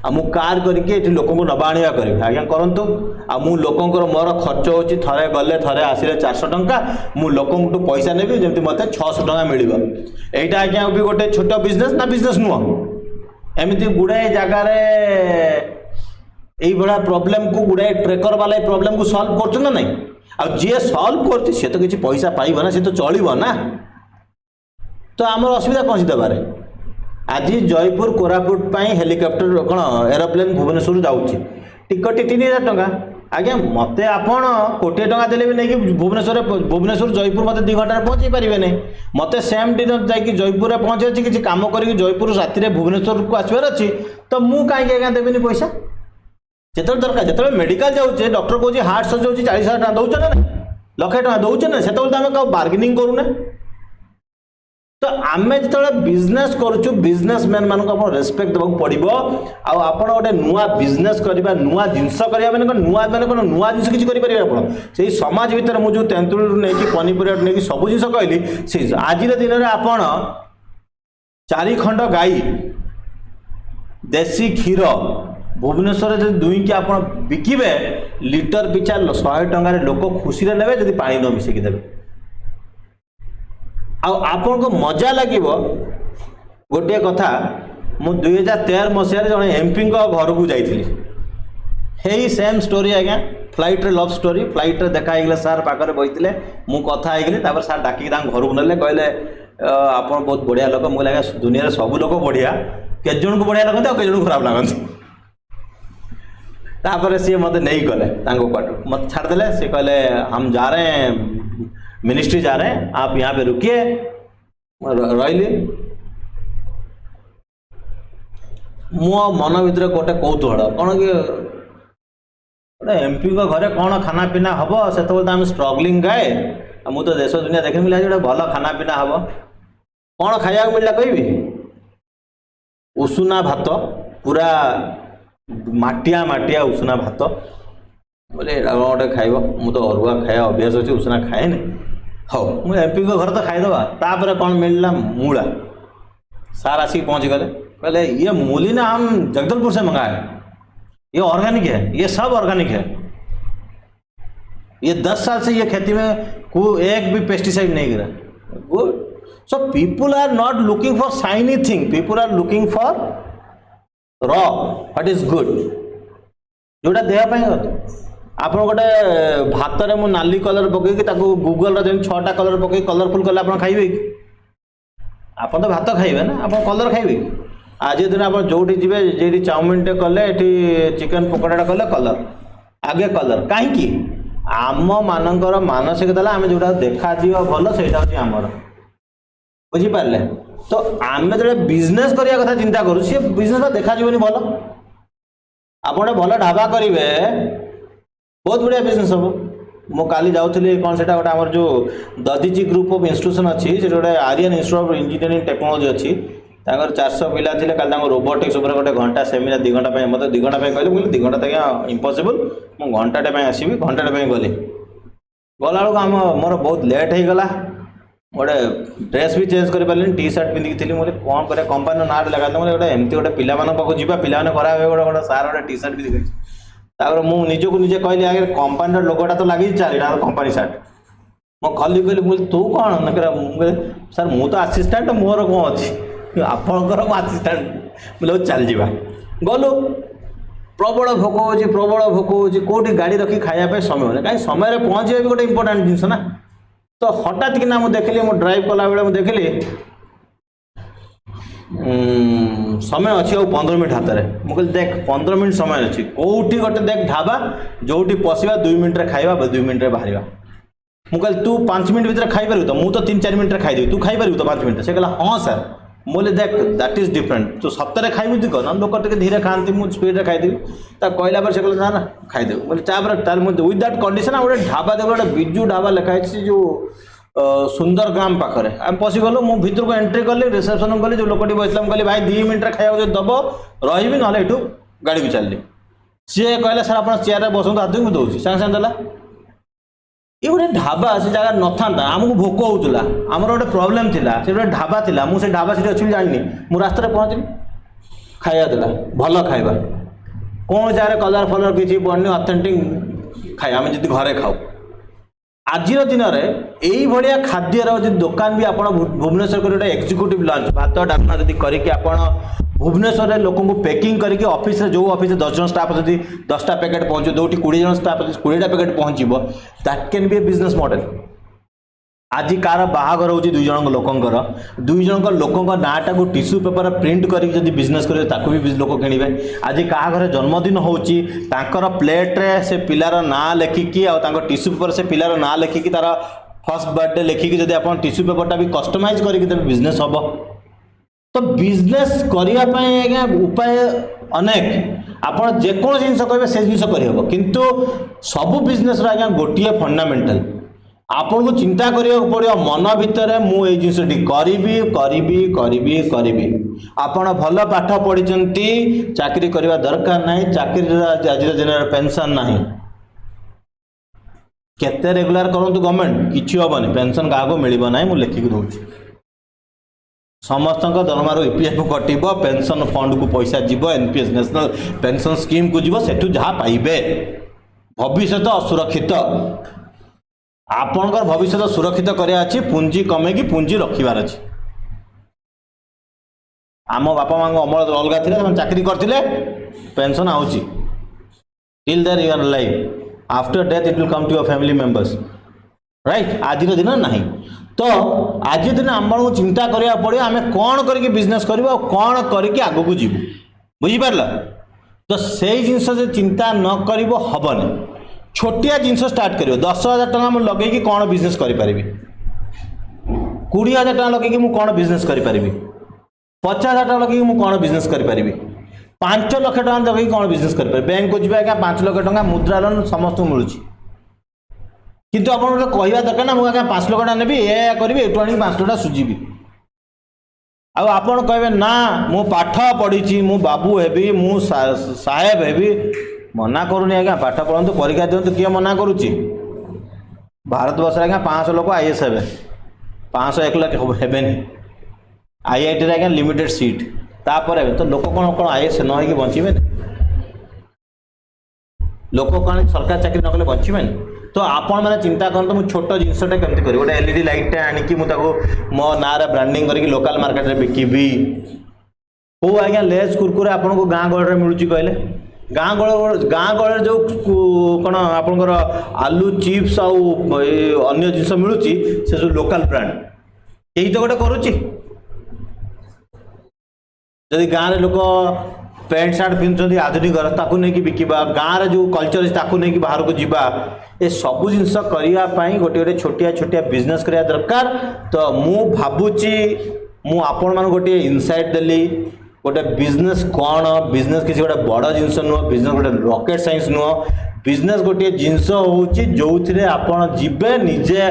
आ मु कार करके लोक नबा आनिया करी आज्ञा करंतु आ मु लोकंकर मोर खर्च होची थरे गले थरे आसिले 400 टंका मु लोकंटू पैसा नेबी जेमति मते 600 टंका मिलिबो एटा आज्ञा भी गोटे छोट बिजनेस ना बिजनेस नुह एमिति गुड़ाए जगार बड़ा प्रॉब्लम को गुड़ाए ट्रेकर वाला प्रॉब्लम को सॉल्व कर ना नहीं आ जे सॉल्व करती से तो किसी पैसा पाइब ना से तो चलिब ना तो आमर असुविधा कौन देवार आज जयपुर कोरापुट हेलिकप्टर कौन एरोप्लेन भुवनेश्वर जाऊँगी टिकट 3000 टंका आज्ञा मत आपण 1 कोटी टंका देले भी नहीं भुवनेश्वर जयपुर मत 2 घंटा पहुँचे पारे नहीं मत सेम दिन जाकि जयपुर में पहुँचे किसी कम कर जयपुर राति भुवनेश्वर को आसबार अच्छी तो मुझे कहीं आज्ञा देवी पैसा जो दरकार जो मेडिकल जाऊे डॉक्टर कहूँ हार्ट सर्जरी 40,000 टका दौचे ना 1,00,000 टका दौचे ना से आम क्या बार्गेनिंग करूना तो आम जो बिजनेस करुचु बिजनेसमैन मान रेस्पेक्ट देवाक पड़ो आप गोटे नुआ बिजनेस करवा नुआ जिनस करवा मैंने नुआ मैंने कौन नुआ जिन किसी करेंगे आप समाज भितर मुझे तेंतुड़ी नहीं पनीपरिया नहीं सब जिन कहली से आज दिन में आपण 4 खंड गाई देसी क्षीर भुवनेश्वर जो दुईकी आप बिकिबे लिटर पिछा 100 टंकार लोक खुशी ने जब पा न मिसेकी देवे आपन को मजा लगे गोटे कथा मु 2013 मसीह जड़े एमपी घर को जाइली सेम स्टोरी आज्ञा फ्लाइट रे लव स्टोरी फ्लाइट रे देखा सार पाखे बही मु कथा होगी सार डाक घर को ना कहले आप बहुत बढ़िया लोक मुझे लगे दुनिया सब लोग बढ़िया के जन को बढ़िया लगते और जन खराब लगती तापर सी मत नहीं गले क्वार्टर मत छाड़देले सी कहले हम जा रहे हैं मिनिस्ट्री जा रहे हैं आप यहाँ पे रुकिए रही मो मन भर गोटे कौतूहल कौन कि गोटे एमपी को घरे कौन खाना पीना हम से आम स्ट्रगलिंग गाए मु तो देश दुनिया देख मिला गोटे भल खाना पीना हम कौन खाया मिलला कहबी उषुना भात पूरा माटिया माटिया उषुना भात बोले गोटे खाइब मु तो अरुआ खाया अभ्यास अच्छे उषुना खाएनि हाँ मुझे एमपी को घर तो खाईदवा तापर कौन मिलला मूला सार आसिक पहुँच गए कहले ये मूली ना हम जगदलपुर से मंगाए ये ऑर्गेनिक है ये सब ऑर्गेनिक है ये 10 साल से ये खेती में एक भी पेस्टिसाइड नहीं गिरा good so people are not looking for shiny thing people are looking for raw what is good जोटा देह आप गोटे भात में मु नाली कलर पकईकि गूगल जमी 6टा कलर पकई कलरफुल कले आप खाइबे कि आप तो भात खाइबे ना आप कलर खाइबे आज दिन आप जो जी जी चाउमिन टे कले चिकेन पकोड़ा कले कलर आगे कलर कहीं आम मानकर मानसिकता आम जो देखा भल से आमर बुझीपारे तो आम जो बिजनेस करने कथा चिंता करूँ सी बिजनेस देखा भल आप गोटे भल ढाबा करेंगे बहुत बढ़िया बिजनेस हम मु काली जाऊँगी कौन से गोटे आम जो ददीजी ग्रुप ऑफ इंस्टीट्यूशन अच्छी से गोटे Aryan institute of engineering technology अच्छी 400 पिला थे कल रोबोटिक्स गोटे घंटा सेमिनार 2 घंटा मतलब 2 घंटा कहले मुझे 2 घंटा तक इम्पॉसिबल मु घंटाटे आसवि घंटाटे गली गला बेलू आम मोर बहुत लेट हो गला गोटे ड्रेस भी चेंज कर पारे टी सर्ट पिंधिकी थी मुझे कौन कर कंपानी ना लगा गोटे एमती गोटे पिला पाक जी पिला खराब गोटे गोटे सार गोटे टी सर्ट भी देखी तापर मुझे निजक निजे कहली आगे कंपानी लोगोटा तो लगी चल कंपानी सार्ट मो खली कहली तू कौन सर मु तो आसिस्टाट मोर कौन अच्छी आपणकर आसिस्टाट बोले चल जा गलु प्रबल भोक हो प्रबल भोक हो कौटी गाड़ी रखी खायापे समय कहीं समय पहुँचे भी गोटे इंपोर्टाट जिनस ना तो हठात कि मुझे देखिली मुझे ड्राइव कला बेले मुझे देखिली समय अच्छी आ 15 मिनट हाथ में मुझे देख 15 मिनट समय अच्छी कौटी गोटे देख ढाबा जोटी पशिया 2 मिनट खाइबा 2 मिनट बाहर मुझे तू 5 मिनट भर खाई तो मुझे तो 3-4 मिनट खाईदेवी तू खाई तो 5 मिनट से कहला हाँ सर बोले देख दैट इज डिफरेंट तू सप्ताह खाइबू दी कह लोक टे धीरे खाती मुझे स्पीड खाईदेवी कहला पर से कहला ना खाईदेव बोले तापर विथ दैट कंडीशन गोटे ढाबा देव गोटे बिजू ढाबा लिखाई जो सुंदर ग्राम पाखे आम पशिगलु मु भितर को एंट्री कली रिसेप्शन गली जो लोकटी बसला कहली भाई 2 मिनट खाया दब रही ना यू गाड़ी को चलली सी कहला सर आप चेयर बसतु हाथ को दूसरी सागे सागे देला ये गोटे ढाबा से जगह न था आमको भोक होता आमर गोटे प्रोब्लेम था से गोटे ढाबा था मुझे ढाबा से अच्छी जानी मुझे रास्ते पहुँचली खाया देला भल खाଇବା कौन जगह कलर फलर किसी पड़नी ऑथेंटिक खाया आम जी घरे खाऊ आज दिन में यही खाद्यर दुकान भी आप भुवनेश्वर गोटे एक्जिक्यूटिव लंच भात डालमा जब करके भुवनेश्वर में लोक पैकिंग करके ऑफिस जो ऑफिस 10 जन स्टाफ जब 10टा पैकेट पहुँचे जो 20 जन स्टाफ 20टा पैकेट पहुँचो that can be A business model आज कार बाहागर हो 2 जन लोकंर 2 जन लोक नाटा को टिश्यू पेपर प्रिंट करके बिजनेस करेंगे भी लोक किणवे आज क्या घर जन्मदिन होकर प्लेट रे से पिलार ना लेखिकी टिश्यू पेपर से पिलार ना लेखिकी तार फर्स्ट बर्थडे लेखिकी जब आप टिश्यू पेपरटा भी कस्टमाइज करके बिजनेस हम तो बिजनेस करने उपाय अनेक आप जेको जिन कहे से जिन करहब किंतु सबू बिजनेस आज्ञा गोटे फंडामेंटाल आपन को चिंता करिया पड़ियो मन भितर मु ए जिंसटी करिबी करिबी करिबी करिबी आपण भल पाठ पढ़िचंती चाकरी करबा दरकार नाही चाकरी आज दिन पेंशन नाही केते रेगुलर करंतु गवर्नमेंट किछि होबनी पेंशन गाको मिलिबो नाही मु लेखि के दउछि समस्त दरमार ईपीएफ कटिब पेंशन फंड को पैसा जीव एनपीएस नेशनल पेंशन स्कीम को जीव सेठू जहाँ पाइबे भविष्य असुरक्षित आपणकर भविष्य सुरक्षित करिया अछि पूंजी कमेकी पूंजी रखिबार अछि आम बापा माँ अमल अलग थे चाकरी करथिले पेंशन आउची till there you are life after death it will come to your family members right आज दिन नहीं तो आज दिन आम चिंता करिया पड़े आम कौन करके बिजनेस करबो कौन करके आगु को जीवु बुझी पारला तो सेही जिंस से चिंता न करिवो हबनी छोटिया जिंस स्टार्ट करिवो 10,000 टका मु लगेकी कौन बिजनेस करि परिबी 20,000 टका लगेकी मु कौन बिजनेस करि परिबी 50,000 टका लगेकी मु कौन बिजनेस करि परिबी 5 लाख टका लगेकी कौन बिजनेस करि परिबी बैंक को जिबा 5 लाख टका मुद्रा लोन समस्त मिलुची किंतु आप कहवा दरकार ना मुझे 5 लाख नेबी ए करी एटू आनी 5 लाख सुझीबी आपड़ कहे ना मु पाठ पढ़ी मु बाबू हेबी मु साहेब हेबी मना करूनी आज्ञा पाठ पढ़ु परीक्षा दिंतु किए मना करुच्ची भारत वर्ष आज्ञा 500 लोक आईएएस हे 501 लाख हेबे आईआईटी रे आज्ञा लिमिटेड सीट तापर तो लोक कौन कौन आईएएस न होगी बचे लोक कौन सरकार चाकरी न कले बचे तो आपण मैंने चिंता करते मुझे छोट जिनसटा केमती कर गोटे एलईडी लाइट आनिकी मो ना लोकाल मार्केट में बिकिबी को आज्ञा लेज कुरकुरे आपन को गाँ गहल में मिलूँ कहले गाँ गहल जो कौन आपंकर आलू चिप्स आन्य जिनस मिलूँ से जो लोकाल ब्रांड यही तो गोटे करुच्ची जदि गाँव में लोक पैंट सार्ट पिंधुंट आधुनिक ताकू नहीं बिकवा गाँव में जो कल्चर अच्छी नहीं बाहर को जीवा ये सबू जिनस करने गोटे गोटे छोटिया छोटिया बिजनेस करिया दरकार तो मु भावुची मु आपण मान गोटे इनसाइट देली गोटे बिजनेस कौन बिजनेस किसी गोटे बड़ जिनस नुह बिजनेस गोटे रॉकेट साइंस नुह बिजनेस गोटे जिनस होची जो थे आपण जीवे निजे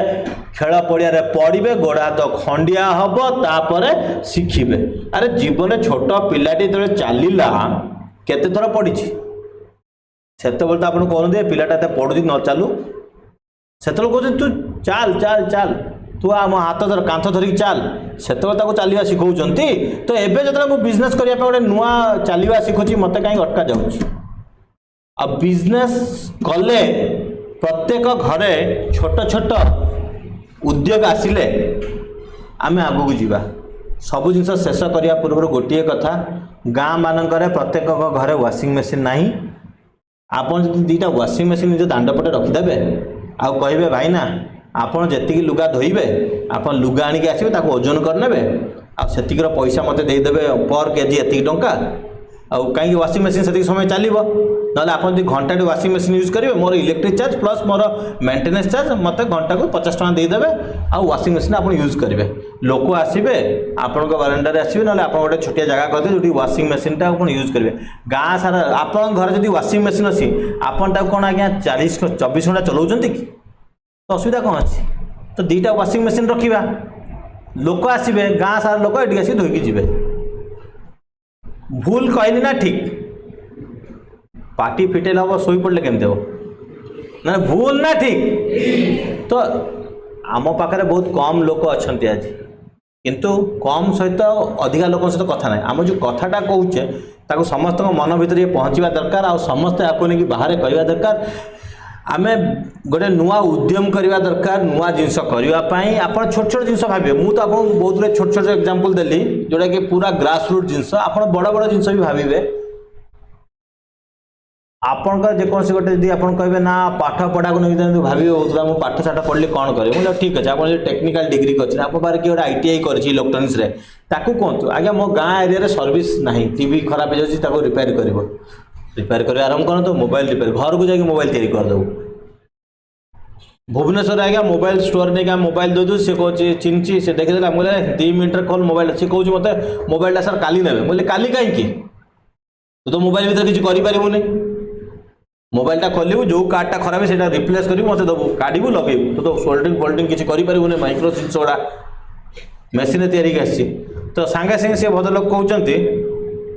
खेल पड़िया पढ़े गोड़ हाथ खंडिया हम तापर शिखिबे अरे जीवन छोट पिलाटी जो चलला केते थर पड़ी से तो आप कहते पिलाटा पढ़ुची न चालू से कहते तू चाल चाल चाल तू आम हाथ धर कांथ धरिक चाल से चलवा शिखौंट तो एवं जो बिजनेस करने गोटे नुआ चलवा शिखुची मत कहीं अटका जा बिजनेस कले प्रत्येक घरे छोट छोट उद्योग आसिले आम आग को जीवा सबू जिन शेष करने पूर्व गोटे कथा गाँ मानक प्रत्येक घरे वाशिंग मशीन नहीं आपन जो दीटा वाशिंग मशीन निज दांडपटे रखिदे आउ कहे भाई ना आपन जी लुगा धोइबे आपन लुगा आनिक आसबे ताको ओजन करने आतीक पैसा मत देदेवे पर केजी एति टंका आउ कहीं वाशिंग मशीन से समय चलो ना आप घंटा वाशिंग मशीन यूज करेंगे more electric charge plus more maintenance charge मत घंटा को 50 टका देदेवे आ वाशिंग मशीन आप यूज करेंगे लोक आसबे आपण बारंडार आसबे ना आप गोटे छोटिया जगह करते जो वाशिंग मशीन टा यूज करेंगे गाँ सारा आप घर जब वाशिंग मशीन अच्छी आपन कौन आज्ञा 24 घंटा चलाउं कि तो असुविधा कौन अच्छी तो दीटा वाशिंग मशीन रखा लोक आसबे गाँ सारा लोक ये आसिक धोईकी जी भूल कहली ना ठीक पार्टी फिटेल हम शोई पड़े केमती हम ना भूल ना ठीक तो आम पाखे बहुत कम लोक अच्छा आज किंतु कम सहित अधिका लोक सहित कथा ना आम जो कथाटा कहे ताको समस्त मन भर ये पहुँचवा दरकार आ समस्ते आपको नहीं बाहर कहवा दरकार आम गोटे नुआ उद्यम करवा दरकार नुआ जिनस करने आप छोट छोट जिनस भावे मुझे तो आपको बहुत गुड़े छोट छोट एग्जांपल देली जोटा कि पूरा ग्रास रूट जिनस आप बड़ बड़ जिनस भी भावे आपंकर जेकोसी गोटे जब आप कहे ना पाठ पढ़ा को नहीं भावी होता मुझे पाठ साठ पढ़ली कौन करे मुझे ठीक अच्छे आप टेक्निकल डिग्री कर आप पाखे किए गोटे ITI कर इलेक्ट्रोनिक्स कहतु आज्ञा मो गाँ एरिया सर्विस ना टीवी खराब हो जाए रिपेयर कर आरंभ करूँ मोबाइल रिपेयर घर को जाकि मोबाइल तैयारी करदेव भुवनेश्वर आज्ञा मोबाइल स्टोर नहीं मोबाइल दे सी कहे चिन्ह से देखीदे मुझे 2 मिनट कल मोबाइल सी कहे मत मोबाइल सर काली ने मुझे काली कहीं तू तो मोबाइल भर किसी कर मोबाइलटा खोलू जो कार्डटा खराब है सेटा रिप्लेस करी मते दबु काढिबु लगेबु तो सोल्डिंग फोल्डिंग किसी करि परिबु ने माइक्रो जिंस गुड़ा मेसीन तैयारी आसी तो सांगे सांगे से भद्रलोक कहते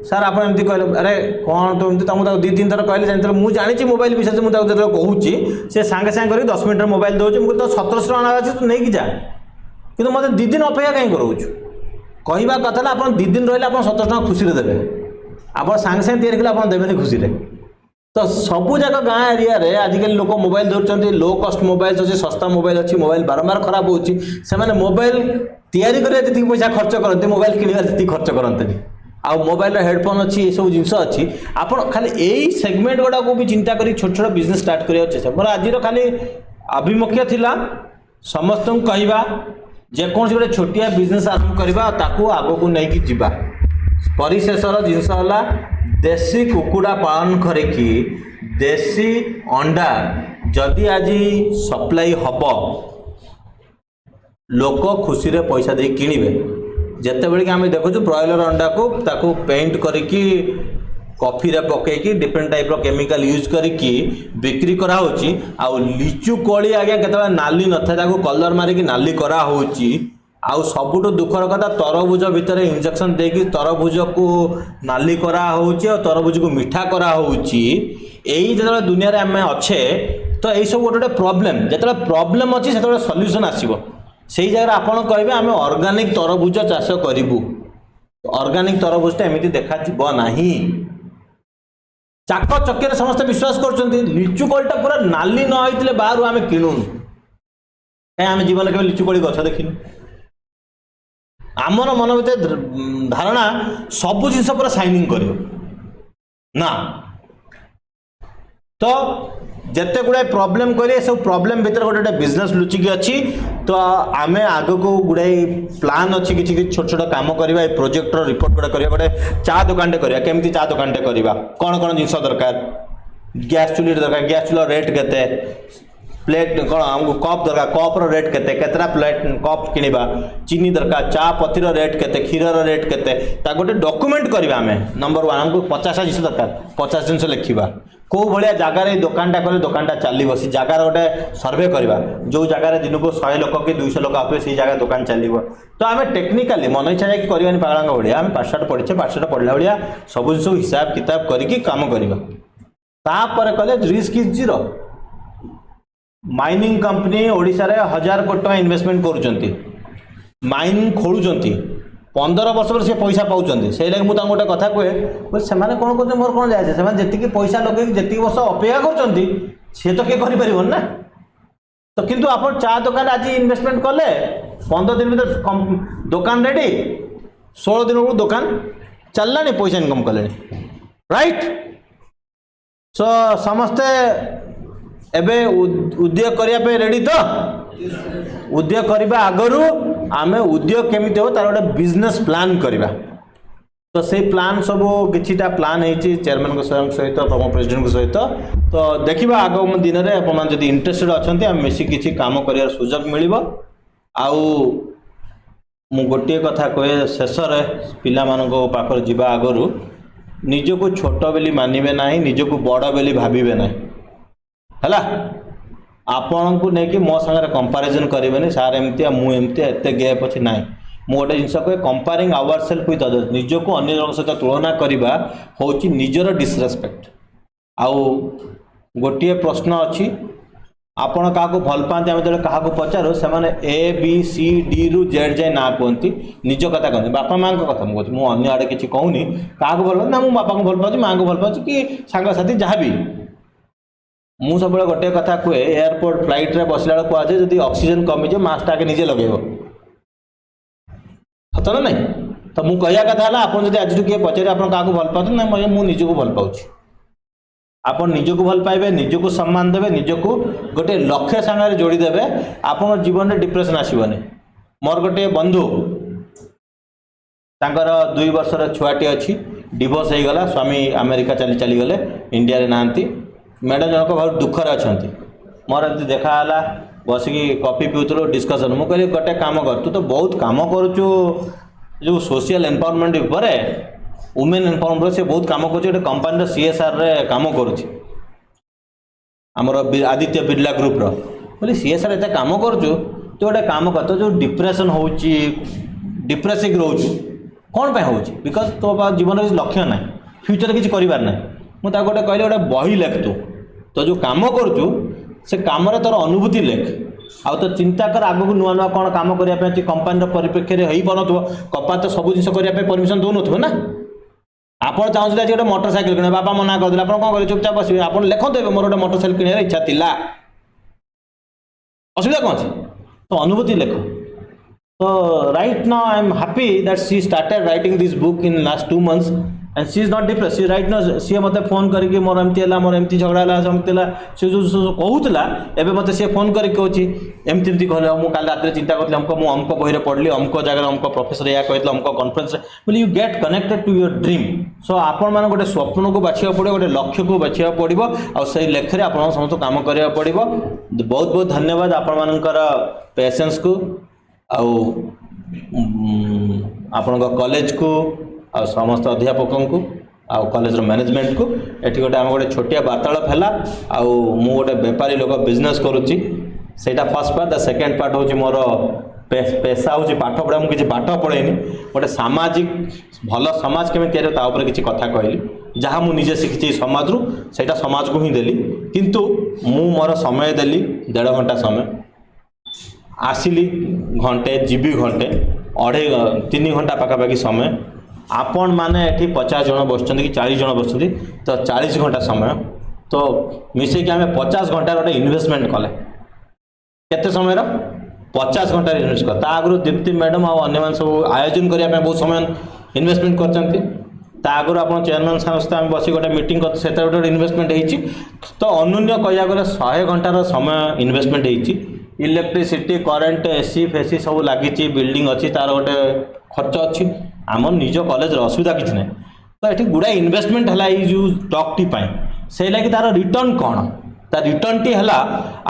सर आप एमती कहले अरे कौन तो एमती तुमको दी तीन थर कहले जानते मुझे जानी मोबाइल विषय से मुझे कहूँ से सांगे सांगे कर 10 मिनट मोबाइल दूसरी मुझे तो 1700 टका अच्छे तू नहीं जा कि मतलब 2 दिन अपेक्षा कहीं कराऊँ कहवा कथा आप 2 दिन रही आप 1700 टका खुशी देवे आप सांगे सांगे तैयारी आप देवे खुशी तो सबू जाक गाँ एरिया रे आजिकल लोक मोबाइल धरते लो कस्ट मोबाइल अच्छे सस्ता मोबाइल अच्छी मोबाइल बारंबार खराब होची से मोबाइल तैयारी करिया जति पैसा खर्च करते मोबाइल किणवा जति खर्च करते आ मोबाइल हेडफोन अच्छी ये सब जिनस अच्छी आप खाली यही सेगमेंट गुड़ा को भी चिंता करी छोट छोट बिजनेस स्टार्ट करिया चेष्टा मोर आज खाली अभिमुख्य थिला समस्त कहवा जेकोसी गोटे छोटिया बिजनेस आरंभ करवा ताकू आगो को नहीं जीवा परिशेषर जिनस होला देशी कुकुड़ा पालन करिकी देशी अंडा जदि आज सप्लाई हब लोक खुशी रे पैसा दे किणवे जिते बड़े आम देखु ब्रॉयलर अंडा को ताकू पेंट करिकी कॉफी रे पकईकी डिफरेंट टाइप केमिकल यूज करिकी बिक्री करा होची आ लिचु कोली आज्ञा केतबे नाली न था ताकू कलर मारिकी नाली करा होची आउ सबुठु दुखर कथा तरबुज भितर इंजेक्शन देकी तरबुज को नाली करा होची और तरबुज को मीठा करा होची एई जेतबे दुनिया रे आम अच्छे तो यही सब गोटे प्रॉब्लम जेतबे प्रॉब्लम अच्छी सेतबे सॉल्यूशन आसीबो से जगह आप कहे आम ऑर्गेनिक तरबुज चाष करूँ ऑर्गेनिक तरबुजटा एमती देखा ना चाक चक्कर समस्त विश्वास कर लिचु कोलटा पूरा नाली न होते बाहर आम किणुन कहीं आम जीवन के लिचु कोली गछ देखिनु आमर मन भर धारणा सबू जिन पूरा साइनिंग कर ना तो जिते गुड़ाए प्रोब्लेम करें सब प्रोब्लेम भितर गोटे बिजनेस लुचिकी अच्छी तो आम आग को गुड़ाए प्लान अच्छी किसी छोट छोट कम करवा प्रोजेक्टर रिपोर्ट गुड़ा करवा गोटे चा दुकान करवा केमती चा दुकान करवा कौन कौन जिन दरकार गैस चुली दरकार गैस चुला रेट केते प्लेट कौन आमको कप दरकार कप्र रेट केते केतरा प्लेट कप किणवा चीनी दरकार चा पतिर रेट केते क्षीर रेट केते ता गोटे डॉक्यूमेंट करवा आम नंबर 1 आमको 50 जिन दरकार 50 जिन लिखा कौ भाया जगार दुकानटा कले दुकानटा चलो से जगार गोटे सर्वे करवा जो जगार दिन को 100 लोक कि 200 लोक आते से जगह दुकान चलो तो आम टेक्निकाली मन इच्छा जाकि करवानी पागला भाया आम पाठशाठ पढ़े पाठशाठ पढ़ला भाया सब जिन हिसाब किताब करके काम करवा कले risk is zero mining company Odisha रे 1000 कोटी टका इन्वेस्टमेंट करूचंती माइनिंग खोलुचंती 15 वर्ष पर से पैसा पाँच से लगे मुझे गोटे कथा कहे से कौन कर मोर कौन जाए से जी पैसा लगे जी वर्ष अपेक्षा कर तो किए कर ना तो किंतु आप चा दुकान आज इन्वेस्टमेंट कले 15 दिन भर दुकान रेडी 16 दिन को दुकान चलला पैसा इनकम कले राइट सो समस्ते एबे उद्योग करने रेडी तो उद्योग करने आगरू आम उद्योग केमी हो तार गोटे बिजनेस प्लान करवा तो से प्लान सब किछिटा प्लान है चेयरमैन सहित प्रमुख प्रेसिडेंट सहित तो देखा आगामी दिन में आप इंटरेस्टेड अच्छा आम मिसी किसी काम कर सुजोग मिल आउ मु गोटे कथा कहे शेष पिला पाखर जीवा आगरू निजको छोट बोली मानवे ना निजको बड़ बोली भावे ना है आपण को लेकिन मो सागर कंपैरिजन करेंगे सार एमती मुझे एत गैप अच्छे ना मु गोटे जिन कहे comparing our self with others निजको अन्य जन सहित तुलना करवा हूँ निजर डिसरेस्पेक्ट आउ गोटे प्रश्न अच्छी आपण क्या भल पाते आम जो क्या पचारू से ए बी सी डी रु जेड जाए ना कहती निज कथा कहते बापा माँ कथा मुझे मुझे अन्य आड़े किसी कहूनी क्या भल पाते ना मुझे बापा को भल पाऊँ माँ को भल पाऊँ कि सांगसाथी जहाँ भी मु सब गोटे कथा कहे एयरपोर्ट फ्लाइट रे बसला बेलू कहुए जब ऑक्सीजन कमिज मास्क आगे निजे लगे सत ना नहीं तो मुझे कहया कथा है आप आज किए पचारे आप क्या भल पाते ना मुझे निजक भल पाऊँ आप निजक भल पाइबे निजक सम्मान देवे निजक गोटे लक्ष्य सांगे जोड़ीदेवे आप जीवन में डिप्रेशन आसबनी मोर गोटे बंधु तांकर 2 वर्षर छुआटी अच्छी डिवोर्स हो गला स्वामी अमेरिका चलीगले इंडिया रे नांती मैडम जनक बहुत दुखर अच्छा मोर एमती देखाला बसिकी कॉफी पीउथलो डिस्कसन मु कहली गोटे काम कर तू तो बहुत काम करुचु जो सोशल एम्पावरमेंट उपरे वुमेन एम्पावरमेंट से बहुत काम कर कंपानी CSR रे काम करुछि आमर आदित्य बिरला ग्रुप बोली सी सर एत कम कर तू गोटे कम कर तो जो डिप्रेशन हो डिप्रेसिव रोच कौन पे हो बिकज तो जीवन किसी लक्ष्य ना फ्यूचर किसी करार ना मुझे गोटे कहली गोटे बही लेख तू तो जो कम करुचु से कम तोर अनुभूति लेख आ तो चिंता कर आग को नुआ नुआ कौन कम करने कंपानी परिप्रेक्षी हो पार कंपानी तो सब जिन करने परमिशन दौन थे ना आप चाहते गोटे मोटरसाइकिल किणे बापा मना करदे आप कौन करेंगे चुपचाप बस आप लिखते मोर गोटे मोटरसाइकिल किणार इच्छा थिला असुविधा कौन अच्छे तो अनुभूति लेख तो right now I am happy that she started writing this book in last 2 months and she is not depress she right now सी मते फोन करके मोर एमती है मोर एमती झगड़ा है समती है सी जो कहूला एवं मत सी फोन करके कहूँ एमती कहले मुझे काल रात चिंता करी हमको मुझे अमक बही पढ़ली अमक जगह अमक प्रोफेसर या कहते अमक कन्फरेन्स बोले you get connected to your dream so आपण मैंने गोटे स्वप्न को बाछा पड़ो गोटे लक्ष्य को बाछा पड़ो आ से लेखे आप समस्त काम करा पड़ो बहुत बहुत धन्यवाद आपण मानकर पेशेंस को आपण कॉलेज को आ समस्त अध्यापकों को आ कॉलेज मैनेजमेंट को एटी गोटे आम गोटे छोटिया वार्तालाप है मु गोटे बेपारी लोक बिजनेस करुच्ची सेटा first part the second part हूँ मोर पेशा हूँ पाठ पढ़ा मुझे पाठ पढ़ेनी गोटे सामाजिक भल समाज केमी तैयारी किसी कथा कहली जहाँ मुझे शिखी समाज रू सेटा समाज को ही देली किंतु मु मोर समय देली 1.5 घंटा समय आसिली घंटे जीवी घंटे 3 घंटा पाखापाखि समय आपण माने एठी 50 जन बसुँच कि 40 जन बसुँच तो 40 घंटा समय तो मिसेक आम 50 घंटा गोटे इन्वेस्टमेंट कले केते समय 50 घंटा इन्वेस्ट कर आगु दीप्ति मैडम आने सब आयोजन करने बहुत समय इन्वेस्टमेंट कर आगु आप चेयरमैन सहित आम बस गोटे मीटिंग कर गोटे इन्वेस्टमेंट होती तो अनुन्य कह गले 100 घंटार समय इन्वेस्टमेंट होती इलेक्ट्रिसिटी करेन्ट एसी फेसी सब लगी बिल्डिंग अच्छी तार गोटे खर्च अच्छी आम निज कॉलेज असुविधा किसी ना तो ये गुड़ाए इन्वेस्टमेंट है जो स्टॉक टी से लगे तार रिटर्न कौन तार रिटर्न टी है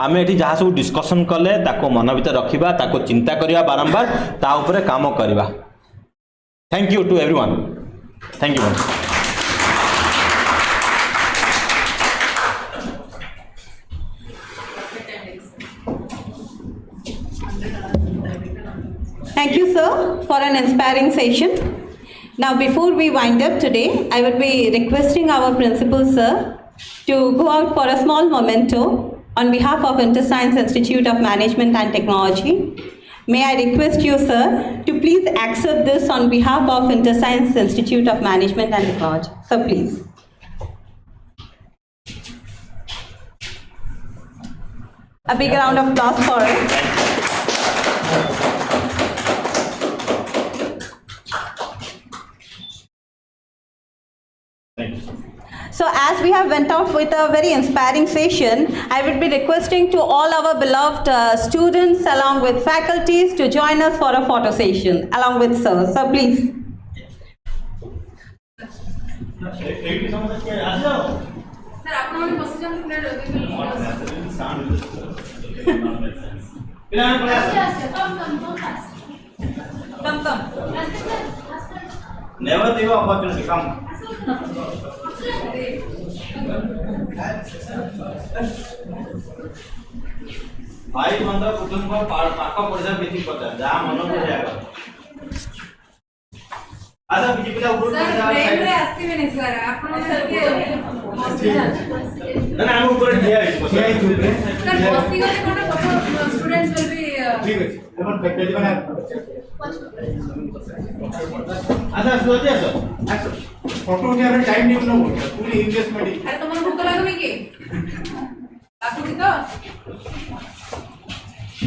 आम ये जहाँ सब डिस्कसन कले मन भर रखा चिंता करवा बारंबार ता उपरे काम करवा thank you to everyone thank you Thank you, sir, for an inspiring session. Now, before we wind up today, I would be requesting our principal, sir, to go out for a small memento on behalf of Interscience Institute of Management and Technology. May I request you, sir, to please accept this on behalf of Interscience Institute of Management and Technology. Sir, please. A big round of applause for it. So as we have went out with a very inspiring session, I would be requesting to all our beloved students along with faculties to join us for a photo session along with sir. So please. Come. Never give up opportunity. Come. भाई मंदिर कुटुंब पाख पढ़ा बेटी पचार जहाँ मन को जाएगा अच्छा बीजे पिला ऊपर ट्रेन रे आसीबे नै सर आपण ना हम ऊपर दिया है सर बसी गले कोन स्टूडेंट्स विल बी ठीक है अपन फैकल्टी बना अच्छा सोचिए सर फोटो उठाने में टाइम नहीं होना पूरी इन्वेस्टमेंट अरे तुमको भूख लागो कि आपको भी तो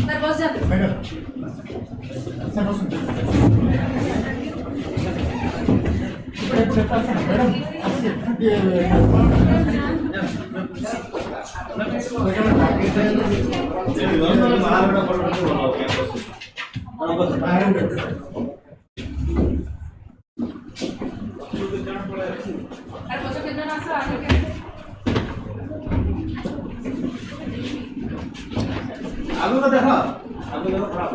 सर बस जा मैडम सर बस आगु देखो थोड़ा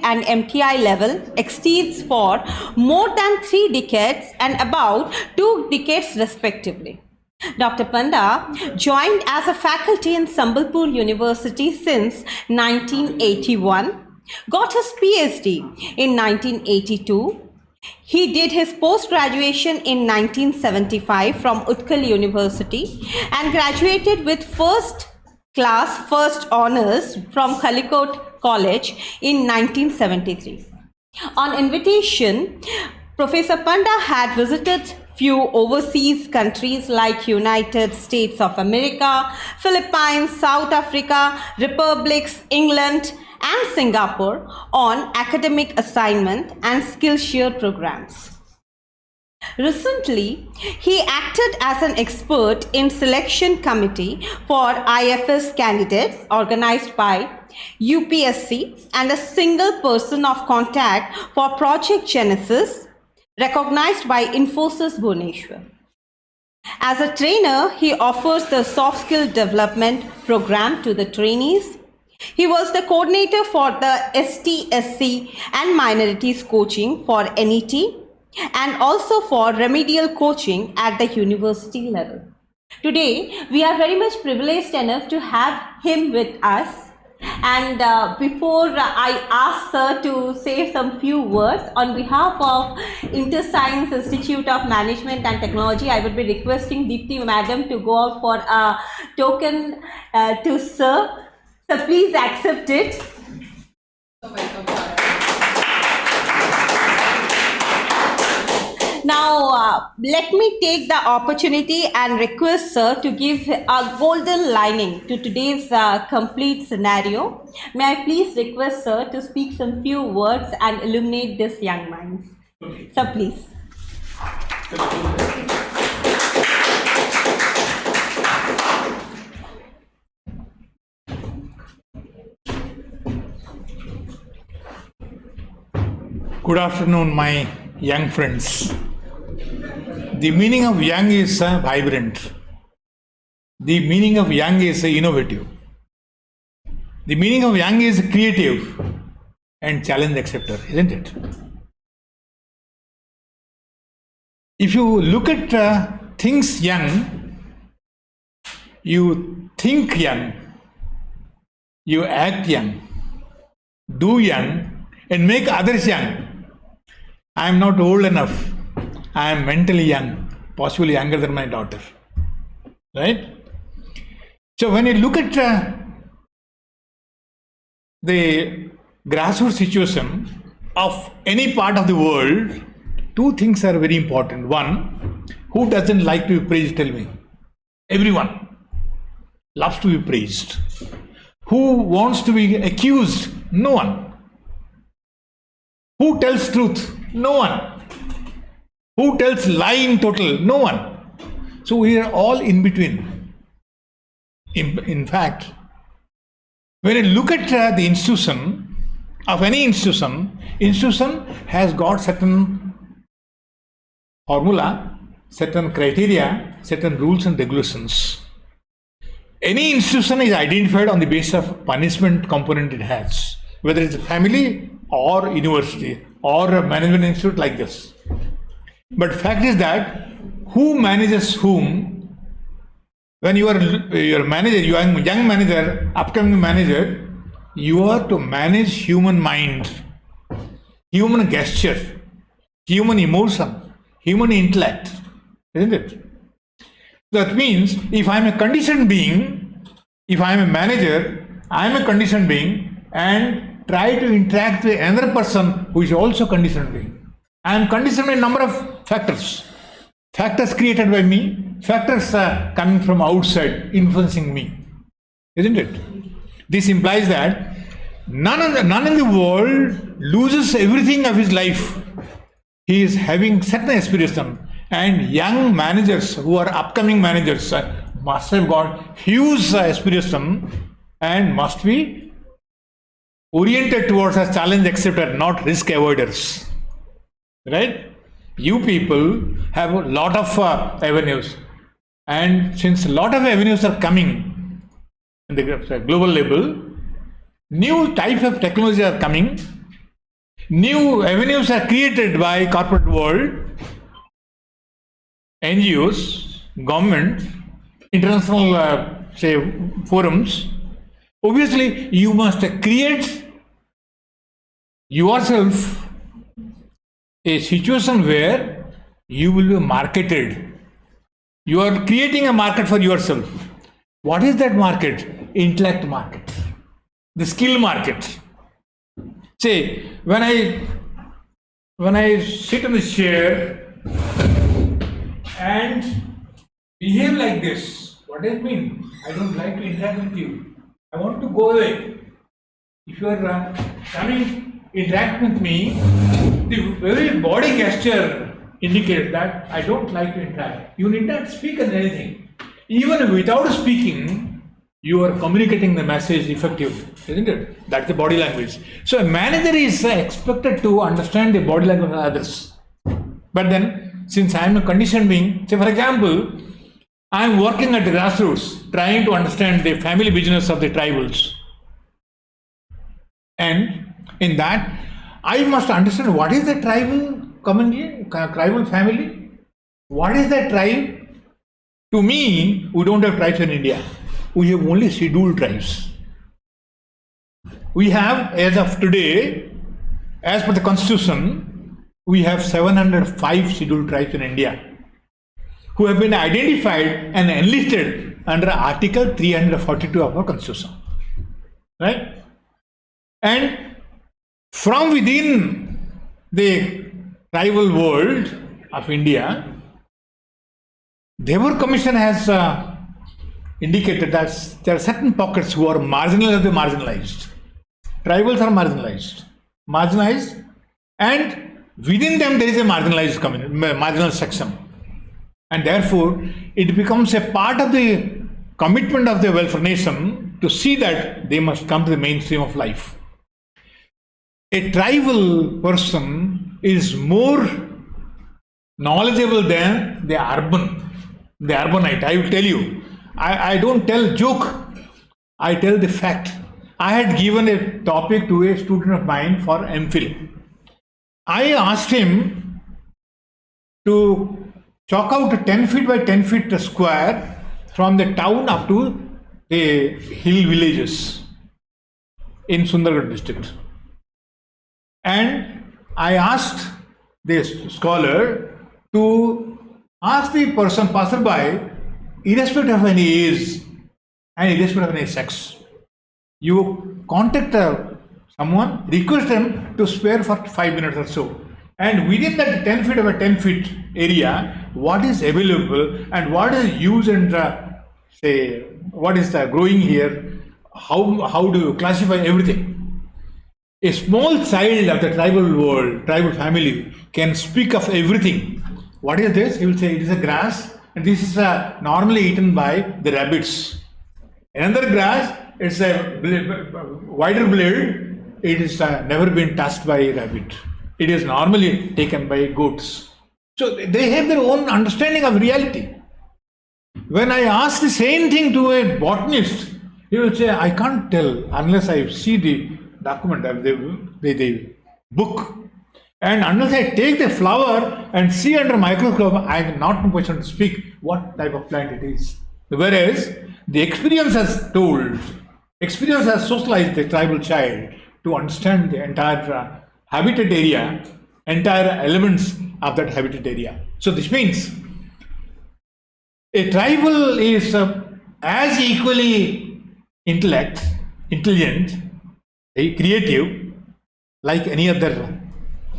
and MTI level exceeds for more than 3 decades and about 2 decades respectively. Dr. Panda joined as a faculty in Sambalpur University since 1981, got his PhD in 1982. He did his post-graduation in 1975 from Utkal University and graduated with first honors from Calicut College in 1973. On invitation, Professor Panda had visited few overseas countries like United States of America, Philippines, South Africa, Republics, England, and Singapore on academic assignment and skill share programs. Recently, he acted as an expert in selection committee for IFS candidates organized by UPSC and a single person of contact for Project Genesis recognized by Infosys Bhubaneswar. As a trainer, he offers the soft skill development program to the trainees. He was the coordinator for the ST, SC and minorities coaching for NET and also for remedial coaching at the university level. Today, we are very much privileged enough to have him with us. And before I ask Sir to say some few words on behalf of Interscience Institute of Management and Technology, I would be requesting Deepti Madam to go out for a token to Sir. So please accept it. Now, let me take the opportunity and request Sir to give a golden lining to today's complete scenario. May I please request Sir to speak some few words and illuminate this young minds. Sir, please. Good afternoon, my young friends. The meaning of young is vibrant. The meaning of young is innovative. The meaning of young is creative and challenge acceptor, isn't it? If you look at things young, you think young, you act young, do young, and make others young. I am not old enough. I am mentally young, possibly younger than my daughter. Right? So when you look at the grassroots situation of any part of the world, two things are very important. One, who doesn't like to be praised? Tell me. Everyone loves to be praised. Who wants to be accused? No one. Who tells truth? No one. Who tells lie in total? No one. So we are all in between. In fact, when you look at the institution of any institution has got certain formula, certain criteria, certain rules and regulations. Any institution is identified on the basis of punishment component it has, whether it's a family or university or a management institute like this. But fact is that who manages whom? When you are your manager, you are young manager, upcoming manager, you are to manage human mind, human gesture, human emotion, human intellect, isn't it? That means if I am a conditioned being, if I am a manager, I am a conditioned being and try to interact with another person who is also conditioned being. I am conditioned by a number of factors. Factors created by me, factors coming from outside, influencing me. Isn't it? This implies that none in the world loses everything of his life. He is having certain aspiration, and young managers who are upcoming managers must have got huge aspiration and must be oriented towards a challenge acceptor, not risk avoiders. Right? You people have a lot of avenues, and since a lot of avenues are coming in the global level, new types of technology are coming, New avenues are created by corporate world, NGOs, government, international forums. Obviously, you must create yourself a situation where you will be marketed. You are creating a market for yourself. What is that market? Intellect market, the skill market. Say, when I sit in the chair and behave like this, what does it mean? I don't like to interact with you. I want to go away. If you are interact with me, the very body gesture indicates that I don't like to interact. You need not speak on anything. Even without speaking, you are communicating the message effectively, isn't it? That's the body language. So a manager is expected to understand the body language of others. But then, since I am a conditioned being, say for example, I am working at the grassroots, trying to understand the family business of the tribals. And in that, I must understand what is the tribal community, tribal family. What is the tribe? To me, we don't have tribes in India. We have only scheduled tribes. We have, as of today, as per the constitution, we have 705 scheduled tribes in India who have been identified and enlisted under Article 342 of our constitution. Right? And from within the tribal world of India, the Labour Commission has indicated that there are certain pockets who are marginalized. Tribals are marginalized, and within them there is a marginalized community, marginal section. And therefore, it becomes a part of the commitment of the welfare nation to see that they must come to the mainstream of life. A tribal person is more knowledgeable than the urbanite. I will tell you. I don't tell joke, I tell the fact. I had given a topic to a student of mine for MPhil. I asked him to chalk out a 10 feet by 10 feet square from the town up to the hill villages in Sundargarh district. And I asked this scholar to ask the person passerby, irrespective of any age and irrespective of any sex, you contact someone, request them to spare for 5 minutes or so. And within that 10 feet by 10 feet area, what is available and what is used and say, what is growing here, how do you classify everything? A small child of the tribal world, tribal family, can speak of everything. What is this? He will say, it is a grass, and this is normally eaten by the rabbits. Another grass, it's a wider blade, it is never been touched by a rabbit. It is normally taken by goats. So they have their own understanding of reality. When I ask the same thing to a botanist, he will say, I can't tell unless I see the document, the book. And unless I take the flower and see under microscope, I am not in a position to speak what type of plant it is. Whereas the experience has told, experience has socialized the tribal child to understand the entire habitat area, entire elements of that habitat area. So this means a tribal is as equally intelligent, creative, like any other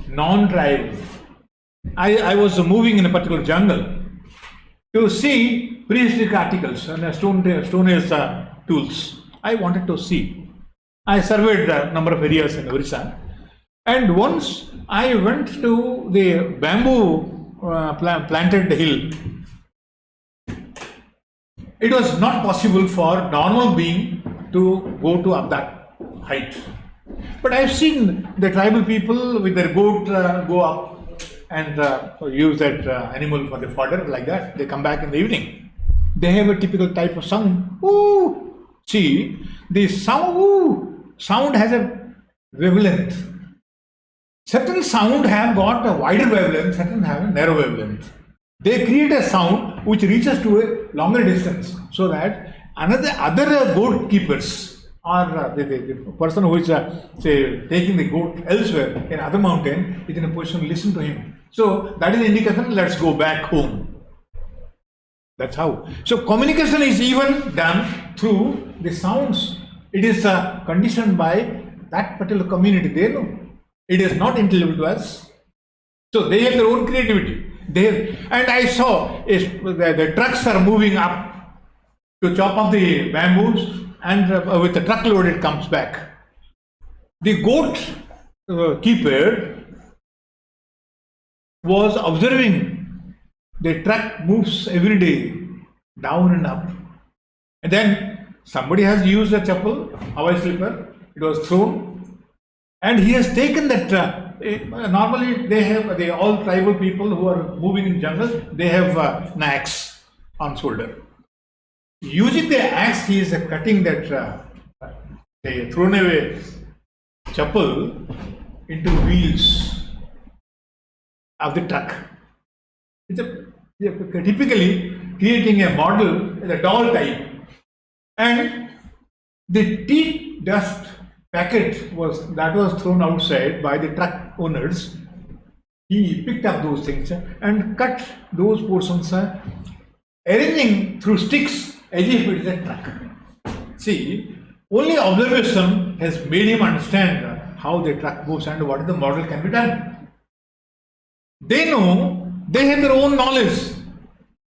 non-tribal. I was moving in a particular jungle to see prehistoric articles and stone age tools. I wanted to see. I surveyed a number of areas in Orissa, and once I went to the bamboo planted hill. It was not possible for normal being to go to up that height. But I have seen the tribal people with their goat go up and use that animal for the fodder like that. They come back in the evening. They have a typical type of sound. Ooh! See, the sound has a wavelength. certain sound have got a wider wavelength, certain have a narrow wavelength. They create a sound which reaches to a longer distance, so that other goat keepers or the person who is say taking the goat elsewhere in other mountain is in a position to listen to him. So that is the indication, let's go back home. That's how. So communication is even done through the sounds. It is conditioned by that particular community. They know. It is not intelligible to us. So they have their own creativity. And I saw the trucks are moving up to chop off the bamboos, and with the truckload it comes back. The goat keeper was observing the truck moves every day down and up, and then somebody has used a chappal, Hawaii slipper, it was thrown, and he has taken that. Normally they all tribal people who are moving in jungle, they have an axe on shoulder. Using the axe, he is cutting that they thrown away chappal into wheels of the truck. It's typically creating a model, the doll type, and the tea dust packet was thrown outside by the truck owners. He picked up those things and cut those portions, arranging through sticks as if it is a truck. See, only observation has made him understand how the truck moves and what the model can be done. They know, they have their own knowledge,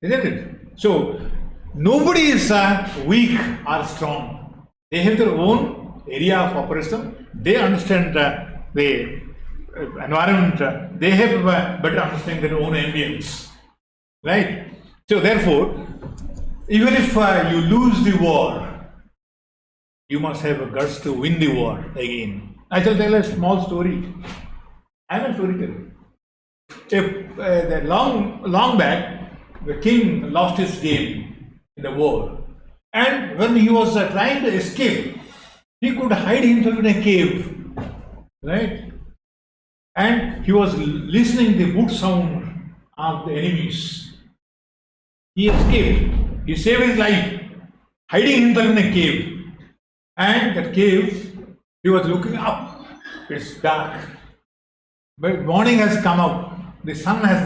isn't it? So nobody is weak or strong. They have their own area of operation. They understand the environment. They have better understanding their own ambience, right? So therefore, even if you lose the war, you must have a guts to win the war again. I shall tell a small story. I am a storyteller. Long back, the king lost his game in the war, and when he was trying to escape, he could hide himself in a cave, right? And he was listening the boot sound of the enemies. He escaped. He saved his life, hiding himself in a cave. And that cave, he was looking up. It's dark. But morning has come up. The sun has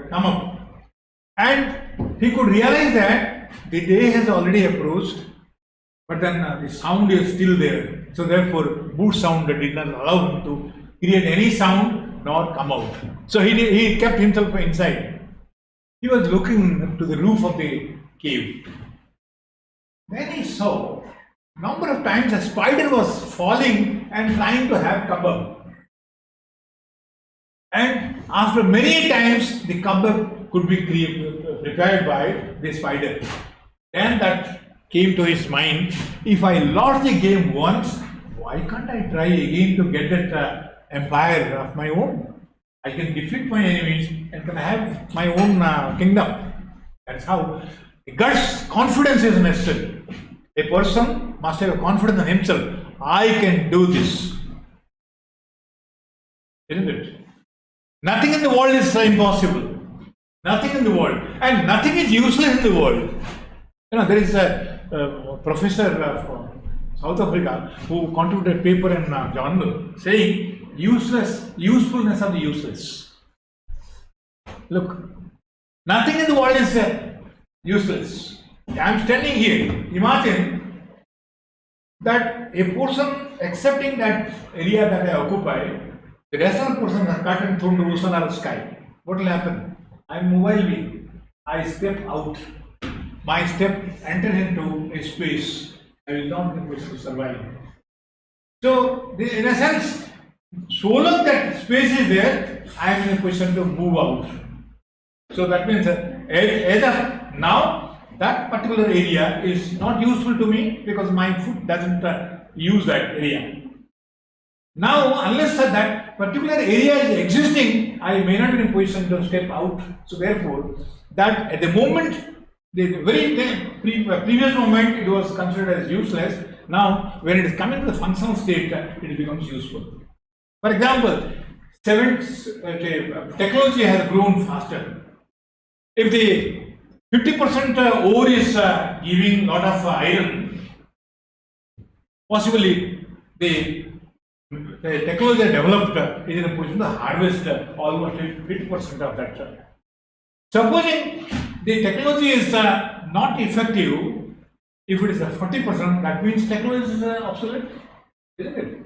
come up. And he could realize that the day has already approached. But then the sound is still there. So therefore, boot sound did not allow him to create any sound nor come out. So he kept himself inside. He was looking to the roof of the cave. Then he saw number of times a spider was falling and trying to have cover. And after many times, the cover could be prepared by the spider. Then that came to his mind, if I lost the game once, why can't I try again to get that empire of my own? I can defeat my enemies and can have my own kingdom. That's how the guts, confidence is nested. A person must have confidence in himself. I can do this. Isn't it? Nothing in the world is impossible. Nothing in the world. And nothing is useless in the world. You know, there is a professor from South Africa who contributed a paper in a journal saying usefulness of the useless. Look, nothing in the world is useless. I am standing here. Imagine that a person accepting that area that I occupy, the rest of the person is cut and thrown to the ocean or the sky. What will happen? I am mobile being. I step out. My step enters into a space. I will not be able to survive. So, in a sense, so long that space is there, I am in a position to move out. So that means as of now, that particular area is not useful to me because my foot doesn't use that area. Now, unless that particular area is existing, I may not be in a position to step out. So therefore, that at the moment, the previous moment it was considered as useless. Now, when it is coming to the functional state, it becomes useful. For example, technology has grown faster. If the 50% ore is giving lot of iron, possibly the technology developed is in a position to harvest almost 50% of that. Supposing the technology is not effective, if it is 40%, that means technology is obsolete, isn't it?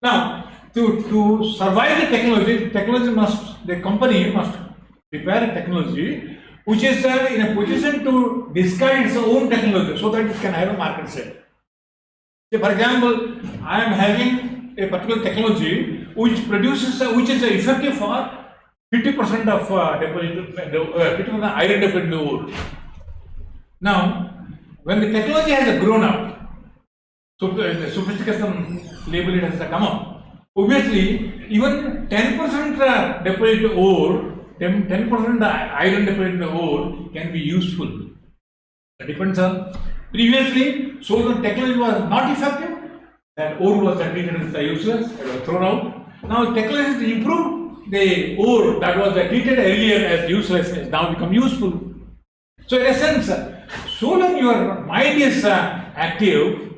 Now, to survive the company must prepare a technology which is in a position to discard its own technology so that it can have a market share. Say, for example, I am having a particular technology which is effective for 50% of 50% iron deposit ore. Now, when the technology has grown up, so the sophistication level it has come up. Obviously, even 10% deposit ore, 10% iron deposit ore can be useful. It depends on previously, so the technology was not effective. That ore was treated as useless, it was thrown out. Now technology has improved, the ore that was treated earlier as useless has now become useful. So in a sense, so long your mind is active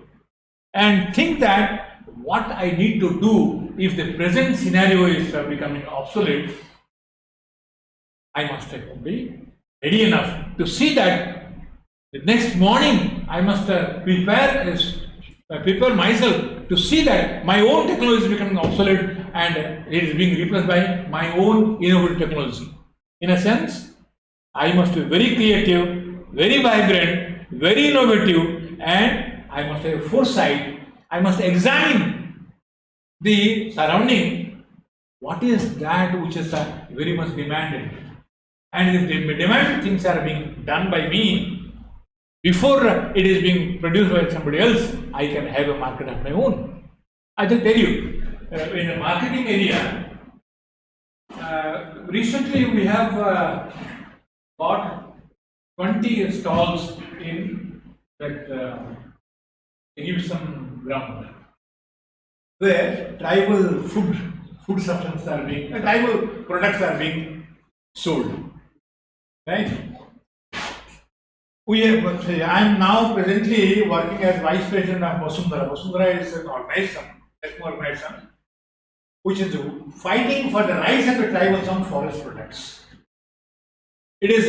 and think that what I need to do if the present scenario is becoming obsolete, I must be ready enough to see that the next morning I must prepare myself to see that my own technology is becoming obsolete and it is being replaced by my own innovative technology. In a sense, I must be very creative, very vibrant, very innovative, and I must have foresight. I must examine the surrounding. What is that which is very much demanded? And if the demanded things are being done by me before it is being produced by somebody else, I can have a market of my own. I will tell you, in the marketing area, recently we have got 20 stalls in that Induction ground, where tribal food substances are being, tribal products are being sold. Right? I am now presently working as Vice President of Vasundhara. Vasundhara is an organization which is fighting for the rights of the tribals on forest products. It is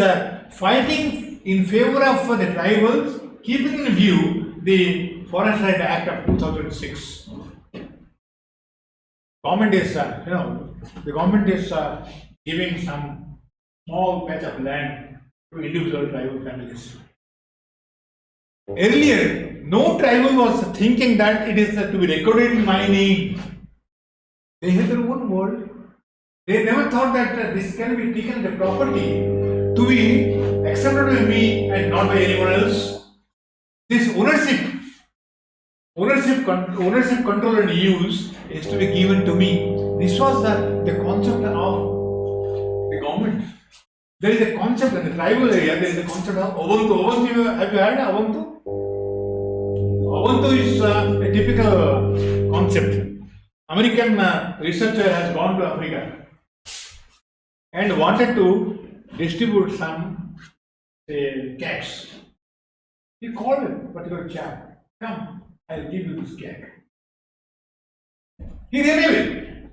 fighting in favor of the tribals, keeping in view the Forest Right Act of 2006. Government is, the government is giving some small patch of land to individual tribal families. Earlier, no tribal was thinking that it is to be recorded in my name. They had their own world. They never thought that this can be taken as a property to be accepted by me and not by anyone else. This ownership, control and use is to be given to me. This was the concept of the government. There is a concept in the tribal area, there is a concept of Ubuntu. Ubuntu, have you heard of Ubuntu? Ubuntu is a typical concept. American researcher has gone to Africa and wanted to distribute some cakes. He called a particular chap, come, I'll give you this cake. He ran away,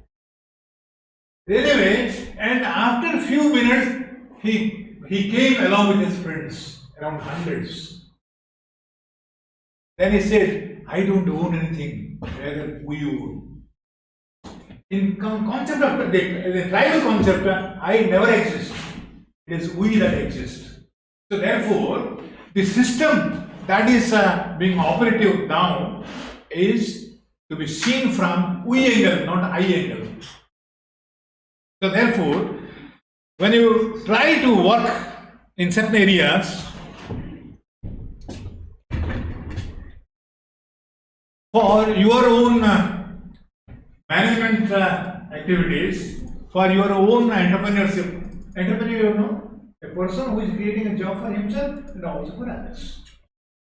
and after a few minutes, he came along with his friends, around hundreds. Then he said, I don't own anything, rather we own. In concept of the tribal concept, I never exist. It is we that exist. So therefore, the system that is being operative now is to be seen from we angle, not I angle. So therefore, when you try to work in certain areas for your own management activities, for your own entrepreneurship, a person who is creating a job for himself and also for others.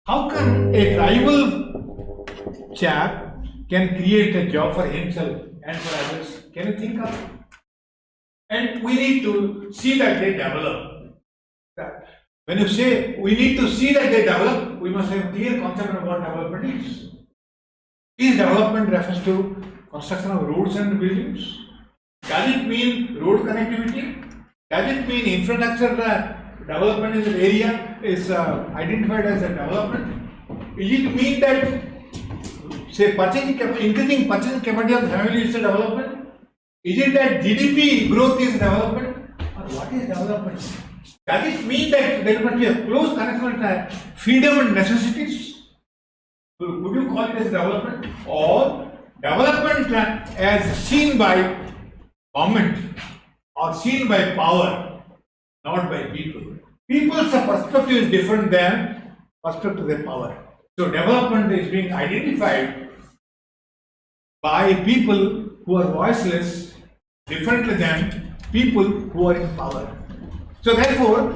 How can a tribal chap can create a job for himself and for others? Can you think of and we need to see that they develop. When you say we need to see that they develop, we must have a clear concept of what development is. Is development refers to construction of roads and buildings? Does it mean road connectivity? Does it mean infrastructure development in the area is identified as a development? Does it mean that, say, increasing purchasing capacity of the family is a development? Is it that GDP growth is development? Or what is development? Does it mean that there must be a close connection with freedom and necessities? Would you call it as development? Or development as seen by government or seen by power, not by people? People's perspective is different than perspective of power. So development is being identified by people who are voiceless differently than people who are in power. So therefore,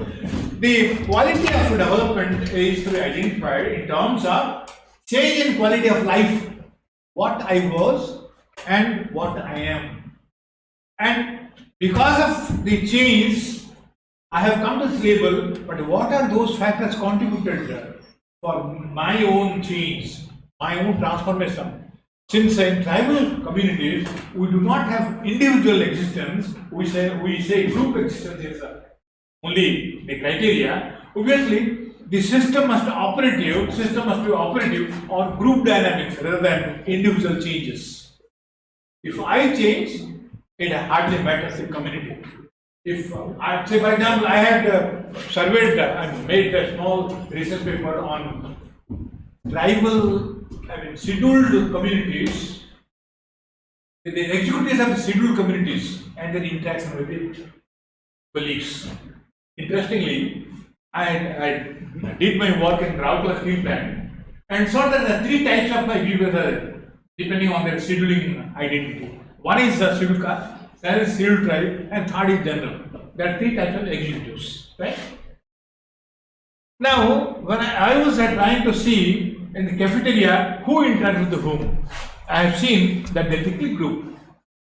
the quality of development is to be identified in terms of change in quality of life, what I was and what I am. And because of the change, I have come to this label, but what are those factors contributed for my own change, my own transformation? Since in tribal communities, we do not have individual existence, we say group existence is only the criteria. Obviously, the system must be operative on group dynamics rather than individual changes. If I change, it hardly matters the community. If I say, for example, I had surveyed and made a small research paper on tribal, scheduled communities, the executives of the scheduled communities and their interaction with the colleagues. Interestingly, I did my work in Rautla Steel Plant and saw that there are three types of executives depending on their scheduling identity. One is the scheduled caste, second is scheduled tribe, and third is general. There are three types of executives, right? Now, when I was trying to see in the cafeteria who interacts with whom, I have seen that the technical group,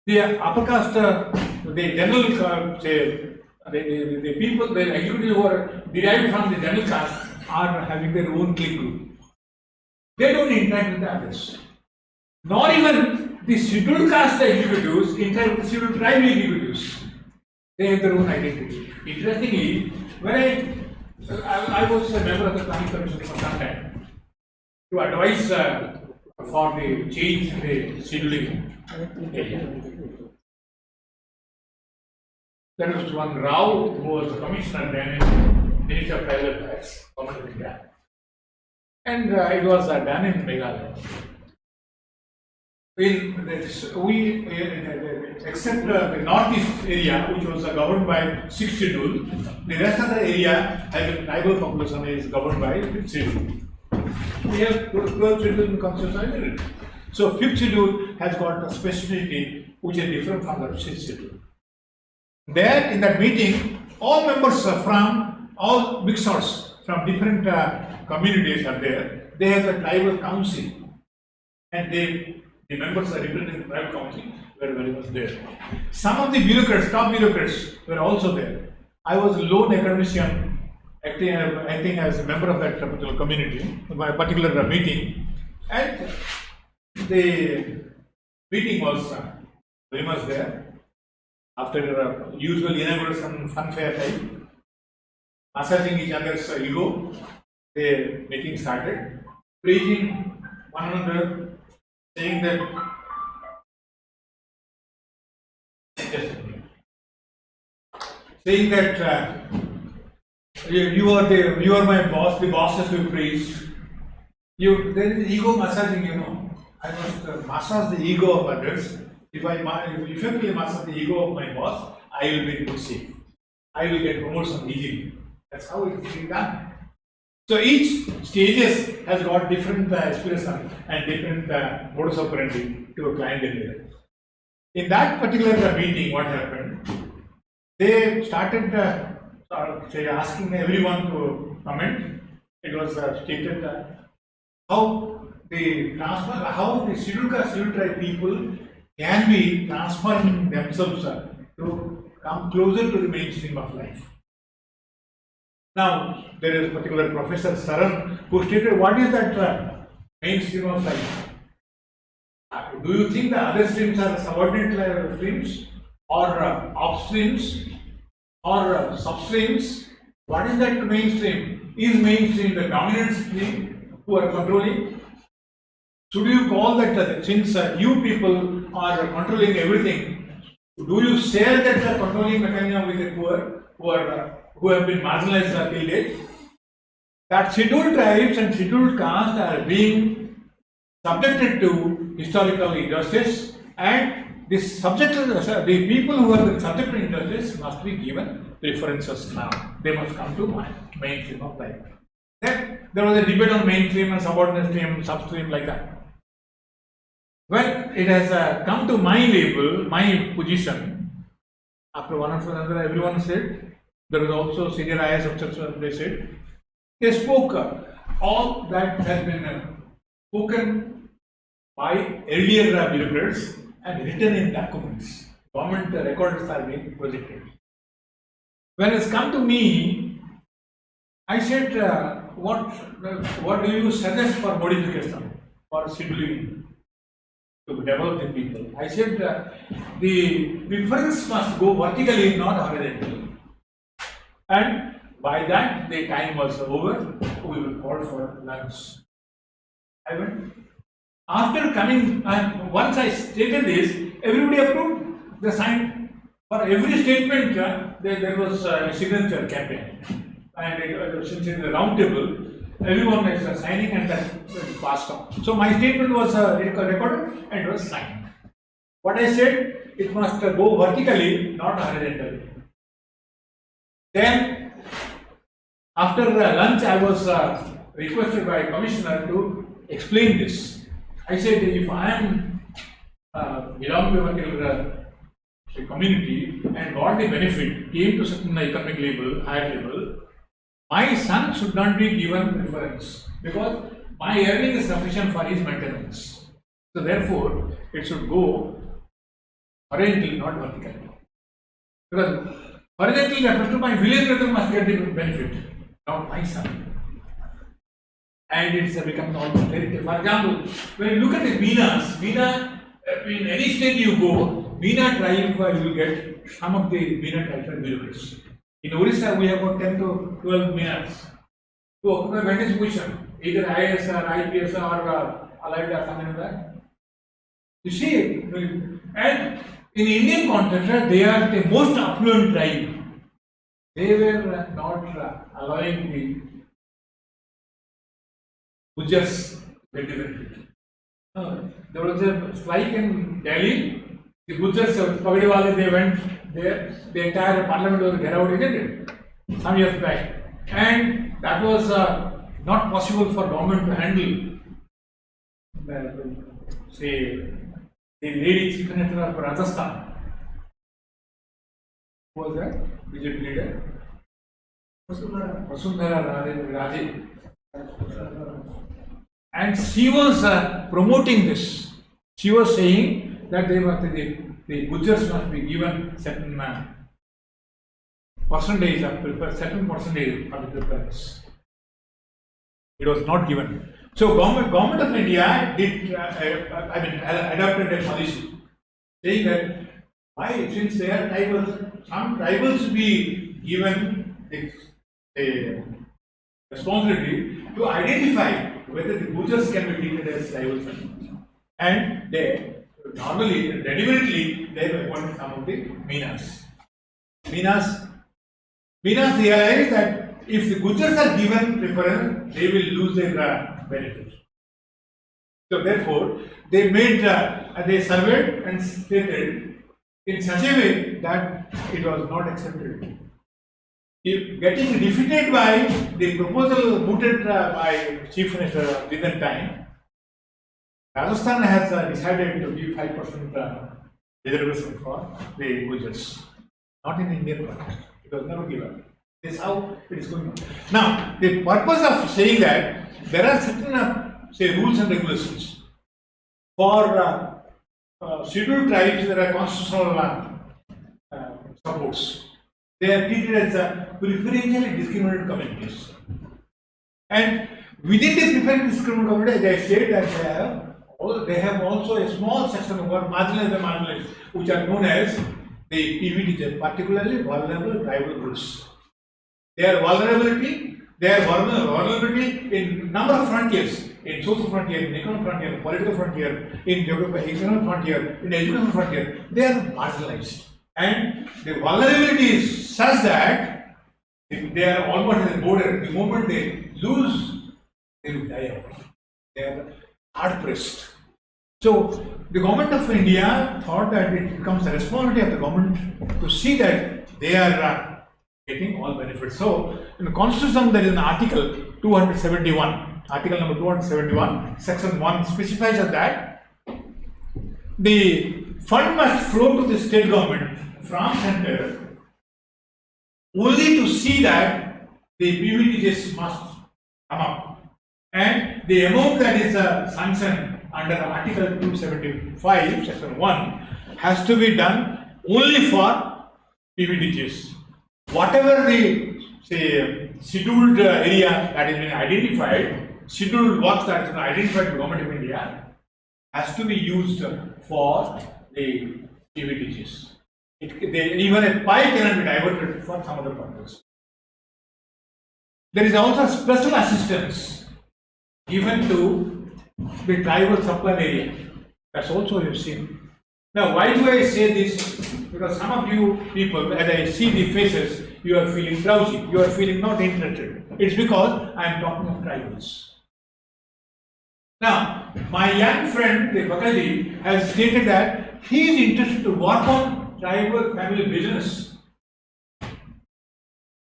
the upper caste, the general, the people, the executives who are derived from the general caste are having their own clique group. They don't interact with the others. Nor even the scheduled caste executives interact with the scheduled tribe executives. They have their own identity. Interestingly, when I was a member of the planning commission for some time to advise for the change in the scheduling area. There was one Rao who was a commissioner then in Ministry of Tribal Affairs, Government of India, and it was done in Meghalaya. Except the northeast area, which was governed by 6th schedule, the rest of the area has a tribal population is governed by 5th schedule. We have 12 schedule in constitution. So 5th schedule has got a specificity which is different from the 6th schedule. There in that meeting, all members from all mixers from different communities are there. They have a tribal council, and the members are representing the tribal council were very much there. Some of the bureaucrats, top bureaucrats, were also there. I was a lone academician acting as a member of that particular community, my particular meeting, and the meeting was very much there. After usual inauguration funfair type, massaging each other's ego, the meeting started, praising one another, saying that you are my boss, the boss has to praise. There is ego massaging, I must massage the ego of others. If I effectively massage the ego of my boss, I will be in good shape. I will get promotion easily. That's how it is being done. So each stages has got different aspiration and different modus operandi to a client delivery. In that particular meeting, what happened? They started asking everyone to comment. It was stated how the scheduled caste, scheduled tribe people can be transforming themselves to come closer to the mainstream of life. Now, there is a particular Professor Saran who stated, what is that mainstream of life? Do you think the other streams are subordinate streams or upstreams or substreams? What is that mainstream? Is mainstream the dominant stream who are controlling? Should you call that since you people are controlling everything, do you share that controlling mechanism with the poor who have been marginalized till date? That scheduled tribes and scheduled castes are being subjected to historical injustice, and the people who have been subjected to injustice must be given preferences now. They must come to mainstream of life. Then there was a debate on mainstream and subordinate stream, substream, like that. When it has come to my label, my position, after one after another, everyone said, there was also senior IAS officers, they spoke all that has been spoken by earlier bureaucrats and written in documents. Government records are being projected. When it's come to me, I said, what do you suggest for modification, for scheduling to develop the people? I said, the preference must go vertically, not horizontally. And by that, the time was over. We will call for lunch. I went. After coming, once I stated this, everybody approved the sign. For every statement, there was a signature campaign. And since it is a round table, everyone is signing and that passed on. So my statement was recorded and was signed. What I said, it must go vertically, not horizontally. Then, after lunch, I was requested by a commissioner to explain this. I said, if I am belong to a particular community and got the benefit, came to certain economic level, higher level, my son should not be given preference because my earning is sufficient for his maintenance. So therefore, it should go horizontally, not vertically. Because horizontally refers to my village brother must get the benefit, not my son. And it's become almost very. For example, when you look at the Meena, in any state you go, Meena tribe you will get some of the Meena tribal villages. In Orissa, we have about 10 to 12 Meenas to occupy vantage position, either IAS or IPS or allied or something like that. You see, and in Indian context, they are the most affluent tribe. They were not allowing the Gujars to get the benefit. There was a strike in Delhi. The Gujars, Pagadiwale, they went there. The entire parliament was get out, isn't it? Some years back. And that was not possible for government to handle. Say, the lady chief minister of Rajasthan. Who was that? BJP leader? Vasundhara Raje. And she was promoting this. She was saying that the Gujars must be given certain percentage of the preference. It was not given. So government of India did adopted a policy saying that since they are tribals, some tribals be given a responsibility to identify whether the Gujars can be treated as tribals, and they normally, deliberately, they appointed some of the Meenas. Meenas realize that if the Gujars are given preference, they will lose their benefit. So therefore, they made, they surveyed and stated in such a way that it was not accepted. If getting defeated by the proposal mooted by Chief Minister within time, Rajasthan has decided to give 5% reservation for the Gujars. Not in Indian context. It was never given. This is how it is going on. Now, the purpose of saying that there are certain say rules and regulations for scheduled tribes. There are constitutional supports. They are treated as preferentially discriminated communities. And within the preferentially discriminated community, they say that they have also a small section of marginalized, which are known as the PVTs, particularly vulnerable tribal groups. Their vulnerability in number of frontiers, in social frontier, in economic frontier, in political frontier, in economic frontier, in educational frontier, they are marginalized. And the vulnerability is such that they are almost at the border. The moment they lose, they will die out. They are hard pressed. So the government of India thought that it becomes the responsibility of the government to see that they are getting all benefits. So in the Constitution there is an article 271, article number 271, section 1 specifies that the fund must flow to the state government from center only to see that the PVTs must come up, and the amount that is sanctioned under Article 275, Section 1 has to be done only for PVTs. Whatever the scheduled area that has been identified, scheduled works that has been identified by the Government of India has to be used for the PVTs. Even a pie cannot be diverted for some other purpose. There is also special assistance given to the tribal supply area. That's also we have seen. Now, why do I say this? Because some of you people, as I see the faces, you are feeling drowsy, you are feeling not interested. It's because I am talking of tribals. Now, my young friend, the faculty, has stated that he is interested to work on tribal family business.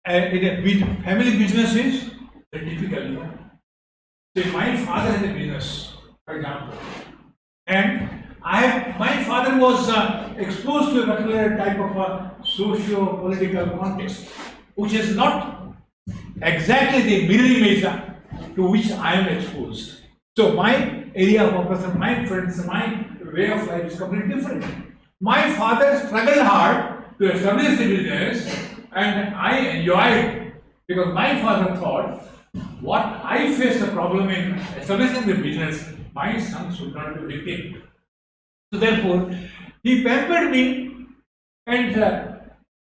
Family business is very difficult. So my father has a business, for example, and my father was exposed to a particular type of a socio-political context, which is not exactly the mirror image to which I am exposed. So my area of operation, my friends, my way of life is completely different. My father struggled hard to establish the business, and I enjoyed, because my father thought, what I faced a problem in establishing the business, my son should not be victim. So therefore, he pampered me, and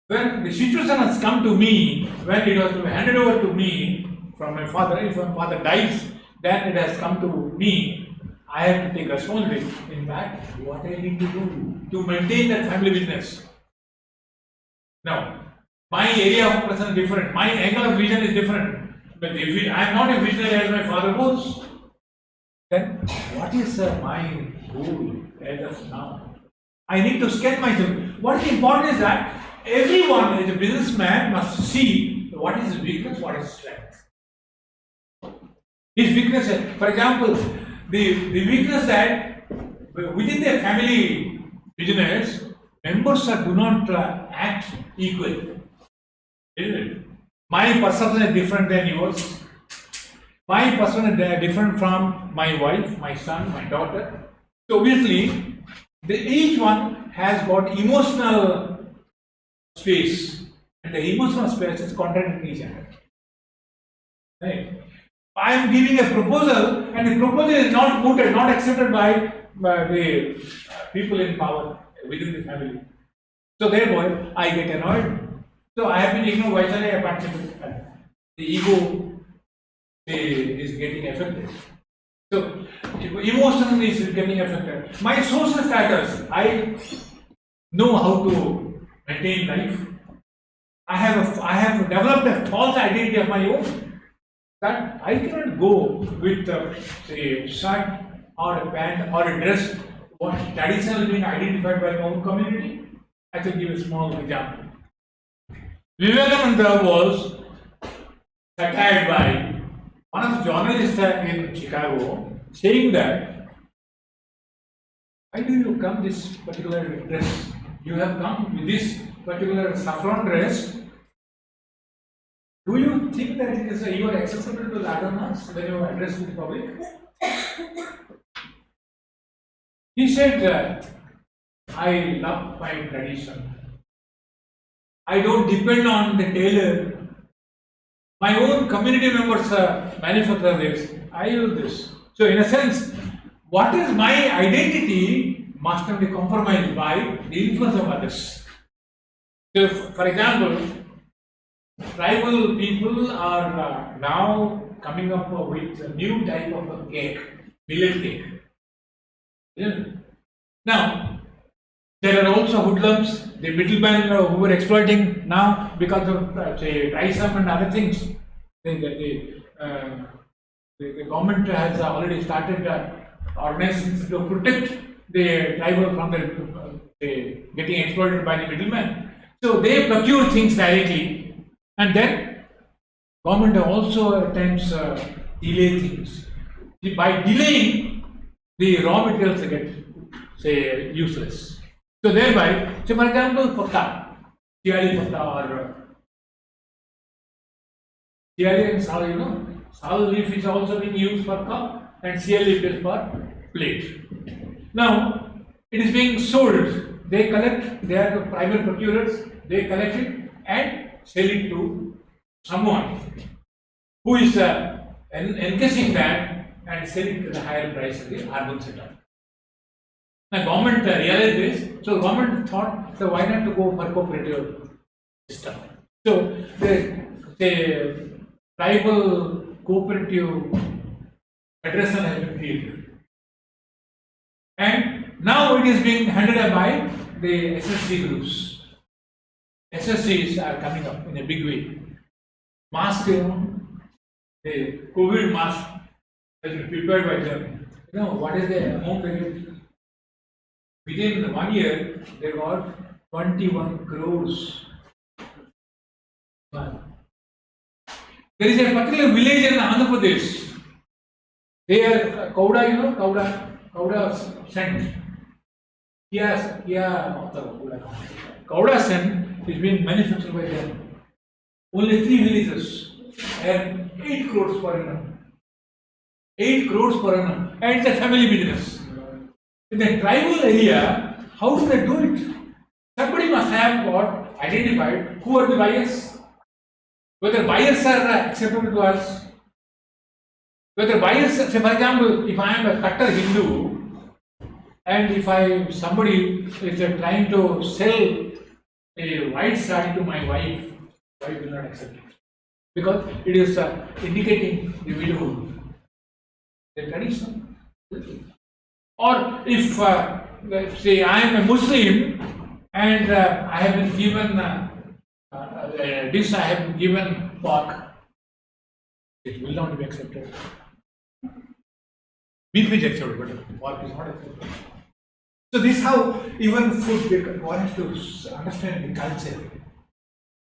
when the situation has come to me, when it was to be handed over to me from my father, if my father dies, then it has come to me, I have to take responsibility. In fact, what I need to do to maintain that family business. Now, my area of operation is different, my angle of vision is different. But if I am not a visionary as my father was, then what is my goal as of now? I need to sketch myself. What is important is that everyone as a businessman must see what is his weakness, what is his strength. His weakness, for example, the weakness that within their family business, members do not act equally. Isn't it? My perception is different than yours. My perception is different from my wife, my son, my daughter. So obviously, each one has got emotional space, and the emotional space is contradicting each other. Right? I am giving a proposal, and the proposal is not voted, not accepted by the people in power within the family. So therefore, I get annoyed. So I have been ignored. Why should I participate? The ego is getting affected. So emotionally is getting affected. My social status, I know how to maintain life. I have developed a false identity of my own, that I cannot go with a shirt or a pant or a dress what traditionally being identified by my own community. I can give a small example. Vivekananda was satired by one of the journalists in Chicago, saying that, why do you come this particular dress? You have come with this particular saffron dress. Do you think that it is you are acceptable to the Aagaman when you address the public? He said, I love my tradition. I don't depend on the tailor. My own community members manufacture this. I use this. So in a sense, what is my identity must not be compromised by the influence of others. So for example, tribal people are now coming up with a new type of a cake, millet cake. Yeah. Now, there are also hoodlums, the middlemen who were exploiting now because of say trisom and other things. The government has already started organizations to protect the tribal from the getting exploited by the middlemen. So they procure things directly, and then government also at times delay things. By delaying, the raw materials get say useless. So thereby, say for example, patta, chiali patta or chiali and sal, sal leaf is also being used for cup and chiali leaf is for plate. Now, it is being sold. They collect, they are the private procurers, they collect it and sell it to someone who is encasing that and selling to the higher price of the urban setup. Now, government realized this, so government thought, so why not to go for cooperative system? So the tribal cooperative federation has been created, and now it is being handled by the SSC groups. SSCs are coming up in a big way. Mask, the COVID mask has been prepared by them. What is the amount they get? Within 1 year, they got 21 crores. There is a particular village in Andhra Pradesh. There, Kauda scent. Kauda scent is being manufactured by them. Only 3 villages and 8 crores per annum. 8 crores per annum, and it's a family business. In the tribal area, how do they do it? Somebody must have got identified who are the buyers. Whether buyers are acceptable to us. Whether buyers, say for example, if I am a Kattar Hindu, and if somebody is trying to sell a white sari to my wife will not accept it. Because it is indicating the widowhood. The tradition. Or if say I am a Muslim and I have been given I have been given pork, it will not be accepted. Beef is accepted, but pork is not accepted. So this is how even food wants to understand the culture.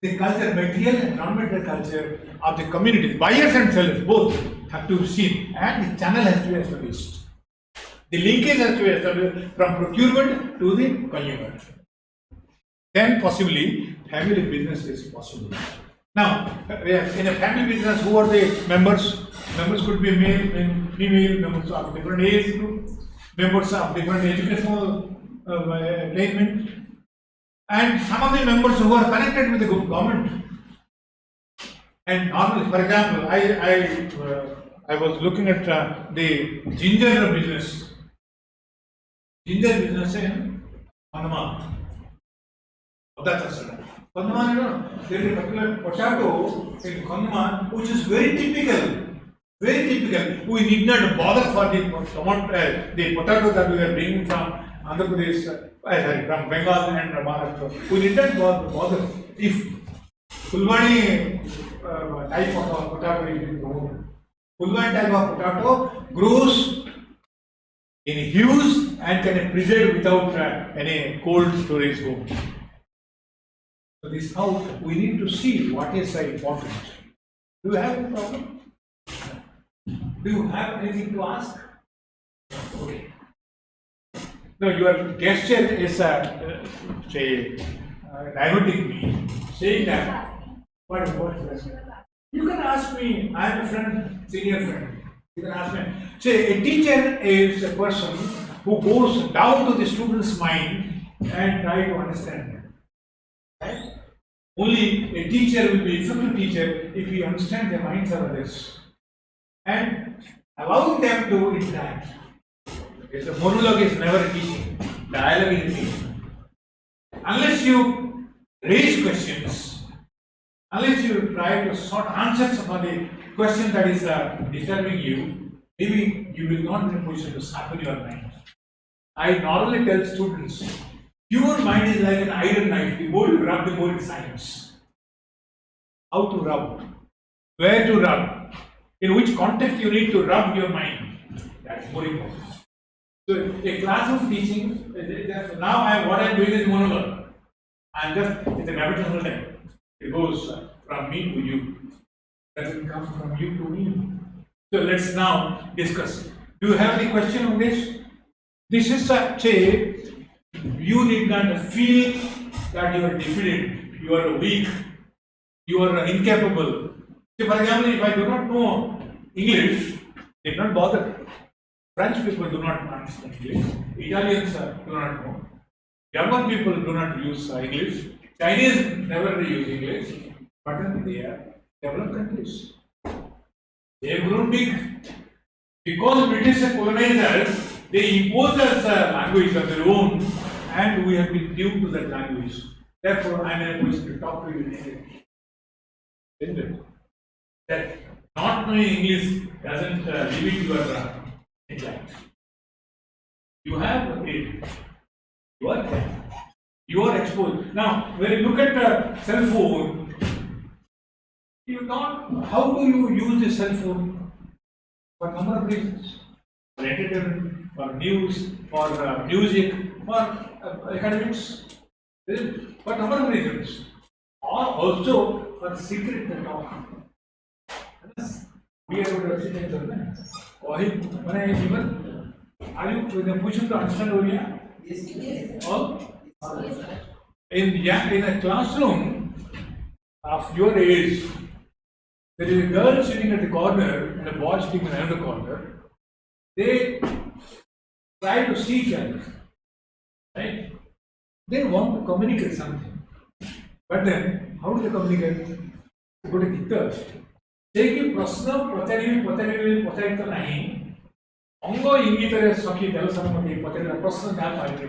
The culture, material and non-material culture of the community, buyers and sellers both have to be seen, and the channel has to be established. The linkage has to be established from procurement to the consumer. Then possibly family business is possible. Now, in a family business, who are the members? Members could be male and female, members of different age group, members of different educational attainment, and some of the members who are connected with the government. And normally, for example, I was looking at the ginger business. Ginger business in Aagaman. Kandaman, there is a particular potato in Kandaman which is very typical. Very typical. We need not bother for the potato that we are bringing from Andhra Pradesh, from Bengal and Maharashtra. We need not bother if Fulbani type of potato is grown. Fulbani type of potato grows in huge and can be preserved without any cold storage room. So this is how we need to see what is important. Do you have any problem? Do you have anything to ask? Okay. No, your gesture is diverting me, saying that. What is that? You can ask me. I am a friend, senior friend. You can ask me. Say, a teacher is a person who goes down to the student's mind and try to understand them. Right? Only a teacher will be effective teacher if he understands the minds of others and allowing them to interact. Yes, the monologue is never a teaching, dialogue is a teaching. Unless you raise questions, unless you try to sort answers for the question that is disturbing you, maybe you will not be in a position to sharpen your mind. I normally tell students, your mind is like an iron knife. The more you rub, the more it shines. How to rub? Where to rub? In which context you need to rub your mind? That's more important. So, a classroom teaching, now what I am doing is monologue. I am just, it's a gravitational time. It goes from me to you. Doesn't come from you to me. So, let's now discuss. Do you have any question on this? This is such a, you need not feel that you are defeated, you are weak, you are incapable. So, for example, if I do not know English, they do not bother. French people do not understand English, Italians do not know, German people do not use English, Chinese never use English, but they are developed countries. They have grown big. Because British colonizers, they imposed us a language of their own, and we have been tuned to that language. Therefore, I am in a position to talk to you in English. Isn't it? That not knowing English doesn't limit your intellect. You have it. You are exposed. Now, when you look at the cell phone, how do you use the cell phone? For a number of reasons. For entertainment, for news, for music, for academics. For a number of reasons. Or also for secret talk. We are going to sit in the are you in a position to understand over here? Yes. All? In a classroom of your age, there is a girl sitting at the corner and a boy sitting in another corner. They try to see each other. Right? They want to communicate something. But then, how do they communicate? They go to thirst. They give personal potato nahi. Ongo ingitare saki del samati potato personal gap.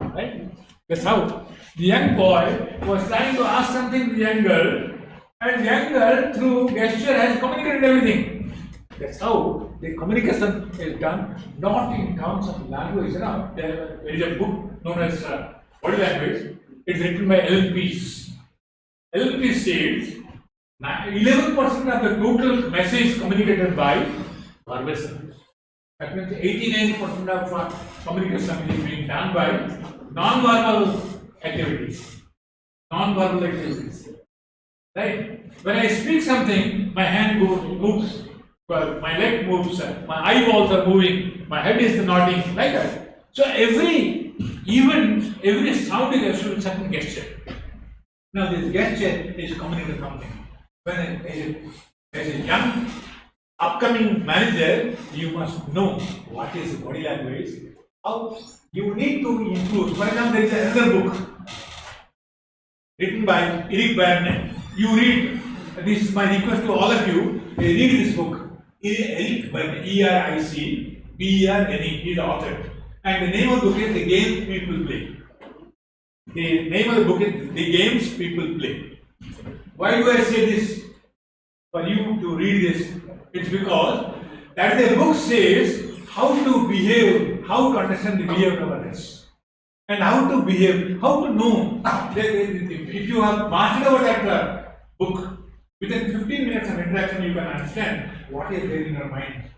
Right? That's how the young boy was trying to ask something to the young girl, and the young girl through gesture has communicated everything. That's how the communication is done, not in terms of language. You know, there is a book known as Body Language. It's written by Ellen Pease. Ellen Pease says 11% of the total message communicated by verbal service. That means 89% of communication is being done by non-verbal activities. Non-verbal activities. Right? When I speak something, my hand moves, well, my leg moves, my eyeballs are moving, my head is nodding, like that. So every event, every sound is actually certain gesture. Now this gesture is communicating something. When as a young upcoming manager, you must know what is body language, how you need to improve. For example, there is another book written by Eric Berne. You read, this is my request to all of you, read this book. Eric Berne, E-R-I-C-B-E-R-N-E, he is the author. And the name of the book is The Games People Play. The name of the book is The Games People Play. Why do I say this? For you to read this, it's because that the book says how to behave, how to understand the behavior of others, and how to behave, how to know. If you have mastered over that book, within 15 minutes of interaction, you can understand what is there in your mind.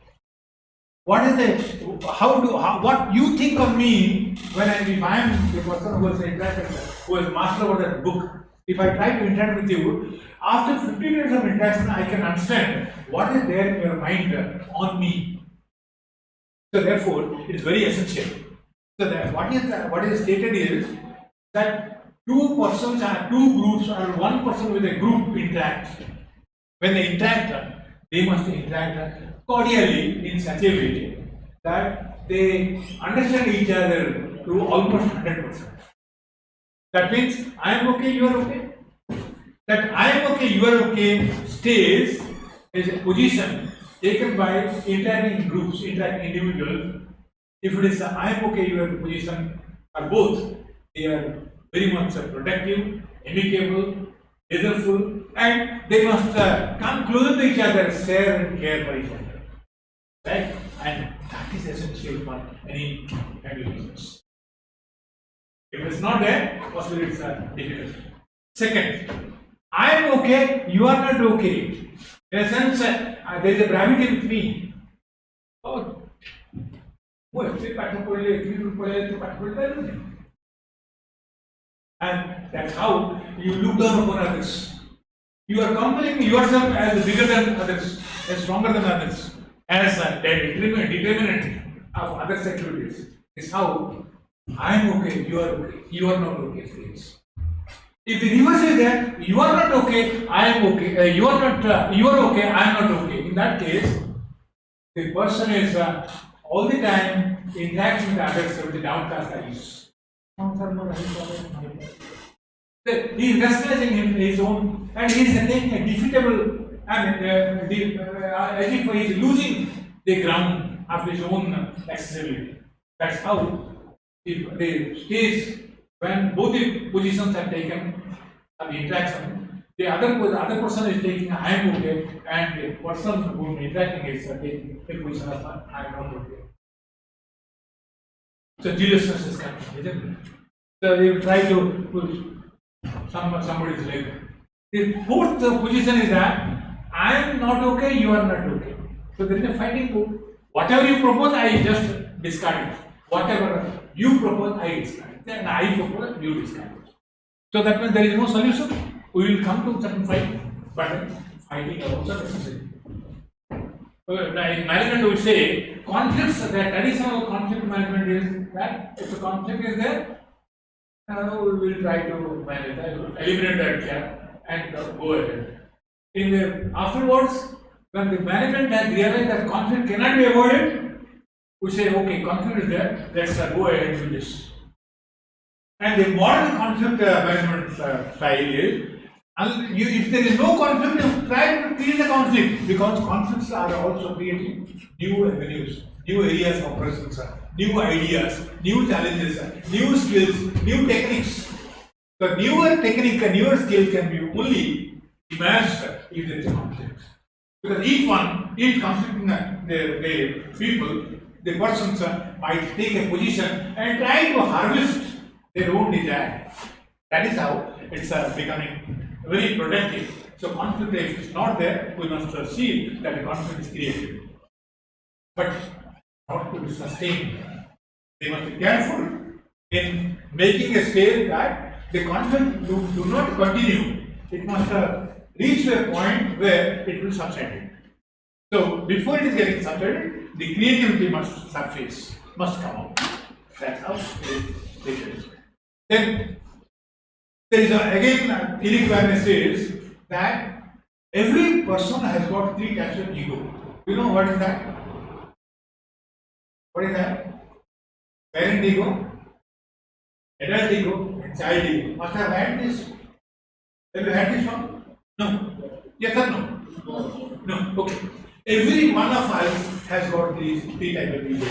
What is the, what you think of me when if I am the person who has interacted, who has mastered over that book. If I try to interact with you, after 15 minutes of interaction, I can understand what is there in your mind on me. So therefore, it is very essential. So that what is stated is that two persons are two groups, or one person with a group interact. When they interact, they must interact cordially in such a way that they understand each other to almost 100%. That means I am okay, you are okay. That I am okay, you are okay stays is a position taken by interacting groups, interacting individuals. If it is I am okay, you are position, or both, they are very much protective, amicable, resourceful, and they must come closer to each other, share and care for each other. Right? And that is essential for any family business. If it's not there, possibly it's difficult. Second, I am okay, you are not okay. In a sense, there is a gravity with me. Oh, and that's how you look down upon others. You are comparing yourself as bigger than others, as stronger than others, as a determinant of others' activities. It's how I am okay, you are not okay, friends. If the reverse is that you are not okay, I am okay, you are okay, I am not okay. In that case, the person is all the time interacting with others with the downcast eyes. He is recognizing his own, and he is taking a defeatable, as if he is losing the ground of his own accessibility. That's how the stage when both the positions are taken of the interaction, the other person is taking I am okay, and the person who is interacting is taking the position of I am not okay. So seriousness is coming, isn't it? So they will try to push somebody's leg. The fourth position is that I am not okay, you are not okay. So there is a fighting move. Whatever you propose, I just discard it. Whatever you propose, I discard it. And I propose, you discard it. So that means there is no solution. We will come to certain fight, but fighting is also necessary. Management will say conflicts, the traditional conflict management is that if a conflict is there, we will try to manage that, eliminate that gap and go ahead. Afterwards, when the management has realized that conflict cannot be avoided, we say, okay, conflict is there, let's go ahead and do this. And the modern conflict management style is, if there is no conflict, you try to create a conflict, because conflicts are also creating new avenues, new areas of presence, new ideas, new challenges, new skills, new techniques. The newer technique and newer skill can be only mastered if there is a conflict. Because each conflicting the people, the persons might take a position and try to harvest their own desire. That is how it's becoming very productive. So conflict, if it's not there, we must see that the conflict is created. But not to be sustained. They must be careful in making a state that the conflict do not continue. It must reach to a point where it will subside. So before it is getting subsided, the creativity must surface, must come out. That's how it is. Then there is again inequality is that every person has got three types of ego. You know what is that? What is that? Parent ego, adult ego, and child ego. Must have had this. Have you had this one? No. Yes or no? No. Okay. Every one of us has got these three types of ego.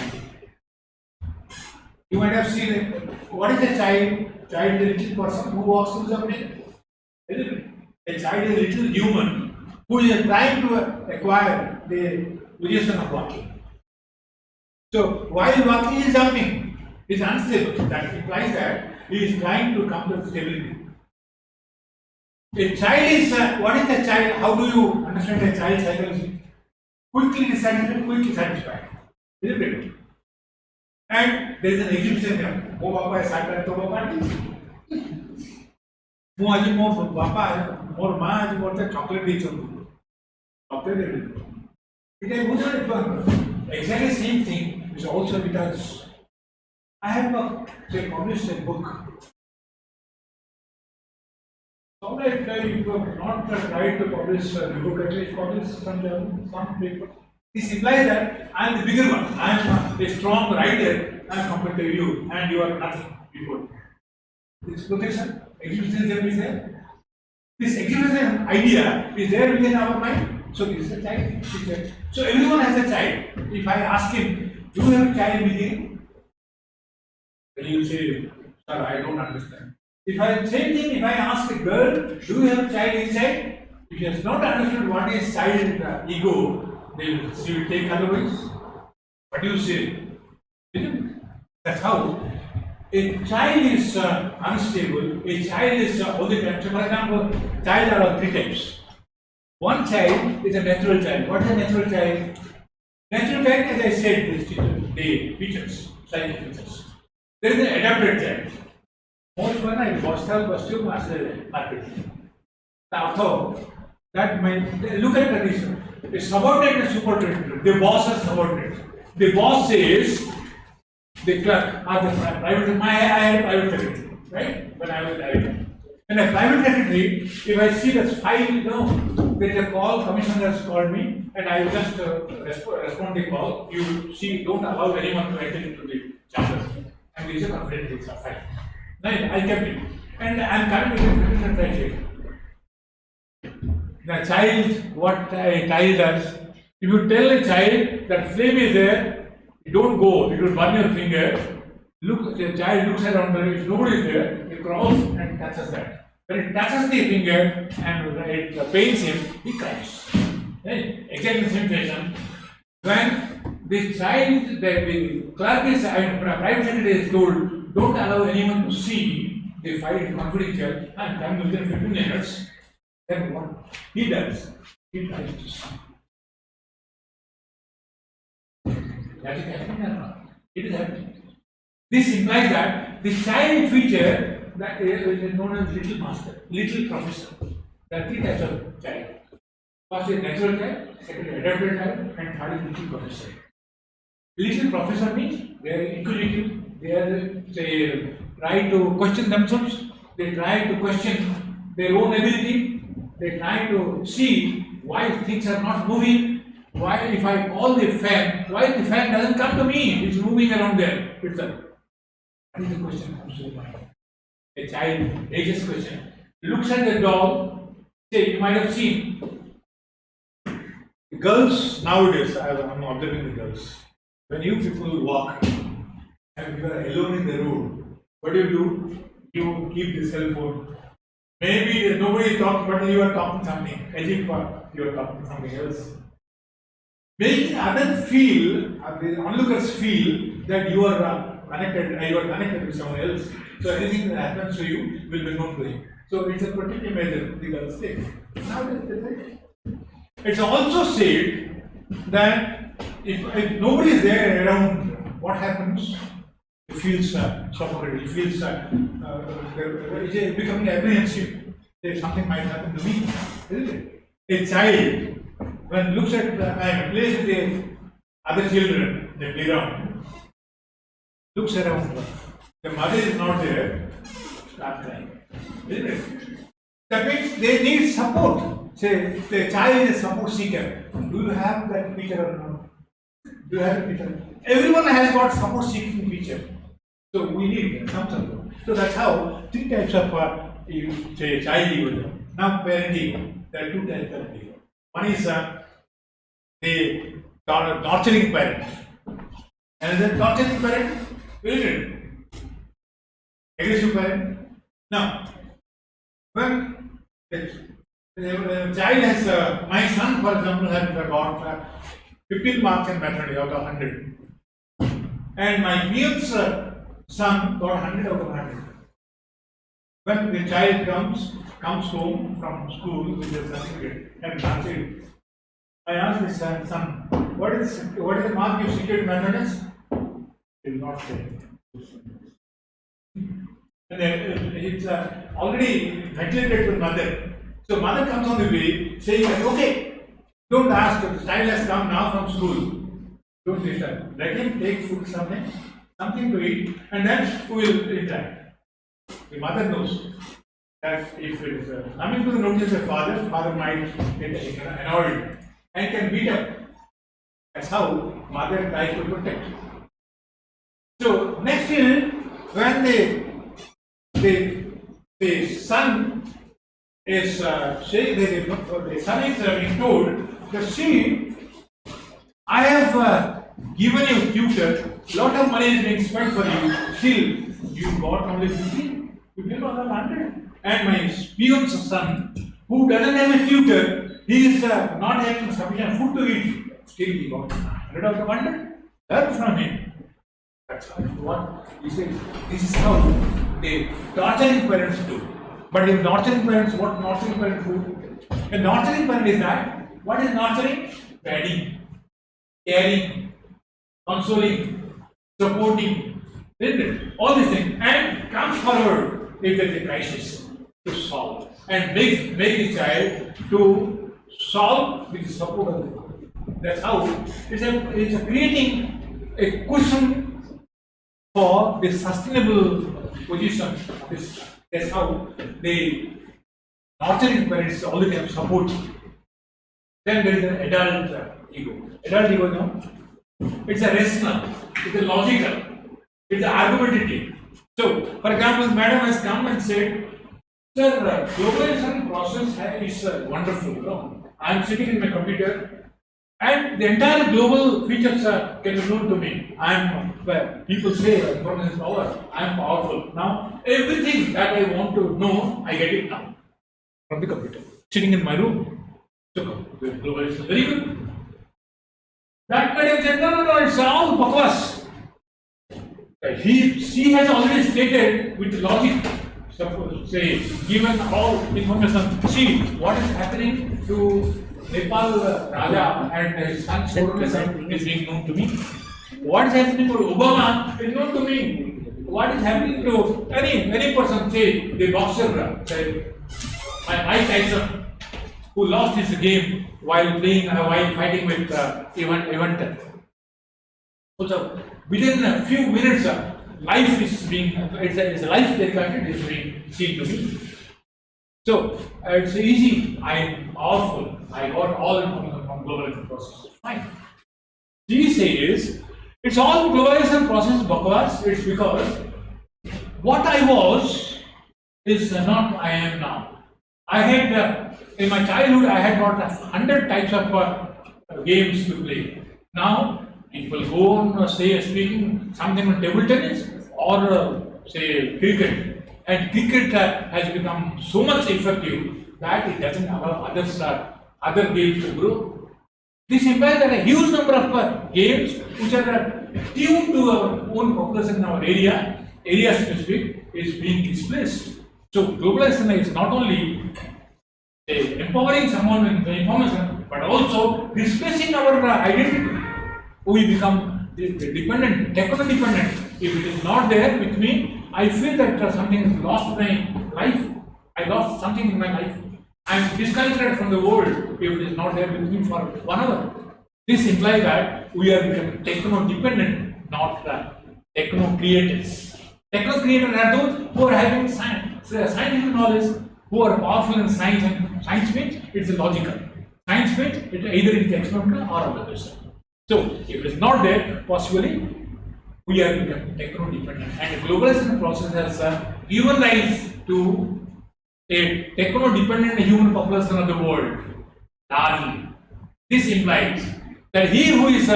You might have seen it. What is a child? Child is a little person who walks through something. Isn't it? A child is a little human who is trying to acquire the position of walking. So while walking is jumping, he is unstable. That implies that he is trying to come to stability. A child is what is a child? How do you understand a child psychology? Quickly dissatisfied, quickly satisfied. Isn't it? And there is an exhibition here. Oh, Papa is sad, to Papa. Mo aji mo Papa, more ma aji more chocolate dicho. Chocolate. It is exactly same thing. Is also because I have published a book. Sometimes you have not tried to publish the book, at least publish some paper. This implies that I am the bigger one. I am a strong writer as compared to you, and you are nothing before. This protection, exhibitionism is there. This exhibition idea is there within our mind. So this is a child picture. So everyone has a child. If I ask him, do you have a child within? Then he will say, sir, I don't understand. If I same thing, if I ask a girl, do you have a child inside? If she has not understood what is child ego, then she will take otherwise. What do you say? Isn't it? That's how a child is unstable. A child is all the time. So for example, child are of three types. One child is a natural child. What is a natural child? Natural child, as I said, the features, psychic features. There is an adapted child. Most one I hostile costume as a market. Now, that might look at the condition. A subordinate and subordinate. The boss is subordinate. The boss says, the clerk or the private. I had private secretary, right? When I was director. And a private secretary, if I see the file, there is a call, commissioner has called me, and I will just respond the call. You see, don't allow anyone to enter into the chambers. And there is a confidential file. Right, I kept it. And I am coming to the different criteria. The child, what a child does, if you tell a child that flame is there, you don't go, you don't burn your finger. Look, the child looks around, if nobody is there, he crawls and touches that. When it touches the finger and it pains him, he cries. Right? Exactly the same fashion. When the child, the clerk is, private secretary is told, don't allow anyone to see the file is confidential and come within 15 minutes, then what he does, he tries to see. That is happening or not? It is happening. This implies that the child feature that is known as little master, little professor. There are three types of child. First is natural child, second is adapted child, and third is little professor. Little professor means they are inquisitive, they try to question themselves, they try to question their own ability, they try to see why things are not moving. Why, if I call the fan, why the fan doesn't come to me? It's moving around there itself. That is the question comes to the mind. A child ages question. Looks at the dog. Say, you might have seen the girls nowadays. I'm observing the girls. When you people walk and you are alone in the road, what do? You keep the cell phone. Maybe nobody is talking, but you are talking something. As if you are talking something else. Making others feel, the onlookers feel that you are connected with someone else. So anything that happens to you will be known to you. So it's a protective measure the girls take. It's also said that if nobody is there around, what happens? It feels suffocated. It feels it's becoming apprehensive. That something might happen to me, isn't it? A child, when looks at plays with the other children, they play around, looks around, the mother is not there, start crying. Isn't it? That means they need support. Say, the child is a support seeker. Do you have that feature or not? Do you have a feature? Everyone has got support seeking feature. So we need some support. So that's how three types of child ego. Now parenting, there are two types of ego. One is the nurturing parent. Another torturing parent, aggressive parent. Now, when the child has, my son for example has got 15 marks in mathematics out of 100. And my niece's son got 100 out of 100. When the child comes home from school with a certificate and answered, I asked his son, what is the mark you secured in mathematics? He will not say. And it's already neglected to mother. So mother comes on the way saying, okay, don't ask, the child has come now from school. Don't disturb. Let him take food, something to eat, and then we will interact. The mother knows that if it is coming to the notice of father might get annoyed and can beat up. That's how mother tries to protect. So next year, when the son is saying that the son is being told that, see, I have given you tutor, lot of money is being spent for you, still you got only 15, not 100. And my peon's son, who doesn't have a tutor, he is not having sufficient food to eat, still he got 100 out of 100. Learn from him. That's what he says. This is how the torturing parents do. But if nurturing parents, what nurturing parents do? A nurturing parent is that. What is nurturing? Guiding, caring, consoling, supporting, isn't it? All these things. And comes forward if there is a crisis to solve. And make the child to solve with the support of the father. That's how it's a creating a cushion for the sustainable position of this. That's how the nurturing parents all the time support. Then there is an adult ego. Adult ego, no? It's a rational, it's a logical, it's a argumentative. So, for example, madam has come and said, sir, globalization process is wonderful. No? I am sitting in my computer and the entire global features can be known to me. I am, people say information is power, I am powerful. Now, everything that I want to know, I get it now from the computer, sitting in my room. So, globalization is very good. That madam said, no, it's all bakwas. She has already stated with logic, suppose, say, given all information, see what is happening to Nepal Raja and his son Bhubaneswar is being known to me. What is happening to Obama is known to me. What is happening to any person, say, the boxer, say, Mike Tyson, who lost his game while playing, while fighting with Event. So within a few minutes, life is being, it's a life recorded is being seen to me. So it's easy, I am powerful, I got all information from globalization process. Fine. She says, it's all globalization process bakwas, it's because what I was is not I am now. I had, in my childhood, I had got 100 types of games to play. Now, people go on, say, speaking something on table tennis or say cricket. And cricket has become so much effective that it doesn't allow other games to grow. This implies that a huge number of games which are tuned to our own population in our area specific, is being displaced. So globalization is not only empowering someone with information, but also displacing our identity. We become dependent, techno-dependent. If it is not there with me, I feel that something is lost in my life. I lost something in my life. I am disconnected from the world if it is not there with me for 1 hour. This implies that we are becoming techno-dependent, not techno-creators. Techno-creators are those who are having scientific knowledge, who are powerful in science, and science means it's logical. Science means it's either it's experimental or observational. So, if it is not there, possibly we are becoming techno-dependent, and the globalization process has given rise to a techno-dependent human population of the world largely. This implies that he who is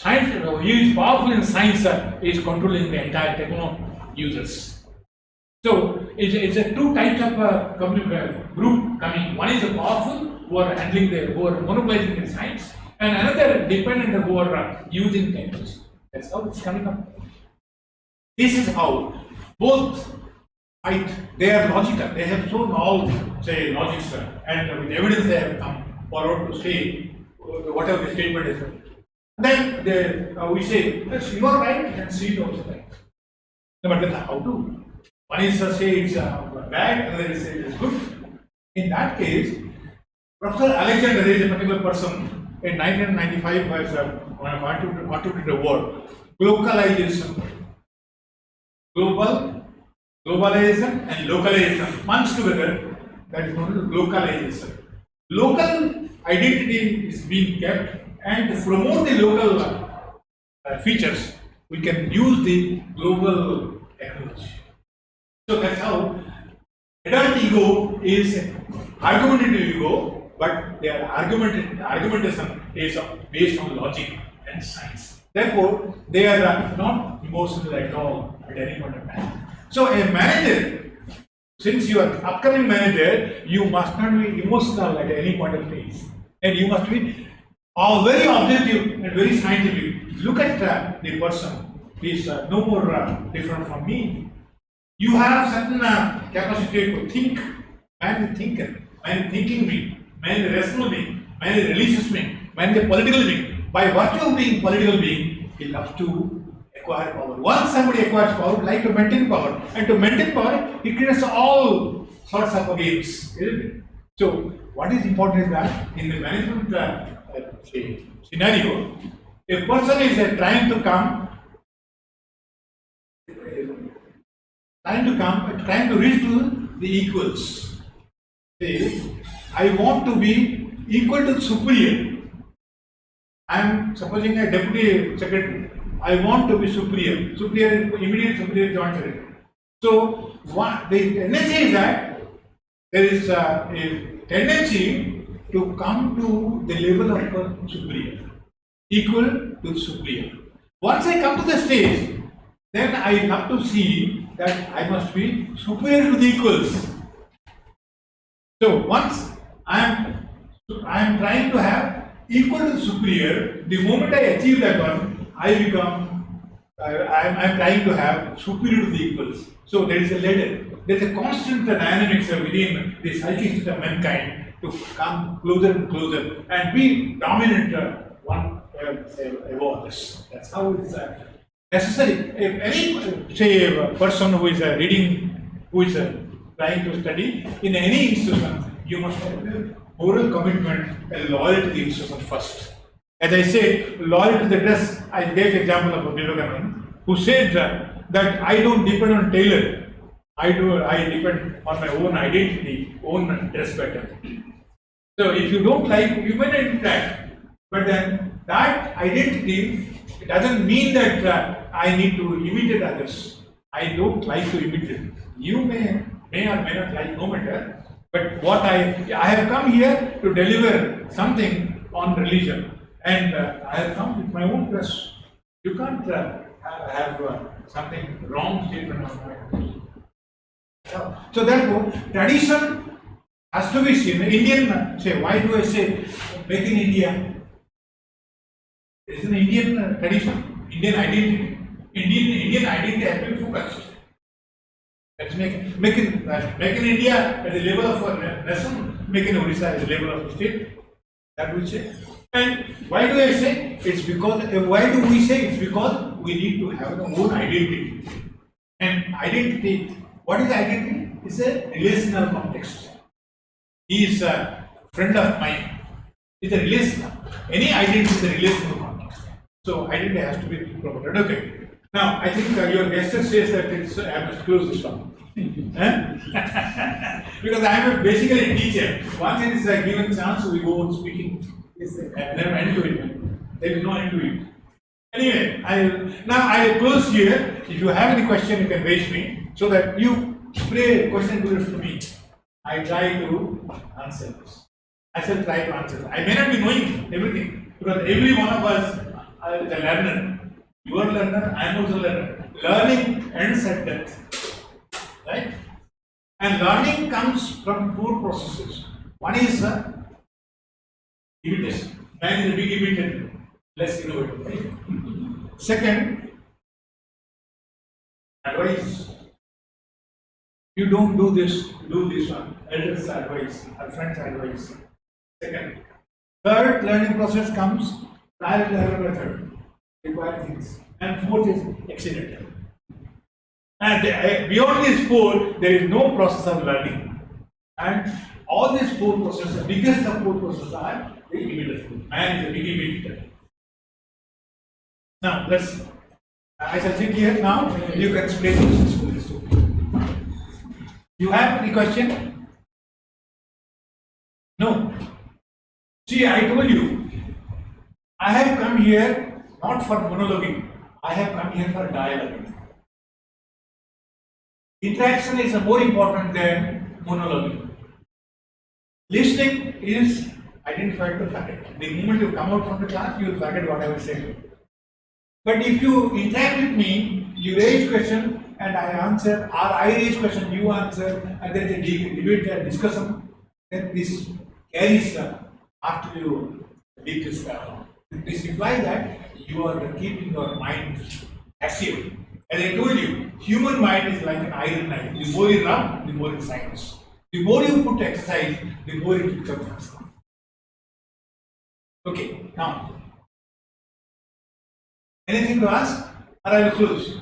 he is powerful in science is controlling the entire techno users. So it's a two types of group coming. One is the powerful who are handling who are monopolizing the science, and another dependent who are using technology. That's how it's coming up. This is how both fight. They are logical. They have shown all, say, logics, and with evidence they have come forward to say whatever the statement is. Then we say, yes, you are right, and see it also right. But then how to? One is say it's bad, another is say it's good. In that case, Professor Alexander is a particular person in 1995 has contributed a word, globalization. Globalization and localization merged together, that is known as localization. Local identity is being kept, and to promote the local features, we can use the global technology. So that's how adult ego is argumentative ego, but their argumentation is based on logic and science. Therefore, they are not emotional at all at any point of time. So, a manager, since you are upcoming manager, you must not be emotional at any point of time, and you must be very objective and very scientific. Look at the person. He is no more different from me. You have certain capacity to think. Man is thinker, man is thinking being, man is rational being, man is religious being, man is a political being. By virtue of being political being, he loves to acquire power. Once somebody acquires power, he likes to maintain power. And to maintain power, he creates all sorts of games, isn't it? So, what is important is that in the management scenario, a person is trying to reach to the equals. Say, I want to be equal to superior. I am supposing a deputy secretary. I want to be superior. Superior, immediate superior, joint secretary. So, the tendency is that there is a tendency to come to the level of superior, equal to superior. Once I come to the stage, then I have to see that I must be superior to the equals. So once I am trying to have equal to superior, the moment I achieve that one, I am trying to have superior to the equals. So there is a ladder. There is a constant dynamics within the psychic system of mankind to come closer and closer and be dominant one above others. That's how it is necessary. If any, say, a person who is reading, who is trying to study in any institution, you must have a moral commitment and loyalty to the institution first. As I said, loyalty to the dress, I gave the example of Aagaman, who said that I don't depend on tailor. I depend on my own identity, own dress pattern. So if you don't like, you may not do that. But then that identity, it doesn't mean that I need to imitate others. I don't like to imitate. You may or may not like, no matter. But what I have come here to deliver something on religion, and I have come with my own dress. You can't have something wrong statement on my dress. So therefore, tradition has to be seen. Indian, say, why do I say make in India? It is an Indian tradition, Indian identity. Indian identity has to be focused. Let's make in India at the level of a nation, make in Odisha at the level of a state. That we say. And why do I say? It's because, why do we say? It's because we need to have our own identity. And identity, what is identity? It's a relational context. He is a friend of mine. It's a relational. Any identity is a relational context. So identity has to be promoted. Okay. Now I think your guest says that I must close this one. Because I am basically a teacher. Once it is a given chance, we go on speaking. And never end to it. There is no end to it. Anyway, I will close here. If you have any question, you can raise me so that you spray question to me. I try to answer this. I shall try to answer. I may not be knowing everything because every one of us is a learner. You are a learner, I am also a learner. Learning ends at death. Right? And learning comes from four processes. One is imitation. Man is a big imitator, less innovative. Right? Second, advice. You don't do this, do this one. Elders' advice, our friends' advice. Second. Third learning process comes trial and error method. Required things. And fourth is accidental. And beyond these four, there is no process of learning. And all these four processes, the biggest of four processes are the imitation. Man is a big imitator. Now, I shall sit here now. You can explain questions to this. You have any question? No. See, I told you, I have come here not for monologuing. I have come here for dialoguing. Interaction is more important than monologuing. Listening is identified to forget. The moment you come out from the class, you will forget what I was saying. But if you interact with me, you raise question and I answer, or I raise question, you answer, and there is a debate and discussion, then this carries after you did this. This implies that you are keeping your mind active. As I told you, human mind is like an iron knife. The more you rub, the more it shines. The more you put exercise, the more it becomes. Okay, now, anything to ask? Or I will close.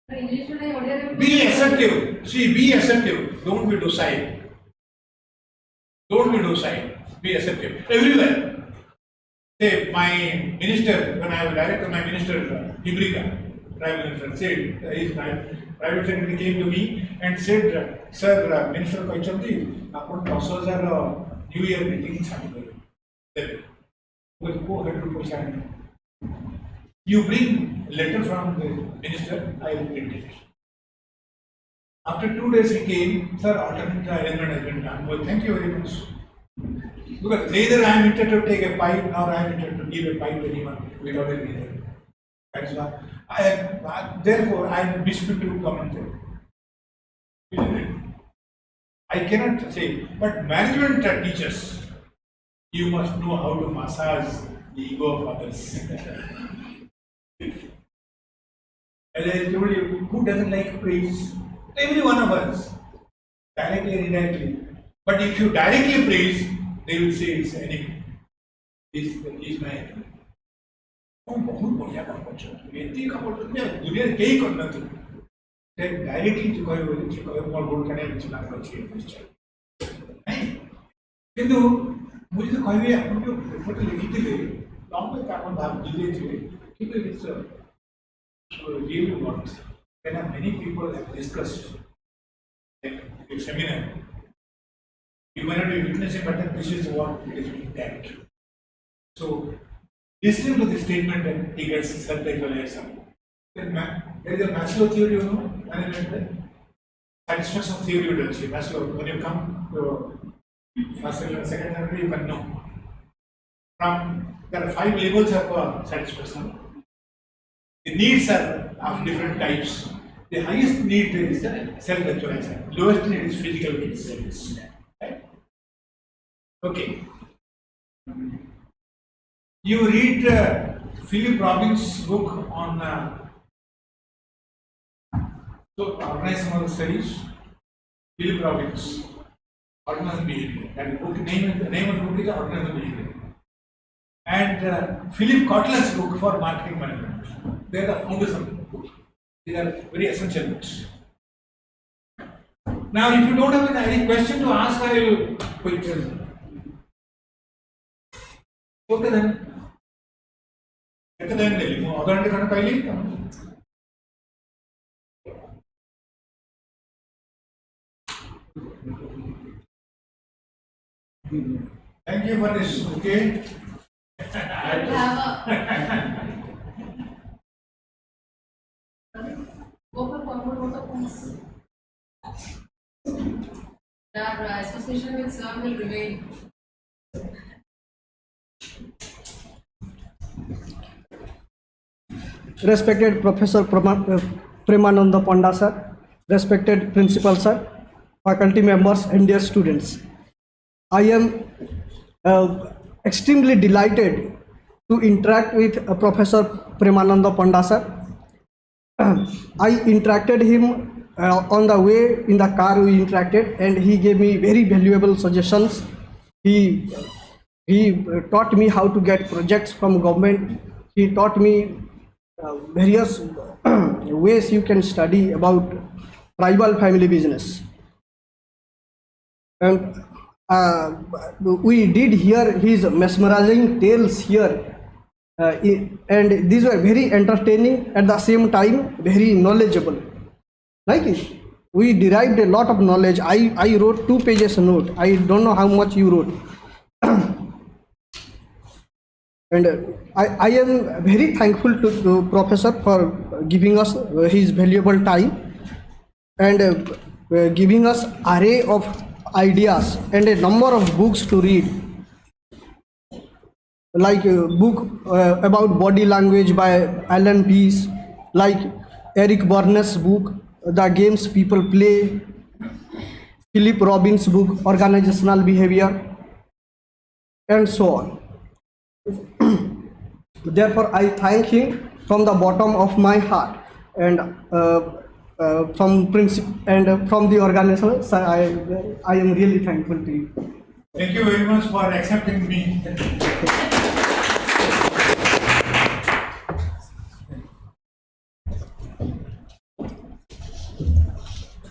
Be assertive. See, be assertive. Don't be docile. Don't be docile. Be assertive. Everywhere. Say, my minister, when I was director, my minister, Hibrika, private minister, said, his private secretary came to me and said, Sir, Minister Kaichanti, upon 10,000 New Year meeting is with 400%. You bring a letter from the minister, I will print it. After 2 days he came, Sir, alternate arrangement has been done. Well, thank you very much. Because neither I am interested to take a pipe, nor I am interested to give a pipe to anyone without a reason. That's why therefore I am disputed to comment. I cannot say, but management teaches you must know how to massage the ego of others. As I told you, who doesn't like praise? Every one of us, directly or indirectly. But if you directly praise, they will say it's enemy. Is my enemy. बहुत बढ़िया काम करछो व्यक्ति का बोल तो दुनिया के ही करना तो डायरेक्टली जो कहे बोले जो कहे मोर बोल करने में चला कर चाहिए नहीं किंतु मुझे तो कहे अपन जो रिपोर्ट लिखी थी लॉन्ग में अपन भाग दिए थे किंतु it's really what when many people have discussed in seminar you might not be witnessing but this is what it is being tagged. So listening to this statement and he gets self-actualization. Then there is a Maslow theory, you know, management satisfaction theory you don't see. Maslow, when you come to first level, second level, you can know. There are 5 levels of satisfaction. The needs are of different types. The highest need is self-actualization. Lowest need is physical needs. Right? Okay. You read Philip Robbins' book on organizational studies. Philip Robbins, organizational behavior. That book name of the book is organizational behavior. And Philip Kotler's book for marketing management. They are the foundation books. These are very essential books. Now, if you don't have any question to ask, I will quick tell you. Okay then. Thank you for this, okay? Go for forward vote please. Our association with Sir will remain. Respected Professor Premananda Panda sir, respected Principal sir, faculty members and dear students. I am extremely delighted to interact with Professor Premananda Panda sir. I interacted him on the way in the car we interacted and he gave me very valuable suggestions. He taught me how to get projects from government. He taught me various ways you can study about tribal family business. And we did hear his mesmerizing tales here and these were very entertaining, at the same time very knowledgeable. Like it, we derived a lot of knowledge. I wrote 2 pages note. I don't know how much you wrote. And I am very thankful to Professor for giving us his valuable time and giving us array of ideas and a number of books to read, like a book about body language by Alan Pease, like Eric Barnes' book The Games People Play, Philip Robbins' book Organizational Behavior, and so on. Therefore, I thank him from the bottom of my heart, and from principal and from the organization. So I am really thankful to you. Thank you very much for accepting me.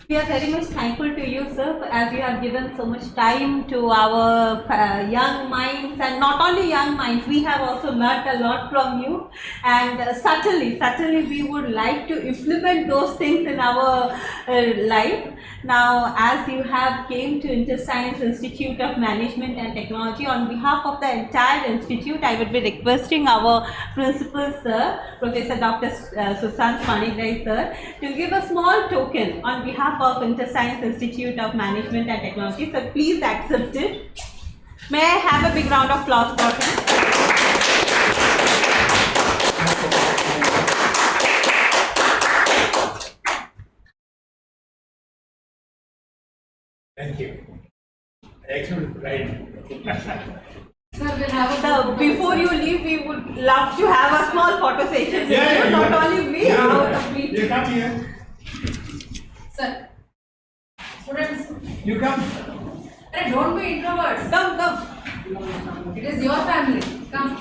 We are very much thankful to you, sir, as you have given so much time to our young minds, and not only young minds, we have also learnt a lot from you, and certainly we would like to implement those things in our life. Now, as you have came to Interscience Institute of Management and Technology, on behalf of the entire institute, I would be requesting our principal, sir, Professor Dr. Sushant Panigrai, sir, to give a small token on behalf of Interscience Institute of Management and Technology. So please accept it. May I have a big round of applause for him? Thank you. Excellent, right. So before you leave, we would love to have a small photo session with you, not only me, out of me. You come here. Sir. Students, You come. hey, don't be introverts. Come. It is your family. Come.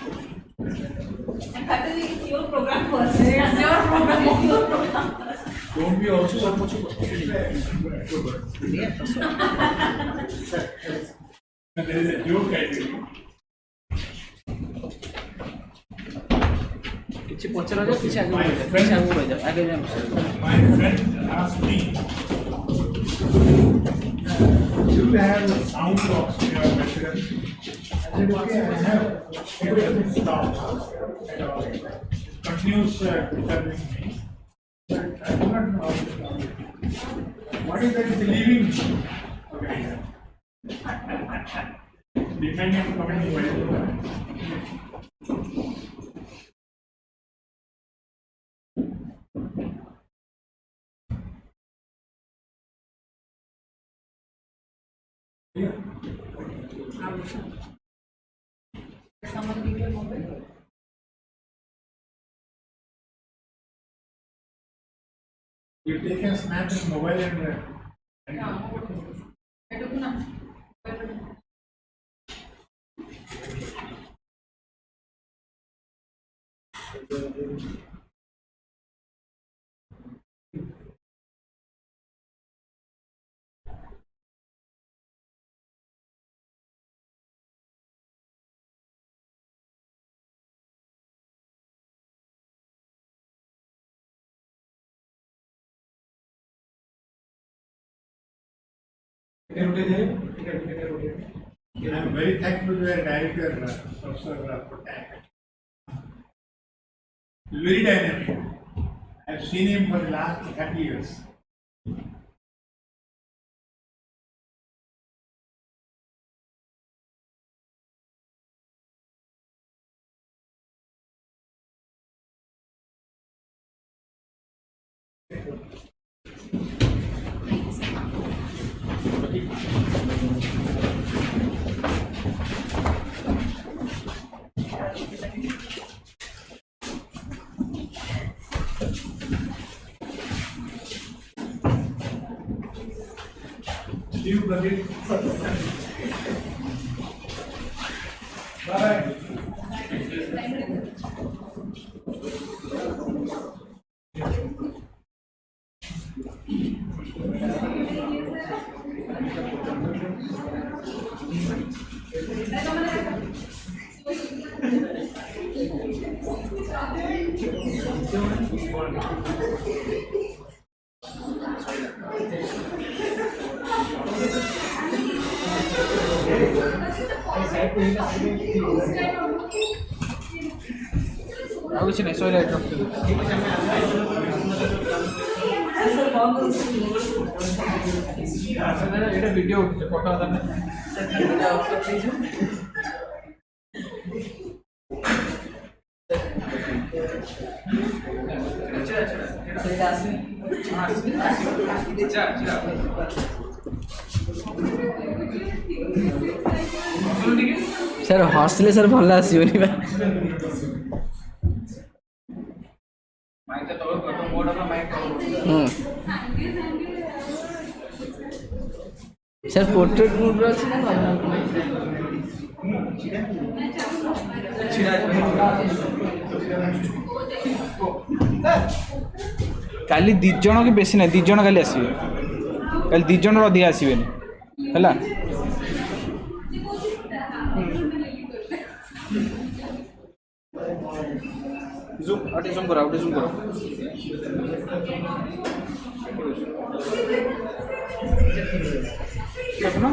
And certainly it's your program first. It's your program. It's your program. Don't be also so much. There is a joke I tell you. My friend asked me, do you have a sound box in your residence? I said, okay, I have. It doesn't stop at all. It continues disturbing me. But I do not know how to stop it. What is that living organism? Depending on coming by Someone give you a mobile. You take a snap in mobile and I took now. I'm very thankful to our director, Professor Patak. Very dynamic. I've seen him for the last 30 years. See you, Pradeep. Bye. এটা video উঠছে photo আদানে sir hostel sir भल आसोनी sir portrait mode अच्छी ना काली दी जन कि बेसी ना दी जन काली आसवे काली दी जन अधिक आसवे है जूम आउटे जूम करो देखो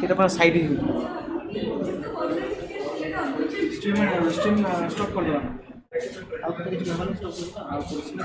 এটা পুরো সাইডে স্ট্রিম স্টপ করে দেওয়া আর কিছু স্টপ করে